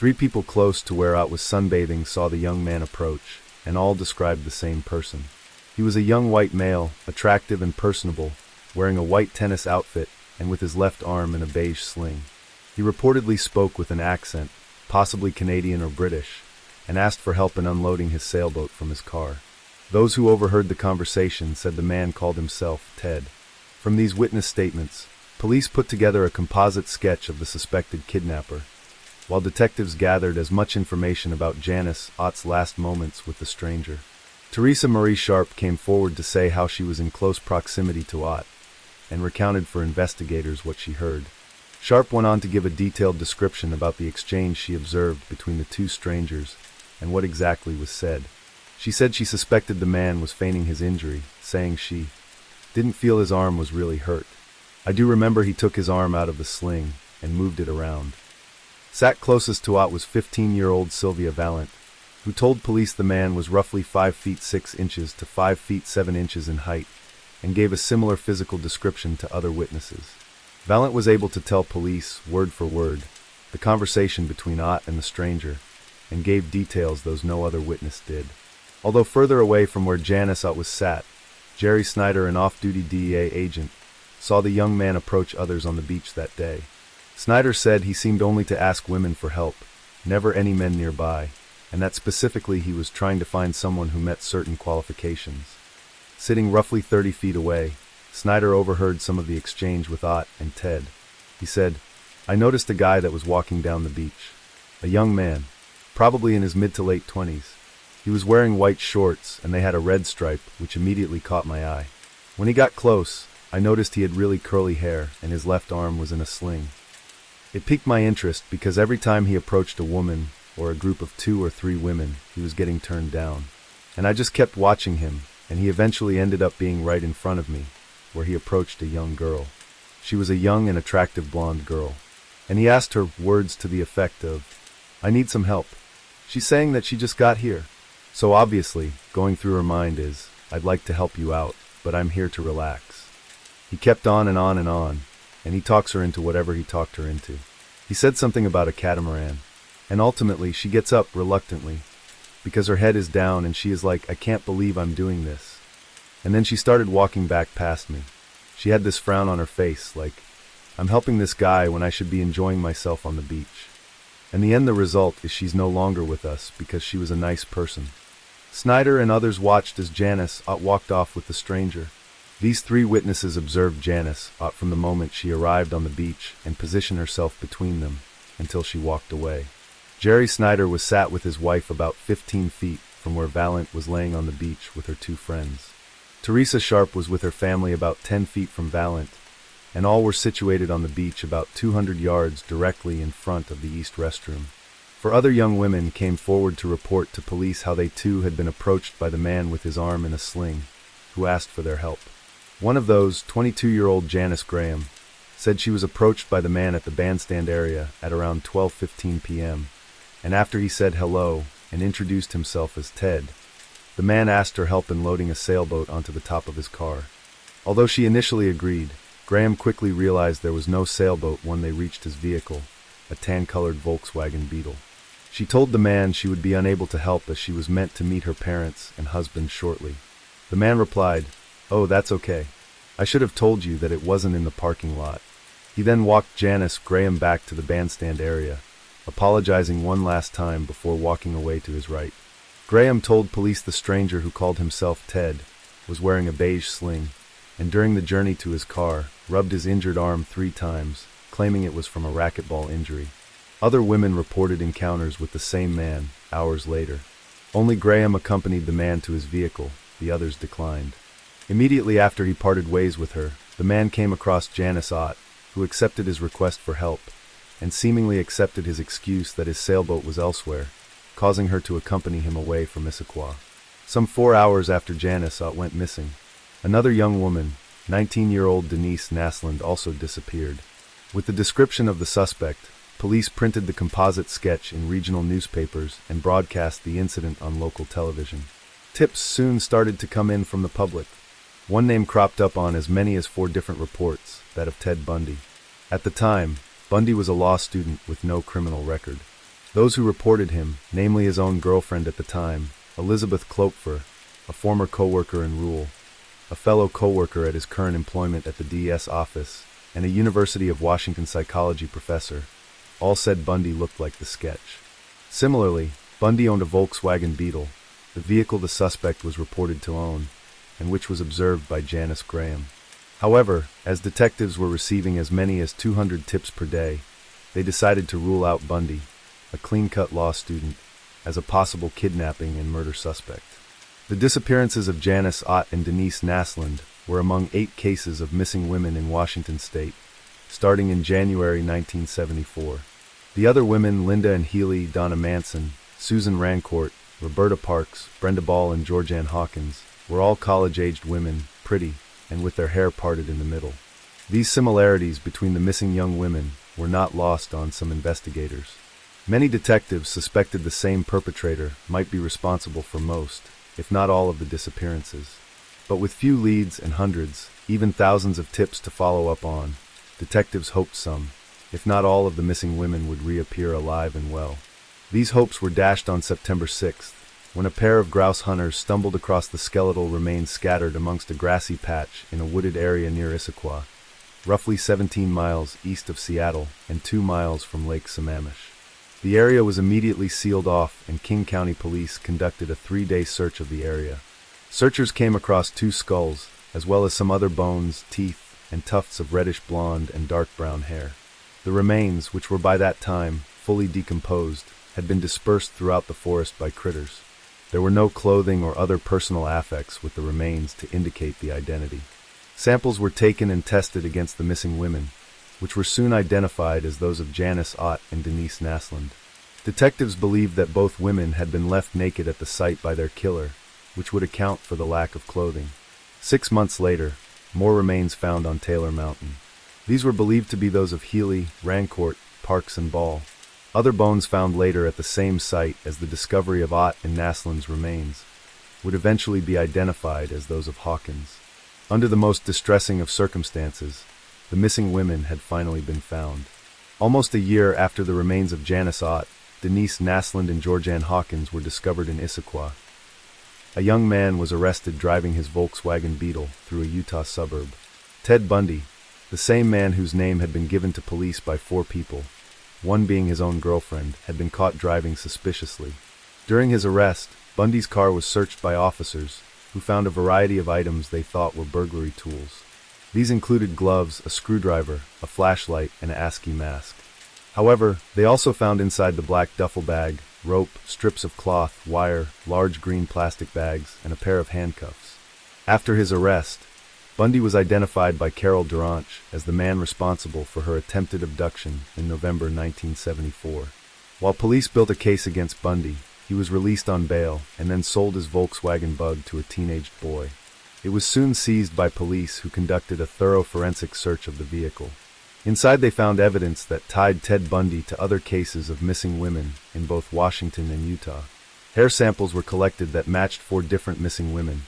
3 people close to where Ott was sunbathing saw the young man approach, and all described the same person. He was a young white male, attractive and personable, wearing a white tennis outfit and with his left arm in a beige sling. He reportedly spoke with an accent, possibly Canadian or British, and asked for help in unloading his sailboat from his car. Those who overheard the conversation said the man called himself Ted. From these witness statements, police put together a composite sketch of the suspected kidnapper, while detectives gathered as much information about Janice Ott's last moments with the stranger. Teresa Marie Sharp came forward to say how she was in close proximity to Ott, and recounted for investigators what she heard. Sharp went on to give a detailed description about the exchange she observed between the 2 strangers and what exactly was said. She said she suspected the man was feigning his injury, saying she didn't feel his arm was really hurt. I do remember he took his arm out of the sling and moved it around. Sat closest to Ott was 15-year-old Sylvia Valent, who told police the man was roughly 5 feet 6 inches to 5 feet 7 inches in height, and gave a similar physical description to other witnesses. Valent was able to tell police, word for word, the conversation between Ott and the stranger, and gave details those no other witness did. Although further away from where Janice Ott was sat, Jerry Snyder, an off-duty DEA agent, saw the young man approach others on the beach that day. Snyder said he seemed only to ask women for help, never any men nearby, and that specifically he was trying to find someone who met certain qualifications. Sitting roughly 30 feet away, Snyder overheard some of the exchange with Ott and Ted. He said, "I noticed a guy that was walking down the beach. A young man, probably in his mid to late 20s. He was wearing white shorts and they had a red stripe, which immediately caught my eye. When he got close, I noticed he had really curly hair and his left arm was in a sling. It piqued my interest because every time he approached a woman or a group of 2 or 3 women, he was getting turned down. And I just kept watching him, and he eventually ended up being right in front of me, where he approached a young girl. She was a young and attractive blonde girl. And he asked her words to the effect of, 'I need some help.' She's saying that she just got here. So obviously, going through her mind is, 'I'd like to help you out, but I'm here to relax.' He kept on and on and on, and he talks her into whatever he talked her into. He said something about a catamaran, and ultimately she gets up reluctantly, because her head is down and she is like, 'I can't believe I'm doing this.' And then she started walking back past me. She had this frown on her face, like, 'I'm helping this guy when I should be enjoying myself on the beach.' In the end, the result is she's no longer with us because she was a nice person." Snyder and others watched as Janice Ott walked off with the stranger. These 3 witnesses observed Janice Ott from the moment she arrived on the beach and positioned herself between them until she walked away. Jerry Snyder was sat with his wife about 15 feet from where Valent was laying on the beach with her 2 friends. Teresa Sharp was with her family about 10 feet from Valent, and all were situated on the beach about 200 yards directly in front of the east restroom. For other young women came forward to report to police how they too had been approached by the man with his arm in a sling, who asked for their help. One of those, 22-year-old Janice Graham, said she was approached by the man at the bandstand area at around 12:15 p.m., and after he said hello and introduced himself as Ted, the man asked her help in loading a sailboat onto the top of his car. Although she initially agreed, Graham quickly realized there was no sailboat when they reached his vehicle, a tan-colored Volkswagen Beetle. She told the man she would be unable to help as she was meant to meet her parents and husband shortly. The man replied, "Oh, that's okay. I should have told you that it wasn't in the parking lot." He then walked Janice Graham back to the bandstand area, apologizing one last time before walking away to his right. Graham told police the stranger, who called himself Ted, was wearing a beige sling, and during the journey to his car, rubbed his injured arm 3 times, claiming it was from a racquetball injury. Other women reported encounters with the same man hours later. Only Graham accompanied the man to his vehicle, the others declined. Immediately after he parted ways with her, the man came across Janice Ott, who accepted his request for help, and seemingly accepted his excuse that his sailboat was elsewhere, causing her to accompany him away from Issaquah. Some 4 hours after Janice Ott went missing, another young woman, 19-year-old Denise Naslund, also disappeared. With the description of the suspect, police printed the composite sketch in regional newspapers and broadcast the incident on local television. Tips soon started to come in from the public. One name cropped up on as many as 4 different reports, that of Ted Bundy. At the time, Bundy was a law student with no criminal record. Those who reported him, namely his own girlfriend at the time, Elizabeth Klopfer, a former co-worker in Rule, a fellow co-worker at his current employment at the DS office, and a University of Washington psychology professor, all said Bundy looked like the sketch. Similarly, Bundy owned a Volkswagen Beetle, the vehicle the suspect was reported to own, and which was observed by Janice Graham. However, as detectives were receiving as many as 200 tips per day, they decided to rule out Bundy, a clean-cut law student, as a possible kidnapping and murder suspect. The disappearances of Janice Ott and Denise Naslund were among 8 cases of missing women in Washington state, starting in January 1974. The other women, Linda and Healy, Donna Manson, Susan Rancourt, Roberta Parks, Brenda Ball, and Georgianne Hawkins, were all college-aged women, pretty, and with their hair parted in the middle. These similarities between the missing young women were not lost on some investigators. Many detectives suspected the same perpetrator might be responsible for most, if not all, of the disappearances. But with few leads and hundreds, even thousands of tips to follow up on, detectives hoped some, if not all, of the missing women would reappear alive and well. These hopes were dashed on September 6th, when a pair of grouse hunters stumbled across the skeletal remains scattered amongst a grassy patch in a wooded area near Issaquah, roughly 17 miles east of Seattle and 2 miles from Lake Sammamish. The area was immediately sealed off, and King County Police conducted a 3-day search of the area. Searchers came across 2 skulls, as well as some other bones, teeth, and tufts of reddish blonde and dark brown hair. The remains, which were by that time fully decomposed, had been dispersed throughout the forest by critters. There were no clothing or other personal affects with the remains to indicate the identity. Samples were taken and tested against the missing women, which were soon identified as those of Janice Ott and Denise Naslund. Detectives believed that both women had been left naked at the site by their killer, which would account for the lack of clothing. 6 months later, more remains found on Taylor Mountain. These were believed to be those of Healy, Rancourt, Parks, and Ball. Other bones found later at the same site as the discovery of Ott and Naslund's remains would eventually be identified as those of Hawkins. Under the most distressing of circumstances, the missing women had finally been found. Almost a year after the remains of Janice Ott, Denise Naslund and Georgianne Hawkins were discovered in Issaquah. A young man was arrested driving his Volkswagen Beetle through a Utah suburb. Ted Bundy, the same man whose name had been given to police by 4 people, one being his own girlfriend, had been caught driving suspiciously. During his arrest, Bundy's car was searched by officers, who found a variety of items they thought were burglary tools. These included gloves, a screwdriver, a flashlight, and an ASCII mask. However, they also found inside the black duffel bag rope, strips of cloth, wire, large green plastic bags, and a pair of handcuffs. After his arrest, Bundy was identified by Carol Duranch as the man responsible for her attempted abduction in November 1974. While police built a case against Bundy, he was released on bail and then sold his Volkswagen Bug to a teenaged boy. It was soon seized by police, who conducted a thorough forensic search of the vehicle. Inside they found evidence that tied Ted Bundy to other cases of missing women in both Washington and Utah. Hair samples were collected that matched 4 different missing women,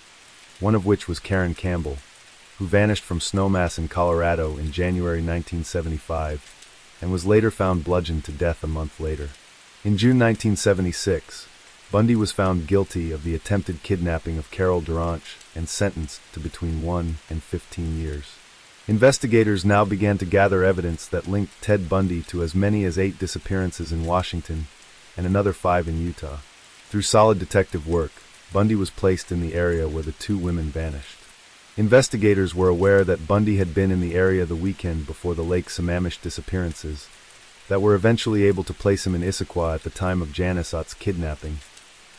one of which was Karen Campbell, who vanished from Snowmass in Colorado in January 1975 and was later found bludgeoned to death a month later. In June 1976, Bundy was found guilty of the attempted kidnapping of Carol Duranch and sentenced to between 1 and 15 years. Investigators now began to gather evidence that linked Ted Bundy to as many as 8 disappearances in Washington and another 5 in Utah. Through solid detective work, Bundy was placed in the area where the 2 women vanished. Investigators were aware that Bundy had been in the area the weekend before the Lake Sammamish disappearances, that were eventually able to place him in Issaquah at the time of Janice Ott's kidnapping,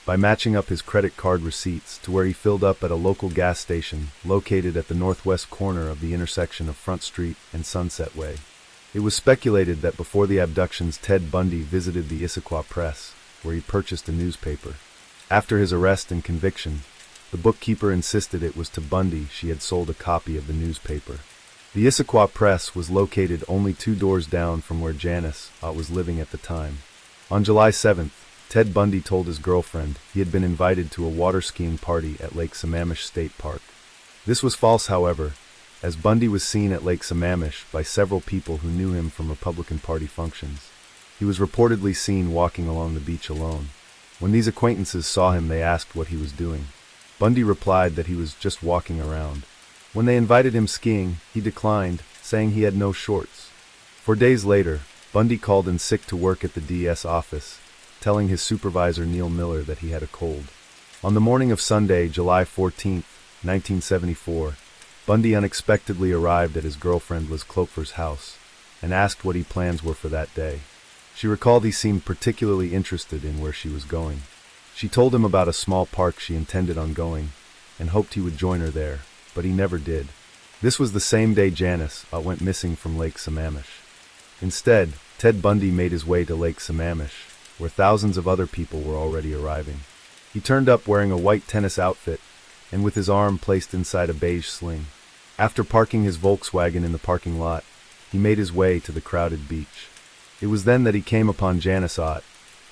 by matching up his credit card receipts to where he filled up at a local gas station located at the northwest corner of the intersection of Front Street and Sunset Way. It was speculated that before the abductions, Ted Bundy visited the Issaquah Press, where he purchased a newspaper. After his arrest and conviction, the bookkeeper insisted it was to Bundy she had sold a copy of the newspaper. The Issaquah Press was located only 2 doors down from where Janice Ott was living at the time. On July 7th, Ted Bundy told his girlfriend he had been invited to a water skiing party at Lake Sammamish State Park. This was false, however, as Bundy was seen at Lake Sammamish by several people who knew him from Republican Party functions. He was reportedly seen walking along the beach alone. When these acquaintances saw him, they asked what he was doing. Bundy replied that he was just walking around. When they invited him skiing, he declined, saying he had no shorts. 4 days later, Bundy called in sick to work at the DS office, telling his supervisor Neil Miller that he had a cold. On the morning of Sunday, July 14, 1974, Bundy unexpectedly arrived at his girlfriend Liz Cloper's house and asked what his plans were for that day. She recalled he seemed particularly interested in where she was going. She told him about a small park she intended on going and hoped he would join her there, but he never did. This was the same day Janice Ott went missing from Lake Sammamish. Instead, Ted Bundy made his way to Lake Sammamish, where thousands of other people were already arriving. He turned up wearing a white tennis outfit and with his arm placed inside a beige sling. After parking his Volkswagen in the parking lot, he made his way to the crowded beach. It was then that he came upon Janice Ott,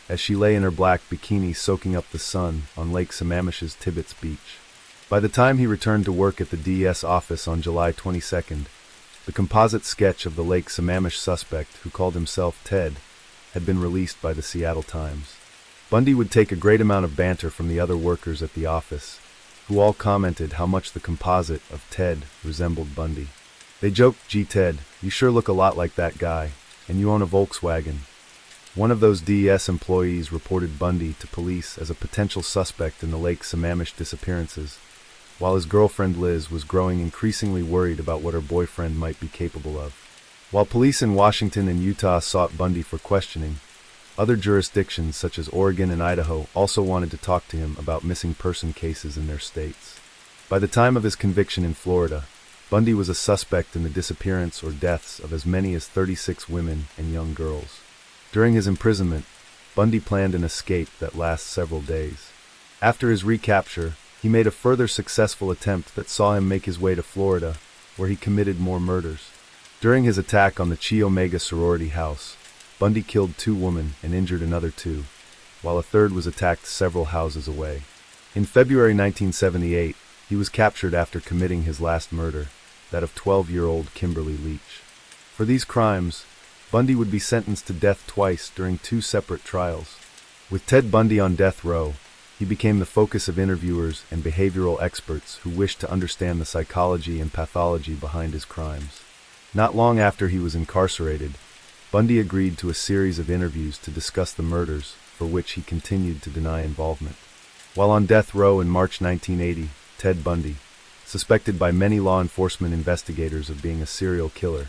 as she lay in her black bikini soaking up the sun on Lake Sammamish's Tibbetts Beach. By the time he returned to work at the DS office on July 22nd, the composite sketch of the Lake Sammamish suspect, who called himself Ted, had been released by the Seattle Times. Bundy would take a great amount of banter from the other workers at the office, who all commented how much the composite of Ted resembled Bundy. They joked, "Gee Ted, you sure look a lot like that guy, and you own a Volkswagen." One of those DES employees reported Bundy to police as a potential suspect in the Lake Sammamish disappearances, while his girlfriend Liz was growing increasingly worried about what her boyfriend might be capable of. While police in Washington and Utah sought Bundy for questioning, other jurisdictions such as Oregon and Idaho also wanted to talk to him about missing person cases in their states. By the time of his conviction in Florida, Bundy was a suspect in the disappearance or deaths of as many as 36 women and young girls. During his imprisonment, Bundy planned an escape that lasts several days. After his recapture, he made a further successful attempt that saw him make his way to Florida, where he committed more murders. During his attack on the Chi Omega sorority house, Bundy killed 2 women and injured another 2, while a third was attacked several houses away. In February 1978, he was captured after committing his last murder, that of 12-year-old Kimberly Leach. For these crimes, Bundy would be sentenced to death twice during 2 separate trials. With Ted Bundy on death row, he became the focus of interviewers and behavioral experts who wished to understand the psychology and pathology behind his crimes. Not long after he was incarcerated, Bundy agreed to a series of interviews to discuss the murders, for which he continued to deny involvement. While on death row in March 1980, Ted Bundy, suspected by many law enforcement investigators of being a serial killer,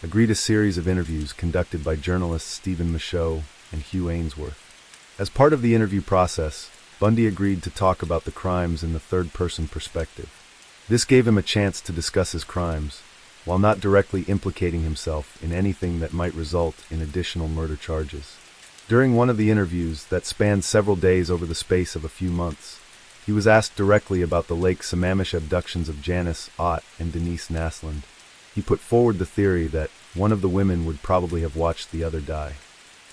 agreed a series of interviews conducted by journalists Stephen Michaud and Hugh Ainsworth. As part of the interview process, Bundy agreed to talk about the crimes in the third-person perspective. This gave him a chance to discuss his crimes, while not directly implicating himself in anything that might result in additional murder charges. During one of the interviews that spanned several days over the space of a few months, he was asked directly about the Lake Sammamish abductions of Janice Ott and Denise Naslund. He put forward the theory that one of the women would probably have watched the other die.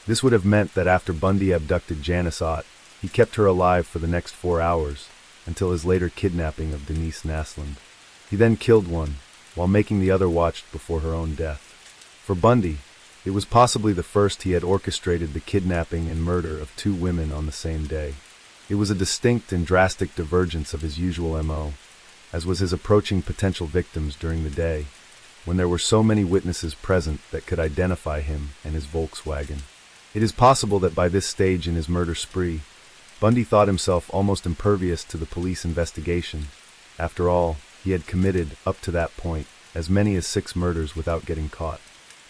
This would have meant that after Bundy abducted Janice Ott, he kept her alive for the next 4 hours, until his later kidnapping of Denise Naslund. He then killed one, while making the other watched before her own death. For Bundy, it was possibly the first he had orchestrated the kidnapping and murder of 2 women on the same day. It was a distinct and drastic divergence of his usual MO, as was his approaching potential victims during the day, when there were so many witnesses present that could identify him and his Volkswagen. It is possible that by this stage in his murder spree, Bundy thought himself almost impervious to the police investigation. After all, he had committed, up to that point, as many as 6 murders without getting caught.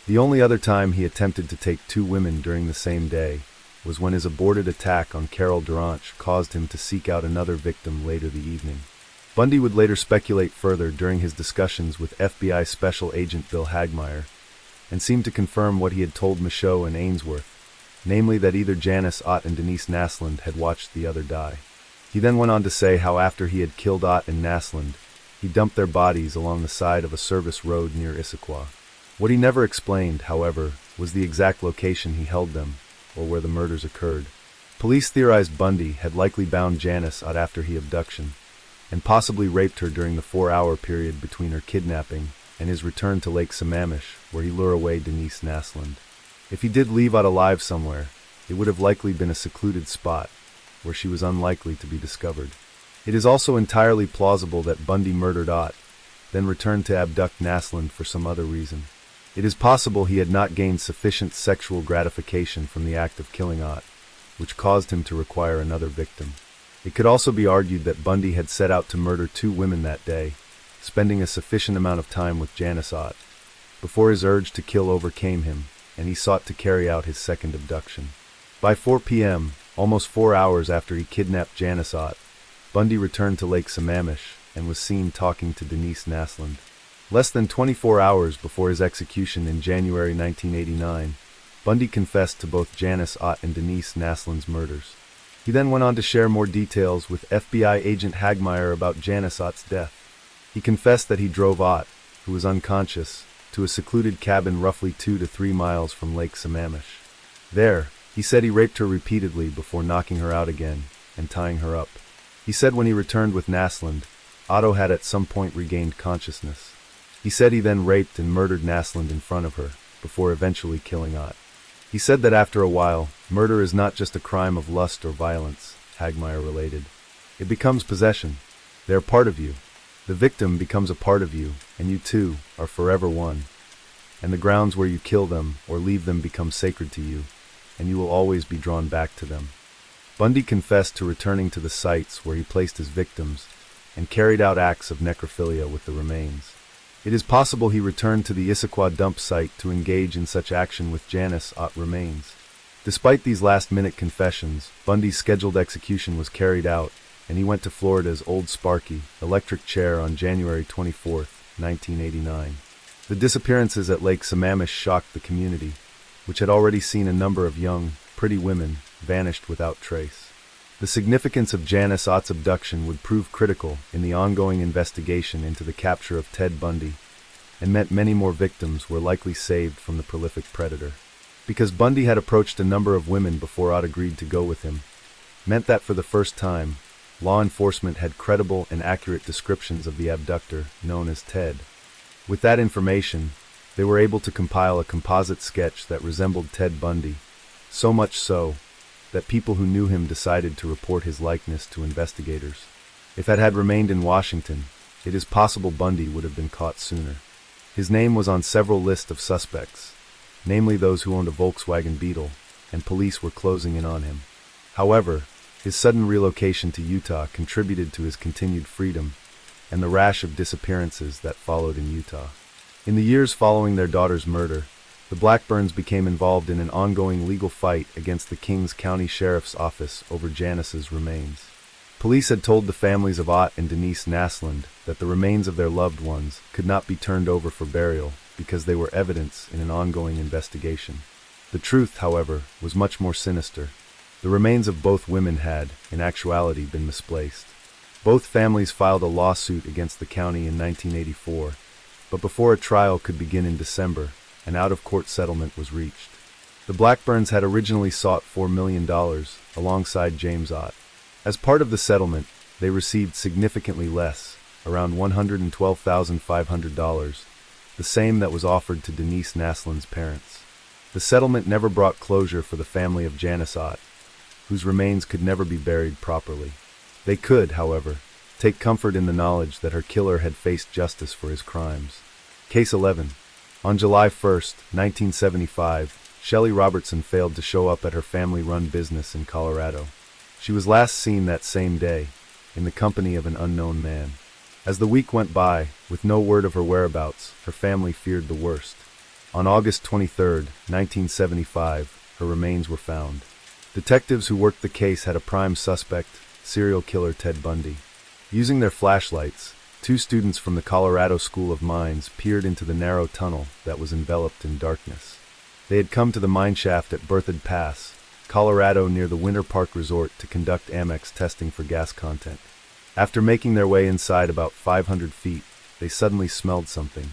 The only other time he attempted to take 2 women during the same day was when his aborted attack on Carol Duranch caused him to seek out another victim later the evening. Bundy would later speculate further during his discussions with FBI Special Agent Bill Hagmaier and seemed to confirm what he had told Michaud and Ainsworth, namely that either Janice Ott and Denise Naslund had watched the other die. He then went on to say how after he had killed Ott and Naslund, he dumped their bodies along the side of a service road near Issaquah. What he never explained, however, was the exact location he held them, or where the murders occurred. Police theorized Bundy had likely bound Janice Ott after his abduction, and possibly raped her during the 4-hour period between her kidnapping and his return to Lake Sammamish, where he lured away Denise Naslund. If he did leave Ott alive somewhere, it would have likely been a secluded spot, where she was unlikely to be discovered. It is also entirely plausible that Bundy murdered Ott, then returned to abduct Naslund for some other reason. It is possible he had not gained sufficient sexual gratification from the act of killing Ott, which caused him to require another victim. It could also be argued that Bundy had set out to murder 2 women that day, spending a sufficient amount of time with Janice Ott, before his urge to kill overcame him, and he sought to carry out his second abduction. By 4 p.m., almost 4 hours after he kidnapped Janice Ott, Bundy returned to Lake Sammamish and was seen talking to Denise Naslund. Less than 24 hours before his execution in January 1989, Bundy confessed to both Janice Ott and Denise Naslund's murders. He then went on to share more details with FBI agent Hagmeyer about Janice Ott's death. He confessed that he drove Ott, who was unconscious, to a secluded cabin roughly 2 to 3 miles from Lake Sammamish. There, he said he raped her repeatedly before knocking her out again and tying her up. He said when he returned with Naslund, Otto had at some point regained consciousness. He said he then raped and murdered Naslund in front of her, before eventually killing Ott. He said that after a while, murder is not just a crime of lust or violence, Hagmeyer related. It becomes possession. They are part of you. The victim becomes a part of you, and you two are forever one. And the grounds where you kill them or leave them become sacred to you, and you will always be drawn back to them. Bundy confessed to returning to the sites where he placed his victims and carried out acts of necrophilia with the remains. It is possible he returned to the Issaquah dump site to engage in such action with Janice Ott remains. Despite these last-minute confessions, Bundy's scheduled execution was carried out, and he went to Florida's Old Sparky Electric Chair on January 24, 1989. The disappearances at Lake Sammamish shocked the community, which had already seen a number of young, pretty women vanished without trace. The significance of Janice Ott's abduction would prove critical in the ongoing investigation into the capture of Ted Bundy, and meant many more victims were likely saved from the prolific predator. Because Bundy had approached a number of women before Ott agreed to go with him, meant that for the first time, law enforcement had credible and accurate descriptions of the abductor, known as Ted. With that information, they were able to compile a composite sketch that resembled Ted Bundy, so much so that people who knew him decided to report his likeness to investigators. If it had remained in Washington, it is possible Bundy would have been caught sooner. His name was on several lists of suspects, namely those who owned a Volkswagen Beetle, and police were closing in on him. However, his sudden relocation to Utah contributed to his continued freedom and the rash of disappearances that followed in Utah. In the years following their daughter's murder, the Blackburns became involved in an ongoing legal fight against the Kings County Sheriff's Office over Janice's remains. Police had told the families of Ott and Denise Naslund that the remains of their loved ones could not be turned over for burial because they were evidence in an ongoing investigation. The truth, however, was much more sinister. The remains of both women had, in actuality, been misplaced. Both families filed a lawsuit against the county in 1984, but before a trial could begin in December, an out-of-court settlement was reached. The Blackburns had originally sought $4 million alongside James Ott. As part of the settlement, they received significantly less, around $112,500, the same that was offered to Denise Naslund's parents. The settlement never brought closure for the family of Janice Ott, whose remains could never be buried properly. They could, however, take comfort in the knowledge that her killer had faced justice for his crimes. Case 11. On July 1, 1975, Shelley Robertson failed to show up at her family-run business in Colorado. She was last seen that same day, in the company of an unknown man. As the week went by, with no word of her whereabouts, her family feared the worst. On August 23, 1975, her remains were found. Detectives who worked the case had a prime suspect, serial killer Ted Bundy. Using their flashlights, Two students from the Colorado School of Mines peered into the narrow tunnel that was enveloped in darkness. They had come to the mine shaft at Berthoud Pass, Colorado, near the Winter Park Resort, to conduct Amex testing for gas content. After making their way inside about 500 feet, they suddenly smelled something.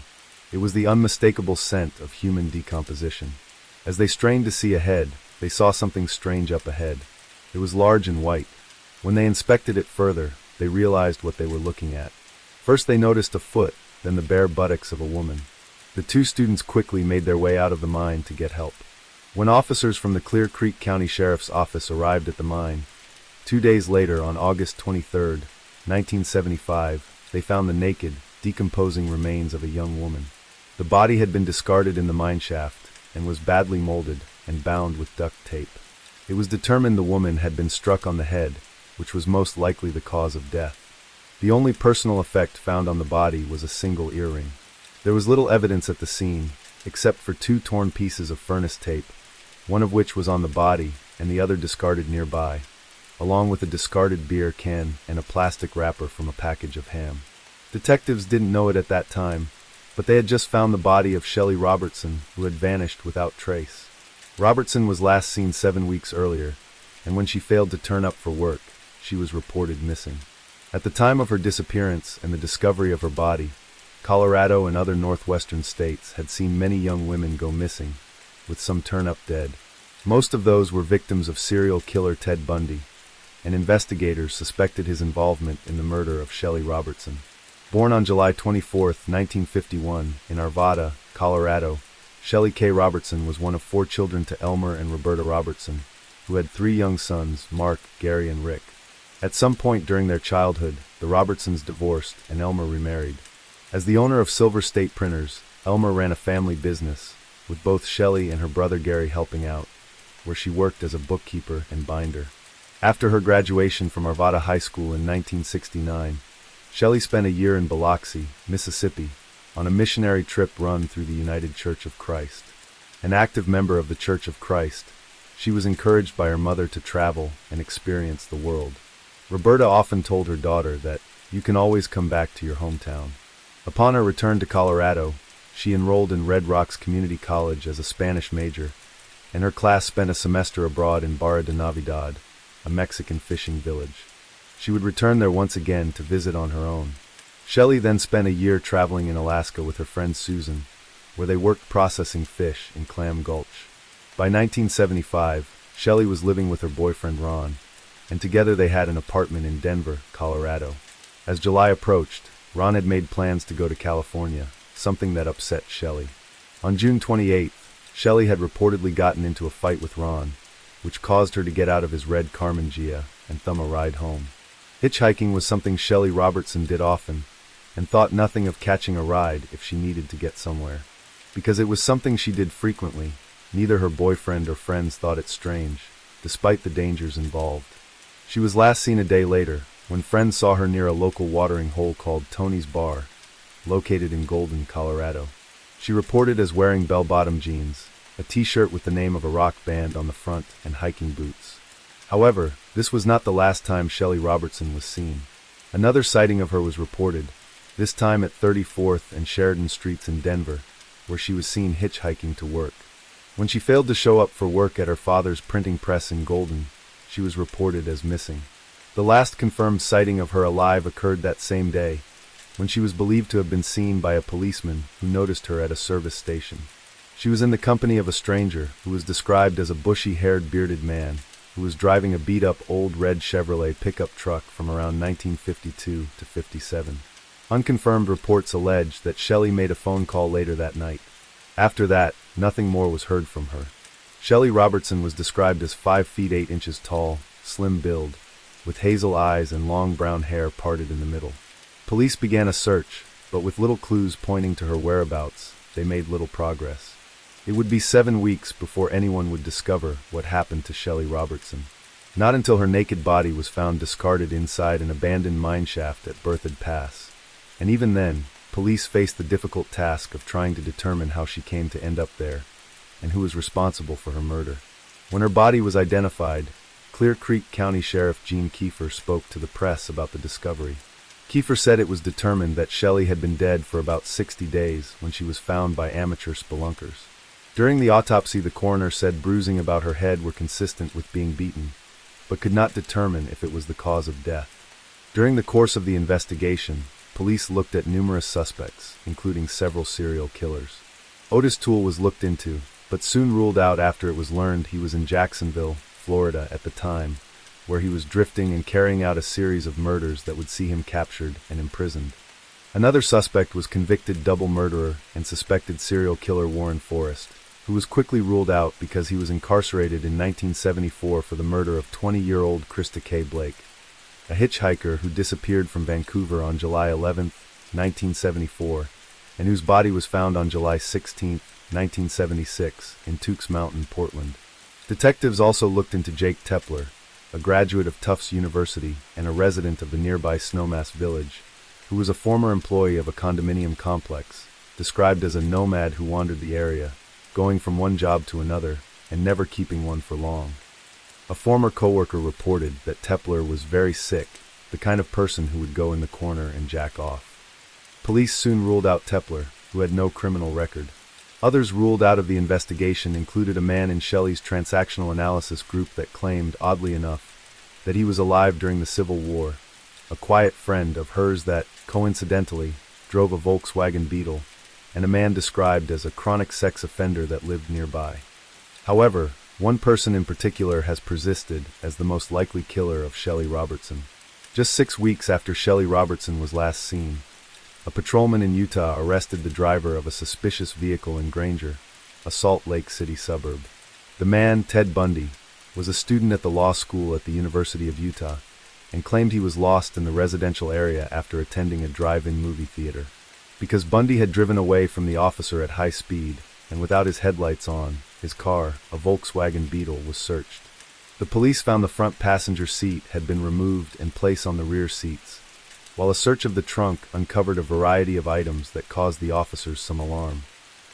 It was the unmistakable scent of human decomposition. As they strained to see ahead, they saw something strange up ahead. It was large and white. When they inspected it further, they realized what they were looking at. First they noticed a foot, then the bare buttocks of a woman. The two students quickly made their way out of the mine to get help. When officers from the Clear Creek County Sheriff's Office arrived at the mine, 2 days later, on August 23, 1975, they found the naked, decomposing remains of a young woman. The body had been discarded in the mine shaft and was badly molded and bound with duct tape. It was determined the woman had been struck on the head, which was most likely the cause of death. The only personal effect found on the body was a single earring. There was little evidence at the scene, except for 2 torn pieces of furnace tape, one of which was on the body and the other discarded nearby, along with a discarded beer can and a plastic wrapper from a package of ham. Detectives didn't know it at that time, but they had just found the body of Shelley Robertson, who had vanished without trace. Robertson was last seen 7 weeks earlier, and when she failed to turn up for work, she was reported missing. At the time of her disappearance and the discovery of her body, Colorado and other northwestern states had seen many young women go missing, with some turn up dead. Most of those were victims of serial killer Ted Bundy, and investigators suspected his involvement in the murder of Shelley Robertson. Born on July 24, 1951, in Arvada, Colorado, Shelley K. Robertson was one of 4 children to Elmer and Roberta Robertson, who had 3 young sons, Mark, Gary, and Rick. At some point during their childhood, the Robertsons divorced and Elmer remarried. As the owner of Silver State Printers, Elmer ran a family business, with both Shelley and her brother Gary helping out, where she worked as a bookkeeper and binder. After her graduation from Arvada High School in 1969, Shelley spent a year in Biloxi, Mississippi, on a missionary trip run through the United Church of Christ. An active member of the Church of Christ, she was encouraged by her mother to travel and experience the world. Roberta often told her daughter that you can always come back to your hometown. Upon her return to Colorado, she enrolled in Red Rocks Community College as a Spanish major, and her class spent a semester abroad in Barra de Navidad, a Mexican fishing village. She would return there once again to visit on her own. Shelley then spent a year traveling in Alaska with her friend Susan, where they worked processing fish in Clam Gulch. By 1975, Shelley was living with her boyfriend Ron, and together they had an apartment in Denver, Colorado. As July approached, Ron had made plans to go to California, something that upset Shelley. On June 28th, Shelley had reportedly gotten into a fight with Ron, which caused her to get out of his red Carmen Gia and thumb a ride home. Hitchhiking was something Shelley Robertson did often, and thought nothing of catching a ride if she needed to get somewhere. Because it was something she did frequently, neither her boyfriend or friends thought it strange, despite the dangers involved. She was last seen a day later, when friends saw her near a local watering hole called Tony's Bar, located in Golden, Colorado. She reported as wearing bell-bottom jeans, a t-shirt with the name of a rock band on the front, and hiking boots. However, this was not the last time Shelley Robertson was seen. Another sighting of her was reported, this time at 34th and Sheridan Streets in Denver, where she was seen hitchhiking to work. When she failed to show up for work at her father's printing press in Golden, she was reported as missing. The last confirmed sighting of her alive occurred that same day, when she was believed to have been seen by a policeman who noticed her at a service station. She was in the company of a stranger who was described as a bushy-haired bearded man who was driving a beat-up old red Chevrolet pickup truck from around 1952 to 57. Unconfirmed reports allege that Shelley made a phone call later that night. After that, nothing more was heard from her. Shelley Robertson was described as 5 feet 8 inches tall, slim build, with hazel eyes and long brown hair parted in the middle. Police began a search, but with little clues pointing to her whereabouts, they made little progress. It would be 7 weeks before anyone would discover what happened to Shelley Robertson. Not until her naked body was found discarded inside an abandoned mine shaft at Berthoud Pass. And even then, police faced the difficult task of trying to determine how she came to end up there, and who was responsible for her murder. When her body was identified, Clear Creek County Sheriff Gene Kiefer spoke to the press about the discovery. Kiefer said it was determined that Shelley had been dead for about 60 days when she was found by amateur spelunkers. During the autopsy, the coroner said bruising about her head were consistent with being beaten, but could not determine if it was the cause of death. During the course of the investigation, police looked at numerous suspects, including several serial killers. Otis Toole was looked into, but soon ruled out after it was learned he was in Jacksonville, Florida at the time, where he was drifting and carrying out a series of murders that would see him captured and imprisoned. Another suspect was convicted double murderer and suspected serial killer Warren Forrest, who was quickly ruled out because he was incarcerated in 1974 for the murder of 20-year-old Krista K. Blake, a hitchhiker who disappeared from Vancouver on July 11, 1974, and whose body was found on July 16, 1976, in Tukes Mountain, Portland. Detectives also looked into Jake Tepler, a graduate of Tufts University and a resident of the nearby Snowmass Village, who was a former employee of a condominium complex, described as a nomad who wandered the area, going from one job to another and never keeping one for long. A former coworker reported that Tepler was very sick, the kind of person who would go in the corner and jack off. Police soon ruled out Tepler, who had no criminal record. Others ruled out of the investigation included a man in Shelley's transactional analysis group that claimed, oddly enough, that he was alive during the Civil War, a quiet friend of hers that, coincidentally, drove a Volkswagen Beetle, and a man described as a chronic sex offender that lived nearby. However, one person in particular has persisted as the most likely killer of Shelley Robertson. Just 6 weeks after Shelley Robertson was last seen, a patrolman in Utah arrested the driver of a suspicious vehicle in Granger, a Salt Lake City suburb. The man, Ted Bundy, was a student at the law school at the University of Utah and claimed he was lost in the residential area after attending a drive-in movie theater. Because Bundy had driven away from the officer at high speed and without his headlights on, his car, a Volkswagen Beetle, was searched. The police found the front passenger seat had been removed and placed on the rear seats, while a search of the trunk uncovered a variety of items that caused the officers some alarm.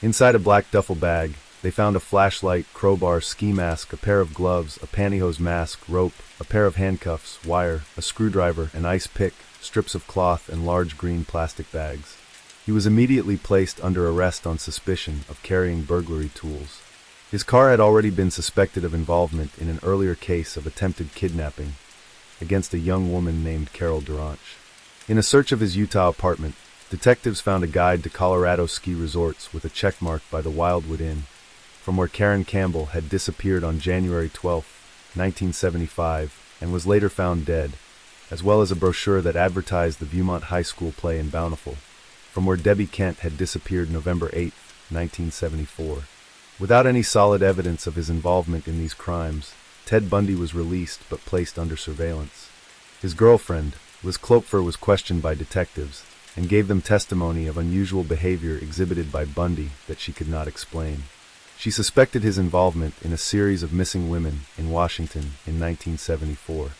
Inside a black duffel bag, they found a flashlight, crowbar, ski mask, a pair of gloves, a pantyhose mask, rope, a pair of handcuffs, wire, a screwdriver, an ice pick, strips of cloth, and large green plastic bags. He was immediately placed under arrest on suspicion of carrying burglary tools. His car had already been suspected of involvement in an earlier case of attempted kidnapping against a young woman named Carol Duranch. In a search of his Utah apartment, detectives found a guide to Colorado ski resorts with a checkmark by the Wildwood Inn, from where Karen Campbell had disappeared on January 12, 1975, and was later found dead, as well as a brochure that advertised the Viewmont High School play in Bountiful, from where Debbie Kent had disappeared November 8, 1974. Without any solid evidence of his involvement in these crimes, Ted Bundy was released but placed under surveillance. His girlfriend, Liz Klopfer, was questioned by detectives and gave them testimony of unusual behavior exhibited by Bundy that she could not explain. She suspected his involvement in a series of missing women in Washington in 1974.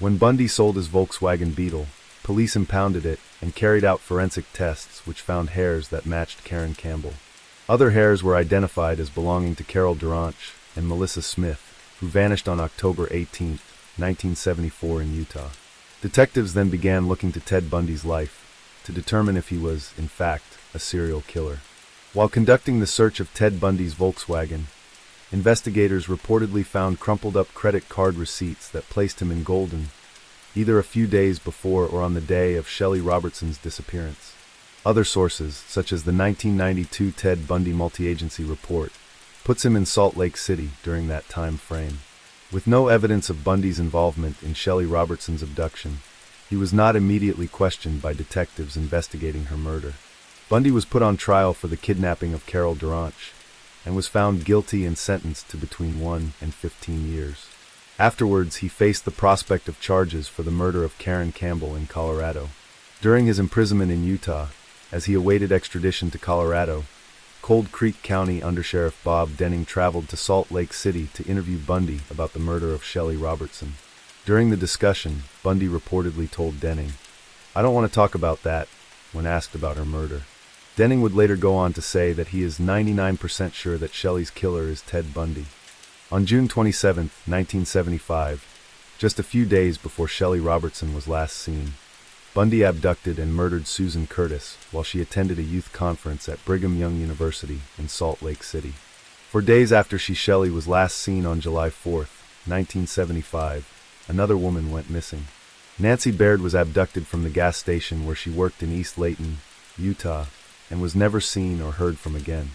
When Bundy sold his Volkswagen Beetle, police impounded it and carried out forensic tests which found hairs that matched Karen Campbell. Other hairs were identified as belonging to Carol Duranch and Melissa Smith, who vanished on October 18, 1974 in Utah. Detectives then began looking to Ted Bundy's life to determine if he was, in fact, a serial killer. While conducting the search of Ted Bundy's Volkswagen, investigators reportedly found crumpled-up credit card receipts that placed him in Golden, either a few days before or on the day of Shelley Robertson's disappearance. Other sources, such as the 1992 Ted Bundy multi-agency report, puts him in Salt Lake City during that time frame. With no evidence of Bundy's involvement in Shelley Robertson's abduction, he was not immediately questioned by detectives investigating her murder. Bundy was put on trial for the kidnapping of Carol Duranch and was found guilty and sentenced to between 1 and 15 years. Afterwards, he faced the prospect of charges for the murder of Karen Campbell in Colorado. During his imprisonment in Utah, as he awaited extradition to Colorado, Cold Creek County Undersheriff Bob Denning traveled to Salt Lake City to interview Bundy about the murder of Shelley Robertson. During the discussion, Bundy reportedly told Denning, "I don't want to talk about that," when asked about her murder. Denning would later go on to say that he is 99% sure that Shelley's killer is Ted Bundy. On June 27, 1975, just a few days before Shelley Robertson was last seen, Bundy abducted and murdered Susan Curtis while she attended a youth conference at Brigham Young University in Salt Lake City. For days after Shelley was last seen on July 4, 1975, another woman went missing. Nancy Baird was abducted from the gas station where she worked in East Layton, Utah, and was never seen or heard from again.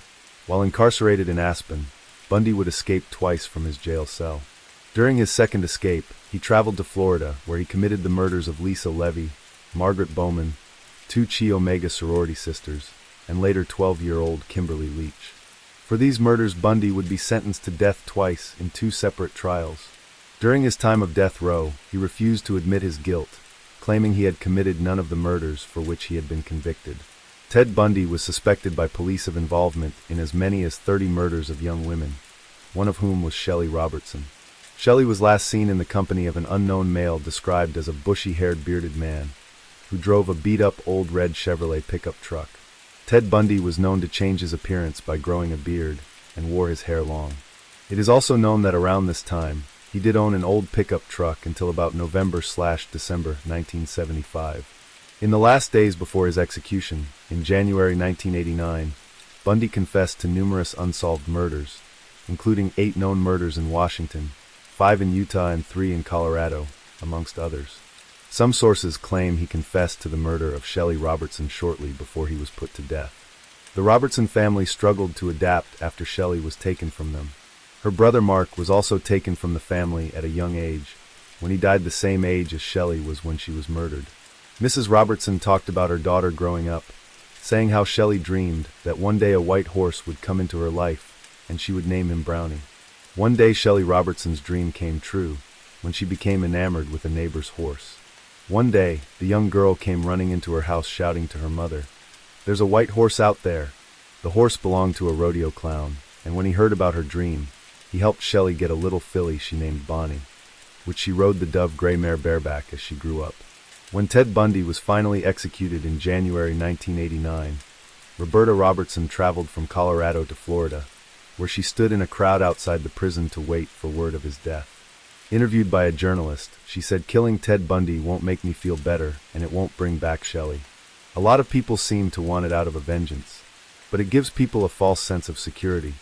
While incarcerated in Aspen, Bundy would escape twice from his jail cell. During his second escape, he traveled to Florida, where he committed the murders of Lisa Levy, Margaret Bowman, 2 Chi Omega sorority sisters, and later 12-year-old Kimberly Leach. For these murders, Bundy would be sentenced to death twice in 2 separate trials. During his time of death row, he refused to admit his guilt, claiming he had committed none of the murders for which he had been convicted. Ted Bundy was suspected by police of involvement in as many as 30 murders of young women, one of whom was Shelley Robertson. Shelley was last seen in the company of an unknown male described as a bushy-haired bearded man, who drove a beat-up old red Chevrolet pickup truck. Ted Bundy was known to change his appearance by growing a beard and wore his hair long. It is also known that around this time, he did own an old pickup truck until about November/December 1975. In the last days before his execution, in January 1989, Bundy confessed to numerous unsolved murders, including 8 known murders in Washington, 5 in Utah and 3 in Colorado, amongst others. Some sources claim he confessed to the murder of Shelley Robertson shortly before he was put to death. The Robertson family struggled to adapt after Shelley was taken from them. Her brother Mark was also taken from the family at a young age, when he died the same age as Shelley was when she was murdered. Mrs. Robertson talked about her daughter growing up, saying how Shelley dreamed that one day a white horse would come into her life, and she would name him Brownie. One day Shelley Robertson's dream came true, when she became enamored with a neighbor's horse. One day, the young girl came running into her house shouting to her mother, "There's a white horse out there." The horse belonged to a rodeo clown, and when he heard about her dream, he helped Shelley get a little filly she named Bonnie, which she rode the dove gray mare bareback as she grew up. When Ted Bundy was finally executed in January 1989, Roberta Robertson traveled from Colorado to Florida, where she stood in a crowd outside the prison to wait for word of his death. Interviewed by a journalist, she said, "Killing Ted Bundy won't make me feel better, and it won't bring back Shelley. A lot of people seem to want it out of a vengeance, but it gives people a false sense of security,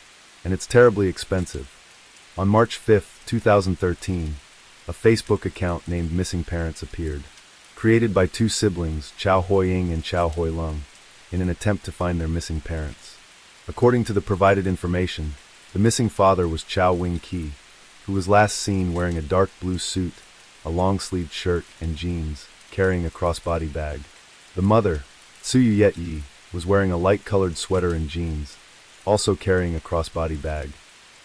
and it's terribly expensive." On March 5, 2013, a Facebook account named Missing Parents appeared, created by 2 siblings, Chiao Hoy Lung and Chiao Hoy Lung, in an attempt to find their missing parents. According to the provided information, the missing father was Chiao Wing Ki, who was last seen wearing a dark blue suit, a long-sleeved shirt, and jeans, carrying a crossbody bag. The mother, Tsuyu Yet-yi, was wearing a light-colored sweater and jeans, also carrying a crossbody bag.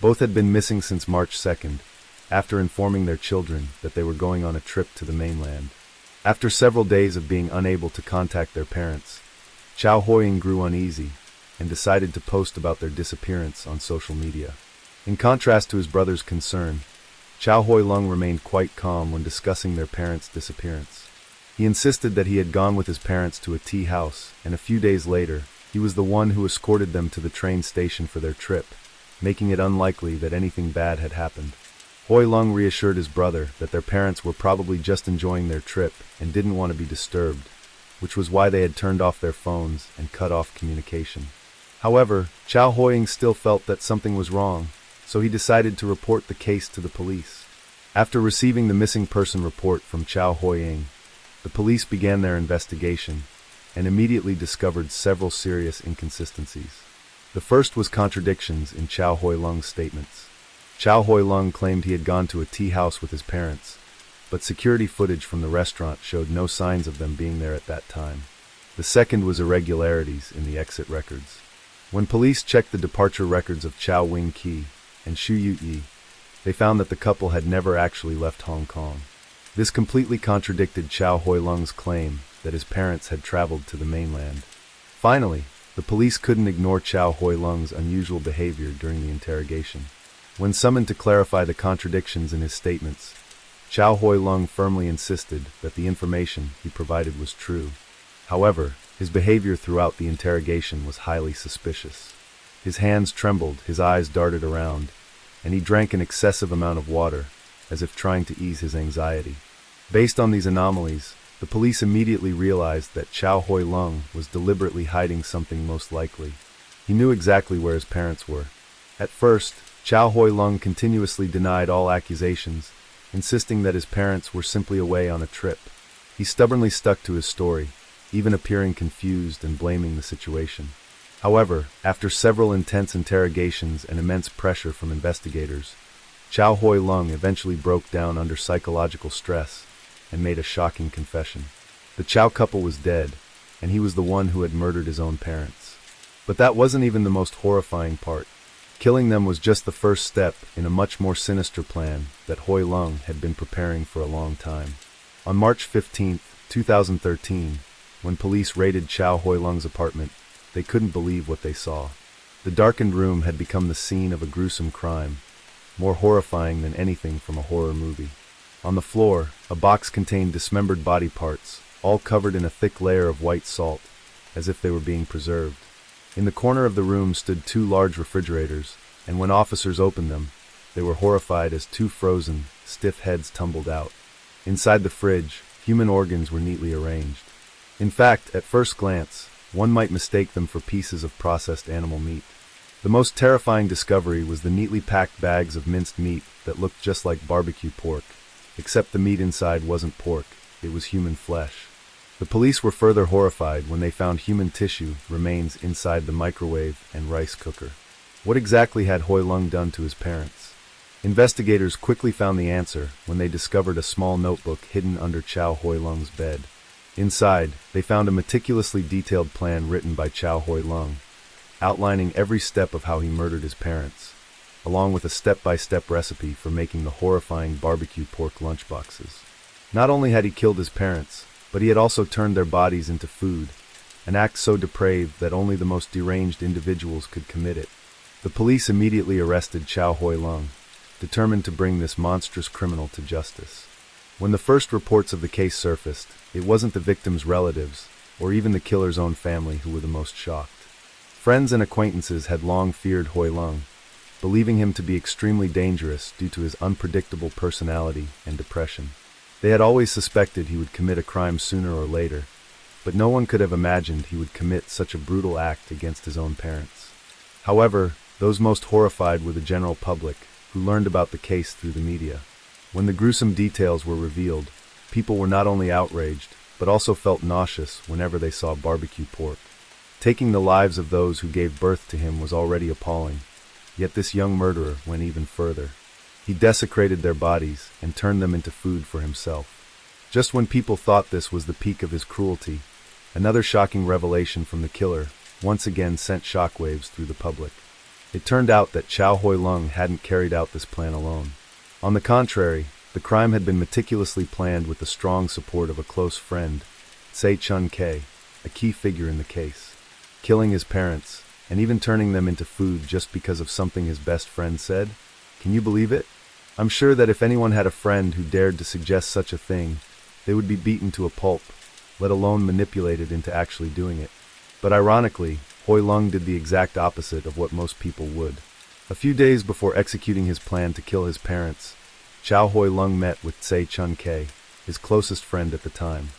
Both had been missing since March 2nd, after informing their children that they were going on a trip to the mainland. After several days of being unable to contact their parents, Chiao Hoy Lung grew uneasy and decided to post about their disappearance on social media. In contrast to his brother's concern, Chiao Hoy Lung remained quite calm when discussing their parents' disappearance. He insisted that he had gone with his parents to a tea house, and a few days later, he was the one who escorted them to the train station for their trip, making it unlikely that anything bad had happened. Hoy Lung reassured his brother that their parents were probably just enjoying their trip and didn't want to be disturbed, which was why they had turned off their phones and cut off communication. However, Chiao Hoy Lung still felt that something was wrong, so he decided to report the case to the police. After receiving the missing person report from Chiao Hoy Lung, the police began their investigation and immediately discovered several serious inconsistencies. The first was contradictions in Chiao Hoy Lung's statements. Chiao Hoy Lung claimed he had gone to a tea house with his parents, but security footage from the restaurant showed no signs of them being there at that time. The second was irregularities in the exit records. When police checked the departure records of Chiao Wing Ki and Xu Yu-yi, they found that the couple had never actually left Hong Kong. This completely contradicted Chiao Hoy Lung's claim that his parents had traveled to the mainland. Finally, the police couldn't ignore Chiao Hoy Lung's unusual behavior during the interrogation. When summoned to clarify the contradictions in his statements, Chiao Hoy Lung firmly insisted that the information he provided was true. However, his behavior throughout the interrogation was highly suspicious. His hands trembled, his eyes darted around, and he drank an excessive amount of water, as if trying to ease his anxiety. Based on these anomalies, The police immediately realized that Chiao Hoy Lung was deliberately hiding something most likely. He knew exactly where his parents were. At first, Chiao Hoy Lung continuously denied all accusations, insisting that his parents were simply away on a trip. He stubbornly stuck to his story, even appearing confused and blaming the situation. However, after several intense interrogations and immense pressure from investigators, Chiao Hoy Lung eventually broke down under psychological stress and made a shocking confession. The Chiao couple was dead, and he was the one who had murdered his own parents. But that wasn't even the most horrifying part. Killing them was just the first step in a much more sinister plan that Hoy Lung had been preparing for a long time. On March 15, 2013, when police raided Chiao Hoy Lung's apartment, they couldn't believe what they saw. The darkened room had become the scene of a gruesome crime, more horrifying than anything from a horror movie. On the floor, a box contained dismembered body parts, all covered in a thick layer of white salt, as if they were being preserved. In the corner of the room stood two large refrigerators, and when officers opened them, they were horrified as two frozen, stiff heads tumbled out. Inside the fridge, human organs were neatly arranged. In fact, at first glance, one might mistake them for pieces of processed animal meat. The most terrifying discovery was the neatly packed bags of minced meat that looked just like barbecue pork, except the meat inside wasn't pork, it was human flesh. The police were further horrified when they found human tissue remains inside the microwave and rice cooker. What exactly had Hoy Lung done to his parents? Investigators quickly found the answer when they discovered a small notebook hidden under Chiao Hoy Lung's bed. Inside, they found a meticulously detailed plan written by Chiao Hoy Lung, outlining every step of how he murdered his parents, along with a step-by-step recipe for making the horrifying barbecue pork lunchboxes. Not only had he killed his parents, but he had also turned their bodies into food, an act so depraved that only the most deranged individuals could commit it. The police immediately arrested Chiao Hoy Lung, determined to bring this monstrous criminal to justice. When the first reports of the case surfaced, it wasn't the victim's relatives, or even the killer's own family, who were the most shocked. Friends and acquaintances had long feared Hoy Lung, believing him to be extremely dangerous due to his unpredictable personality and depression. They had always suspected he would commit a crime sooner or later, but no one could have imagined he would commit such a brutal act against his own parents. However, those most horrified were the general public, who learned about the case through the media. When the gruesome details were revealed, people were not only outraged, but also felt nauseous whenever they saw barbecue pork. Taking the lives of those who gave birth to him was already appalling, yet this young murderer went even further. He desecrated their bodies and turned them into food for himself. Just when people thought this was the peak of his cruelty, another shocking revelation from the killer once again sent shockwaves through the public. It turned out that Chiao Hoy Lung hadn't carried out this plan alone. On the contrary, the crime had been meticulously planned with the strong support of a close friend, Sei Chun Kei, a key figure in the case. Killing his parents, and even turning them into food just because of something his best friend said? Can you believe it? I'm sure that if anyone had a friend who dared to suggest such a thing, they would be beaten to a pulp, let alone manipulated into actually doing it. But ironically, Hoy Lung did the exact opposite of what most people would. A few days before executing his plan to kill his parents, Chiao Hoy Lung met with Sei Chun Kei, his closest friend at the time.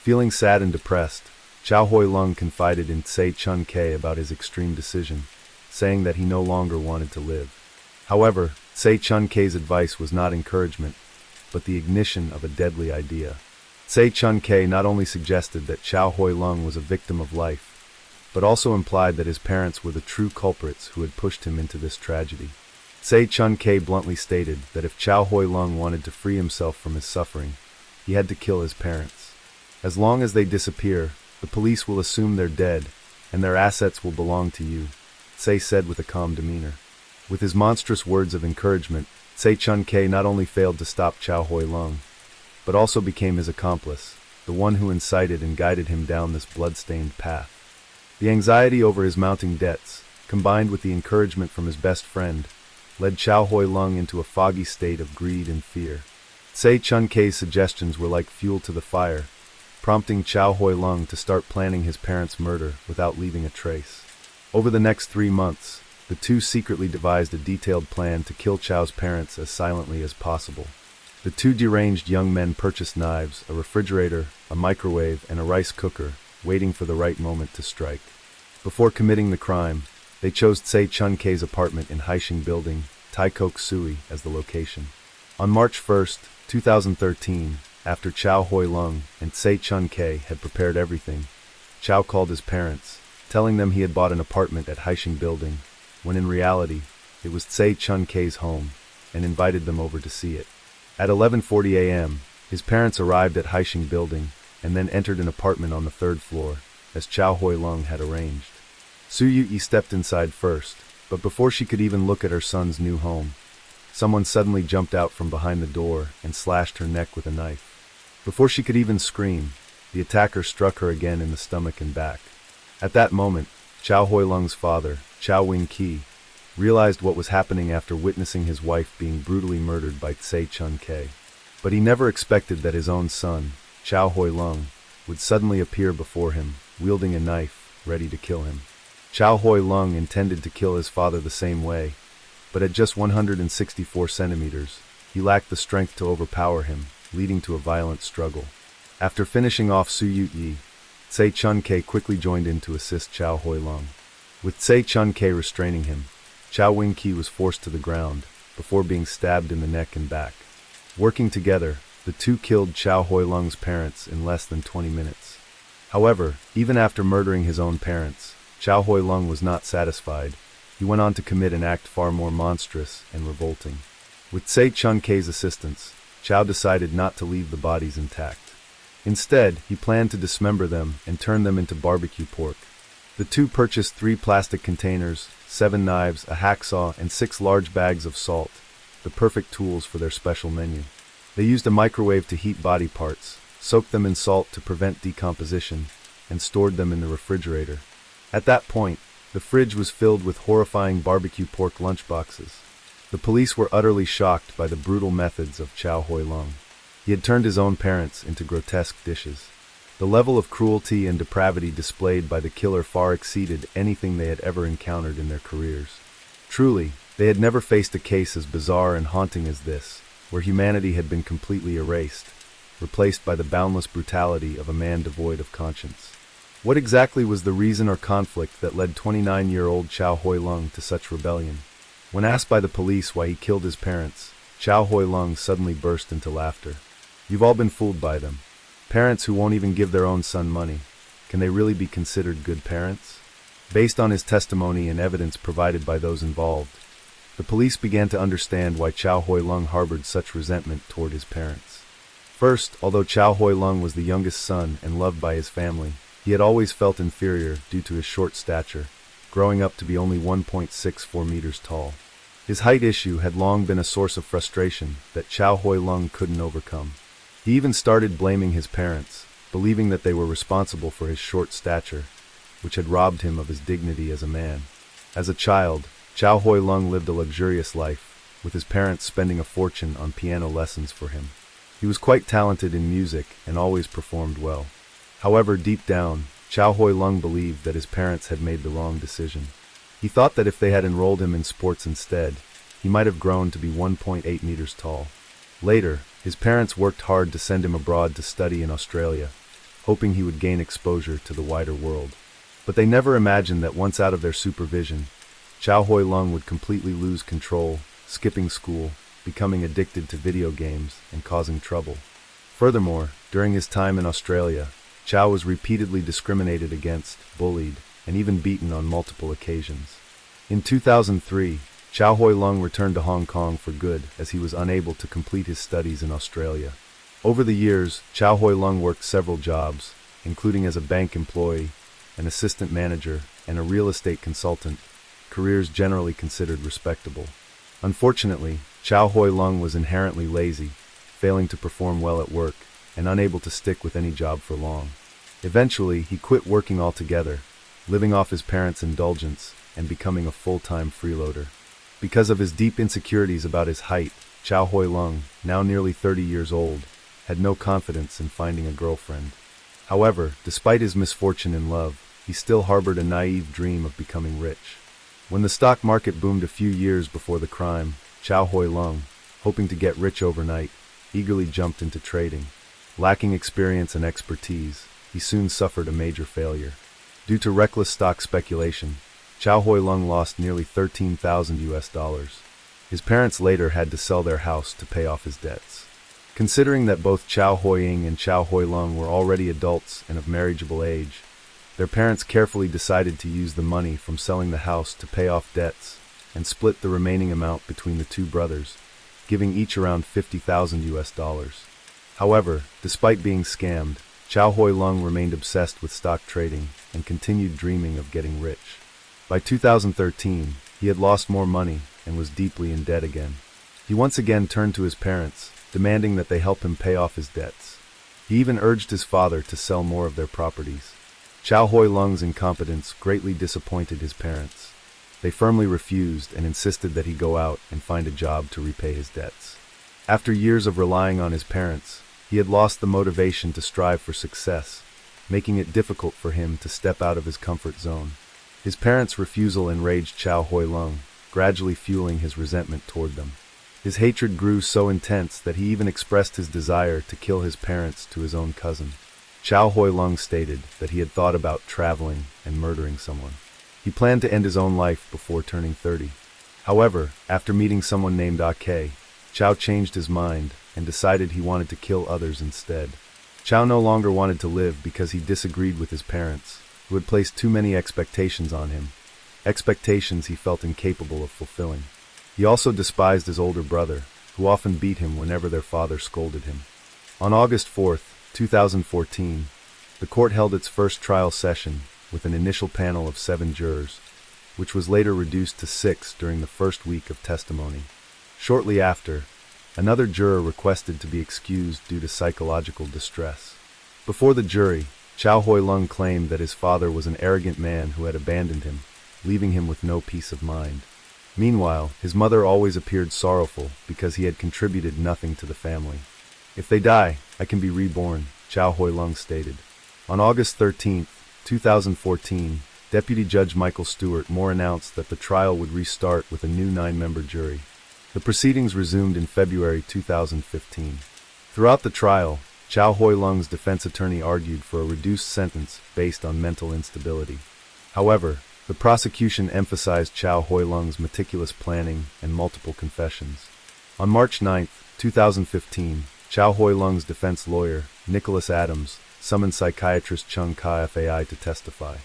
Feeling sad and depressed, Chiao Hoy Lung confided in Sei Chun Kei about his extreme decision, saying that he no longer wanted to live. However, Sei Chun Kei's advice was not encouragement, but the ignition of a deadly idea. Sei Chun Kei not only suggested that Chiao Hoy Lung was a victim of life, but also implied that his parents were the true culprits who had pushed him into this tragedy. Sei Chun Kei bluntly stated that if Chiao Hoy Lung wanted to free himself from his suffering, he had to kill his parents. As long as they disappear, the police will assume they're dead, and their assets will belong to you, Sei said with a calm demeanor. With his monstrous words of encouragement, Sei Chun Kei not only failed to stop Chiao Hoy Lung, but also became his accomplice, the one who incited and guided him down this blood-stained path. The anxiety over his mounting debts, combined with the encouragement from his best friend, led Chiao Hoy Lung into a foggy state of greed and fear. Sei Chun Kei's suggestions were like fuel to the fire, prompting Chiao Hoy Lung to start planning his parents' murder without leaving a trace. Over the next 3 months, the two secretly devised a detailed plan to kill Chiao's parents as silently as possible. The two deranged young men purchased knives, a refrigerator, a microwave, and a rice cooker, waiting for the right moment to strike. Before committing the crime, they chose Tse Chun Kei's apartment in Haisheng Building, Tai Kok Sui, as the location. On March 1, 2013, after Chiao Hoy Lung and Tse Chun Kei had prepared everything, Chiao called his parents, telling them he had bought an apartment at Haisheng Building, when in reality, it was Tse Chun Kei's home, and invited them over to see it. At 11:40 a.m., his parents arrived at Haisheng Building and then entered an apartment on the third floor, as Chiao Hoy Lung had arranged. Su Yi stepped inside first, but before she could even look at her son's new home, someone suddenly jumped out from behind the door and slashed her neck with a knife. Before she could even scream, the attacker struck her again in the stomach and back. At that moment, Chiao Hoy Lung's father, Chiao Wing-ki, realized what was happening after witnessing his wife being brutally murdered by Tse Chun Kei. But he never expected that his own son, Chiao Hoy Lung, would suddenly appear before him, wielding a knife, ready to kill him. Chiao Hoy Lung intended to kill his father the same way, but at just 164 centimeters, he lacked the strength to overpower him, leading to a violent struggle. After finishing off Su Yi, Tse Chun Kei quickly joined in to assist Chiao Hoy Lung. With Tse Chun Kei restraining him, Chiao Wing-ki was forced to the ground, before being stabbed in the neck and back. Working together, the two killed Chiao Hoy Lung's parents in less than 20 minutes. However, even after murdering his own parents, Chiao Hoy Lung was not satisfied. He went on to commit an act far more monstrous and revolting. With Tse Chun Kei's assistance, Chiao decided not to leave the bodies intact. Instead, he planned to dismember them and turn them into barbecue pork. The two purchased 3 plastic containers, 7 knives, a hacksaw, and 6 large bags of salt, the perfect tools for their special menu. They used a microwave to heat body parts, soaked them in salt to prevent decomposition, and stored them in the refrigerator. At that point, the fridge was filled with horrifying barbecue pork lunchboxes. The police were utterly shocked by the brutal methods of Chiao Hoy Lung. He had turned his own parents into grotesque dishes. The level of cruelty and depravity displayed by the killer far exceeded anything they had ever encountered in their careers. Truly, they had never faced a case as bizarre and haunting as this, where humanity had been completely erased, replaced by the boundless brutality of a man devoid of conscience. What exactly was the reason or conflict that led 29-year-old Chiao Hoy Lung to such rebellion? When asked by the police why he killed his parents, Chiao Hoy Lung suddenly burst into laughter. You've all been fooled by them. Parents who won't even give their own son money. Can they really be considered good parents? Based on his testimony and evidence provided by those involved, the police began to understand why Chiao Hoy Lung harbored such resentment toward his parents. First, although Chiao Hoy Lung was the youngest son and loved by his family, he had always felt inferior due to his short stature, growing up to be only 1.64 meters tall. His height issue had long been a source of frustration that Chiao Hoy Lung couldn't overcome. He even started blaming his parents, believing that they were responsible for his short stature, which had robbed him of his dignity as a man. As a child, Chiao Hoy Lung lived a luxurious life, with his parents spending a fortune on piano lessons for him. He was quite talented in music and always performed well. However, deep down, Chiao Hoy Lung believed that his parents had made the wrong decision. He thought that if they had enrolled him in sports instead, he might have grown to be 1.8 meters tall. Later, his parents worked hard to send him abroad to study in Australia, hoping he would gain exposure to the wider world. But they never imagined that once out of their supervision, Chiao Hoy Lung would completely lose control, skipping school, becoming addicted to video games, and causing trouble. Furthermore, during his time in Australia, Chiao was repeatedly discriminated against, bullied, and even beaten on multiple occasions. In 2003, Chiao Hoy Lung returned to Hong Kong for good as he was unable to complete his studies in Australia. Over the years, Chiao Hoy Lung worked several jobs, including as a bank employee, an assistant manager, and a real estate consultant, careers generally considered respectable. Unfortunately, Chiao Hoy Lung was inherently lazy, failing to perform well at work, and unable to stick with any job for long. Eventually, he quit working altogether, living off his parents' indulgence, and becoming a full-time freeloader. Because of his deep insecurities about his height, Chiao Hoy Lung, now nearly 30 years old, had no confidence in finding a girlfriend. However, despite his misfortune in love, he still harbored a naive dream of becoming rich. When the stock market boomed a few years before the crime, Chiao Hoy Lung, hoping to get rich overnight, eagerly jumped into trading. Lacking experience and expertise, he soon suffered a major failure. Due to reckless stock speculation, Chiao Hoy Lung lost nearly $13,000. His parents later had to sell their house to pay off his debts. Considering that both Chiao Hoy Ying and Chiao Hoy Lung were already adults and of marriageable age, their parents carefully decided to use the money from selling the house to pay off debts and split the remaining amount between the two brothers, giving each around $50,000. However, despite being scammed, Chiao Hoy Lung remained obsessed with stock trading and continued dreaming of getting rich. By 2013, he had lost more money and was deeply in debt again. He once again turned to his parents, demanding that they help him pay off his debts. He even urged his father to sell more of their properties. Chiao Hoy Lung's incompetence greatly disappointed his parents. They firmly refused and insisted that he go out and find a job to repay his debts. After years of relying on his parents, he had lost the motivation to strive for success, making it difficult for him to step out of his comfort zone. His parents' refusal enraged Chiao Hoy Lung, gradually fueling his resentment toward them. His hatred grew so intense that he even expressed his desire to kill his parents to his own cousin. Chiao Hoy Lung stated that he had thought about traveling and murdering someone. He planned to end his own life before turning 30. However, after meeting someone named AK, Chiao changed his mind and decided he wanted to kill others instead. Chiao no longer wanted to live because he disagreed with his parents, who had placed too many expectations on him, expectations he felt incapable of fulfilling. He also despised his older brother, who often beat him whenever their father scolded him. On August 4, 2014, the court held its first trial session with an initial panel of 7 jurors, which was later reduced to 6 during the first week of testimony. Shortly after, another juror requested to be excused due to psychological distress. Before the jury, Chiao Hoy Lung claimed that his father was an arrogant man who had abandoned him, leaving him with no peace of mind. Meanwhile, his mother always appeared sorrowful because he had contributed nothing to the family. "If they die, I can be reborn," Chiao Hoy Lung stated. On August 13, 2014, Deputy Judge Michael Stewart Moore announced that the trial would restart with a new 9-member jury. The proceedings resumed in February 2015. Throughout the trial, Chiao Hoy Lung's defense attorney argued for a reduced sentence based on mental instability. However, the prosecution emphasized Chiao Hoy Lung's meticulous planning and multiple confessions. On March 9, 2015, Chiao Hoy Lung's defense lawyer, Nicholas Adams, summoned psychiatrist Chung Ka-Fai to testify.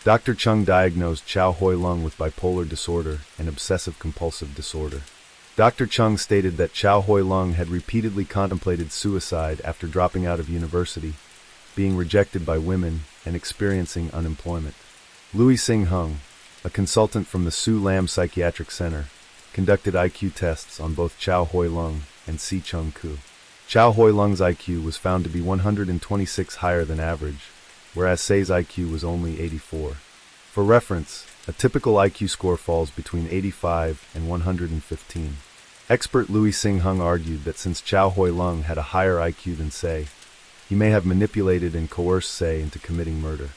Dr. Chung diagnosed Chiao Hoy Lung with bipolar disorder and obsessive-compulsive disorder. Dr. Chung stated that Chiao Hoy Lung had repeatedly contemplated suicide after dropping out of university, being rejected by women, and experiencing unemployment. Louis Sing Hung, a consultant from the Su Lam Psychiatric Center, conducted IQ tests on both Chiao Hoy Lung and Si Chung Koo. Chiao Hoy Lung's IQ was found to be 126 higher than average, whereas Sei's IQ was only 84. For reference, a typical IQ score falls between 85 and 115. Expert Louis Sing Hung argued that since Chiao Hoy Lung had a higher IQ than Sei, he may have manipulated and coerced Sei into committing murder.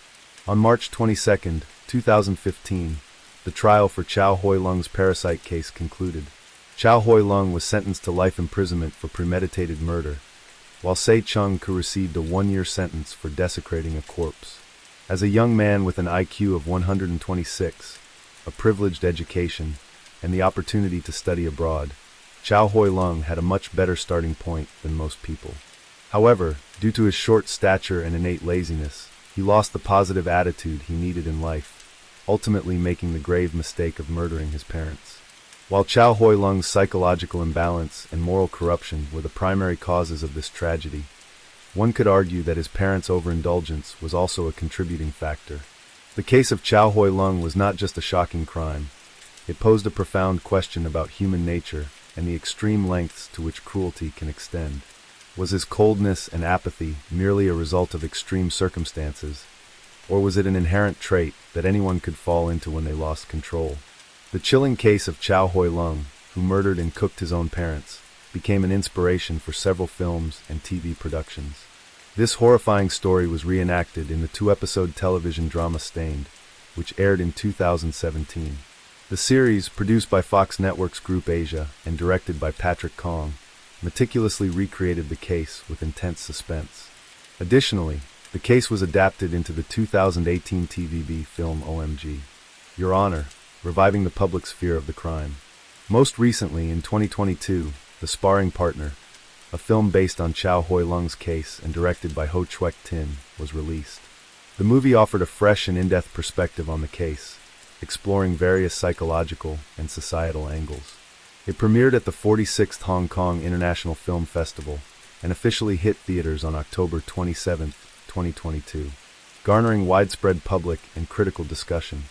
On March 22, 2015, the trial for Chiao Hoy Lung's parasite case concluded. Chiao Hoy Lung was sentenced to life imprisonment for premeditated murder, while Sei Chung Koo received a 1-year sentence for desecrating a corpse. As a young man with an IQ of 126, a privileged education, and the opportunity to study abroad, Chiao Hoy Lung had a much better starting point than most people. However, due to his short stature and innate laziness, he lost the positive attitude he needed in life, ultimately making the grave mistake of murdering his parents. While Chiao Hoy Lung's psychological imbalance and moral corruption were the primary causes of this tragedy, one could argue that his parents' overindulgence was also a contributing factor. The case of Chiao Hoy Lung was not just a shocking crime. It posed a profound question about human nature and the extreme lengths to which cruelty can extend. Was his coldness and apathy merely a result of extreme circumstances, or was it an inherent trait that anyone could fall into when they lost control? The chilling case of Chiao Hoy Lung, who murdered and cooked his own parents, became an inspiration for several films and TV productions. This horrifying story was reenacted in the 2-episode television drama Stained, which aired in 2017. The series, produced by Fox Networks Group Asia and directed by Patrick Kong, meticulously recreated the case with intense suspense. Additionally, the case was adapted into the 2018 TVB film OMG, Your Honor, reviving the public's fear of the crime. Most recently, in 2022, The Sparring Partner, a film based on Chiao Hoy Lung's case and directed by Ho Chuek Tin, was released. The movie offered a fresh and in-depth perspective on the case, exploring various psychological and societal angles. It premiered at the 46th Hong Kong International Film Festival and officially hit theaters on October 27, 2022, garnering widespread public and critical discussion.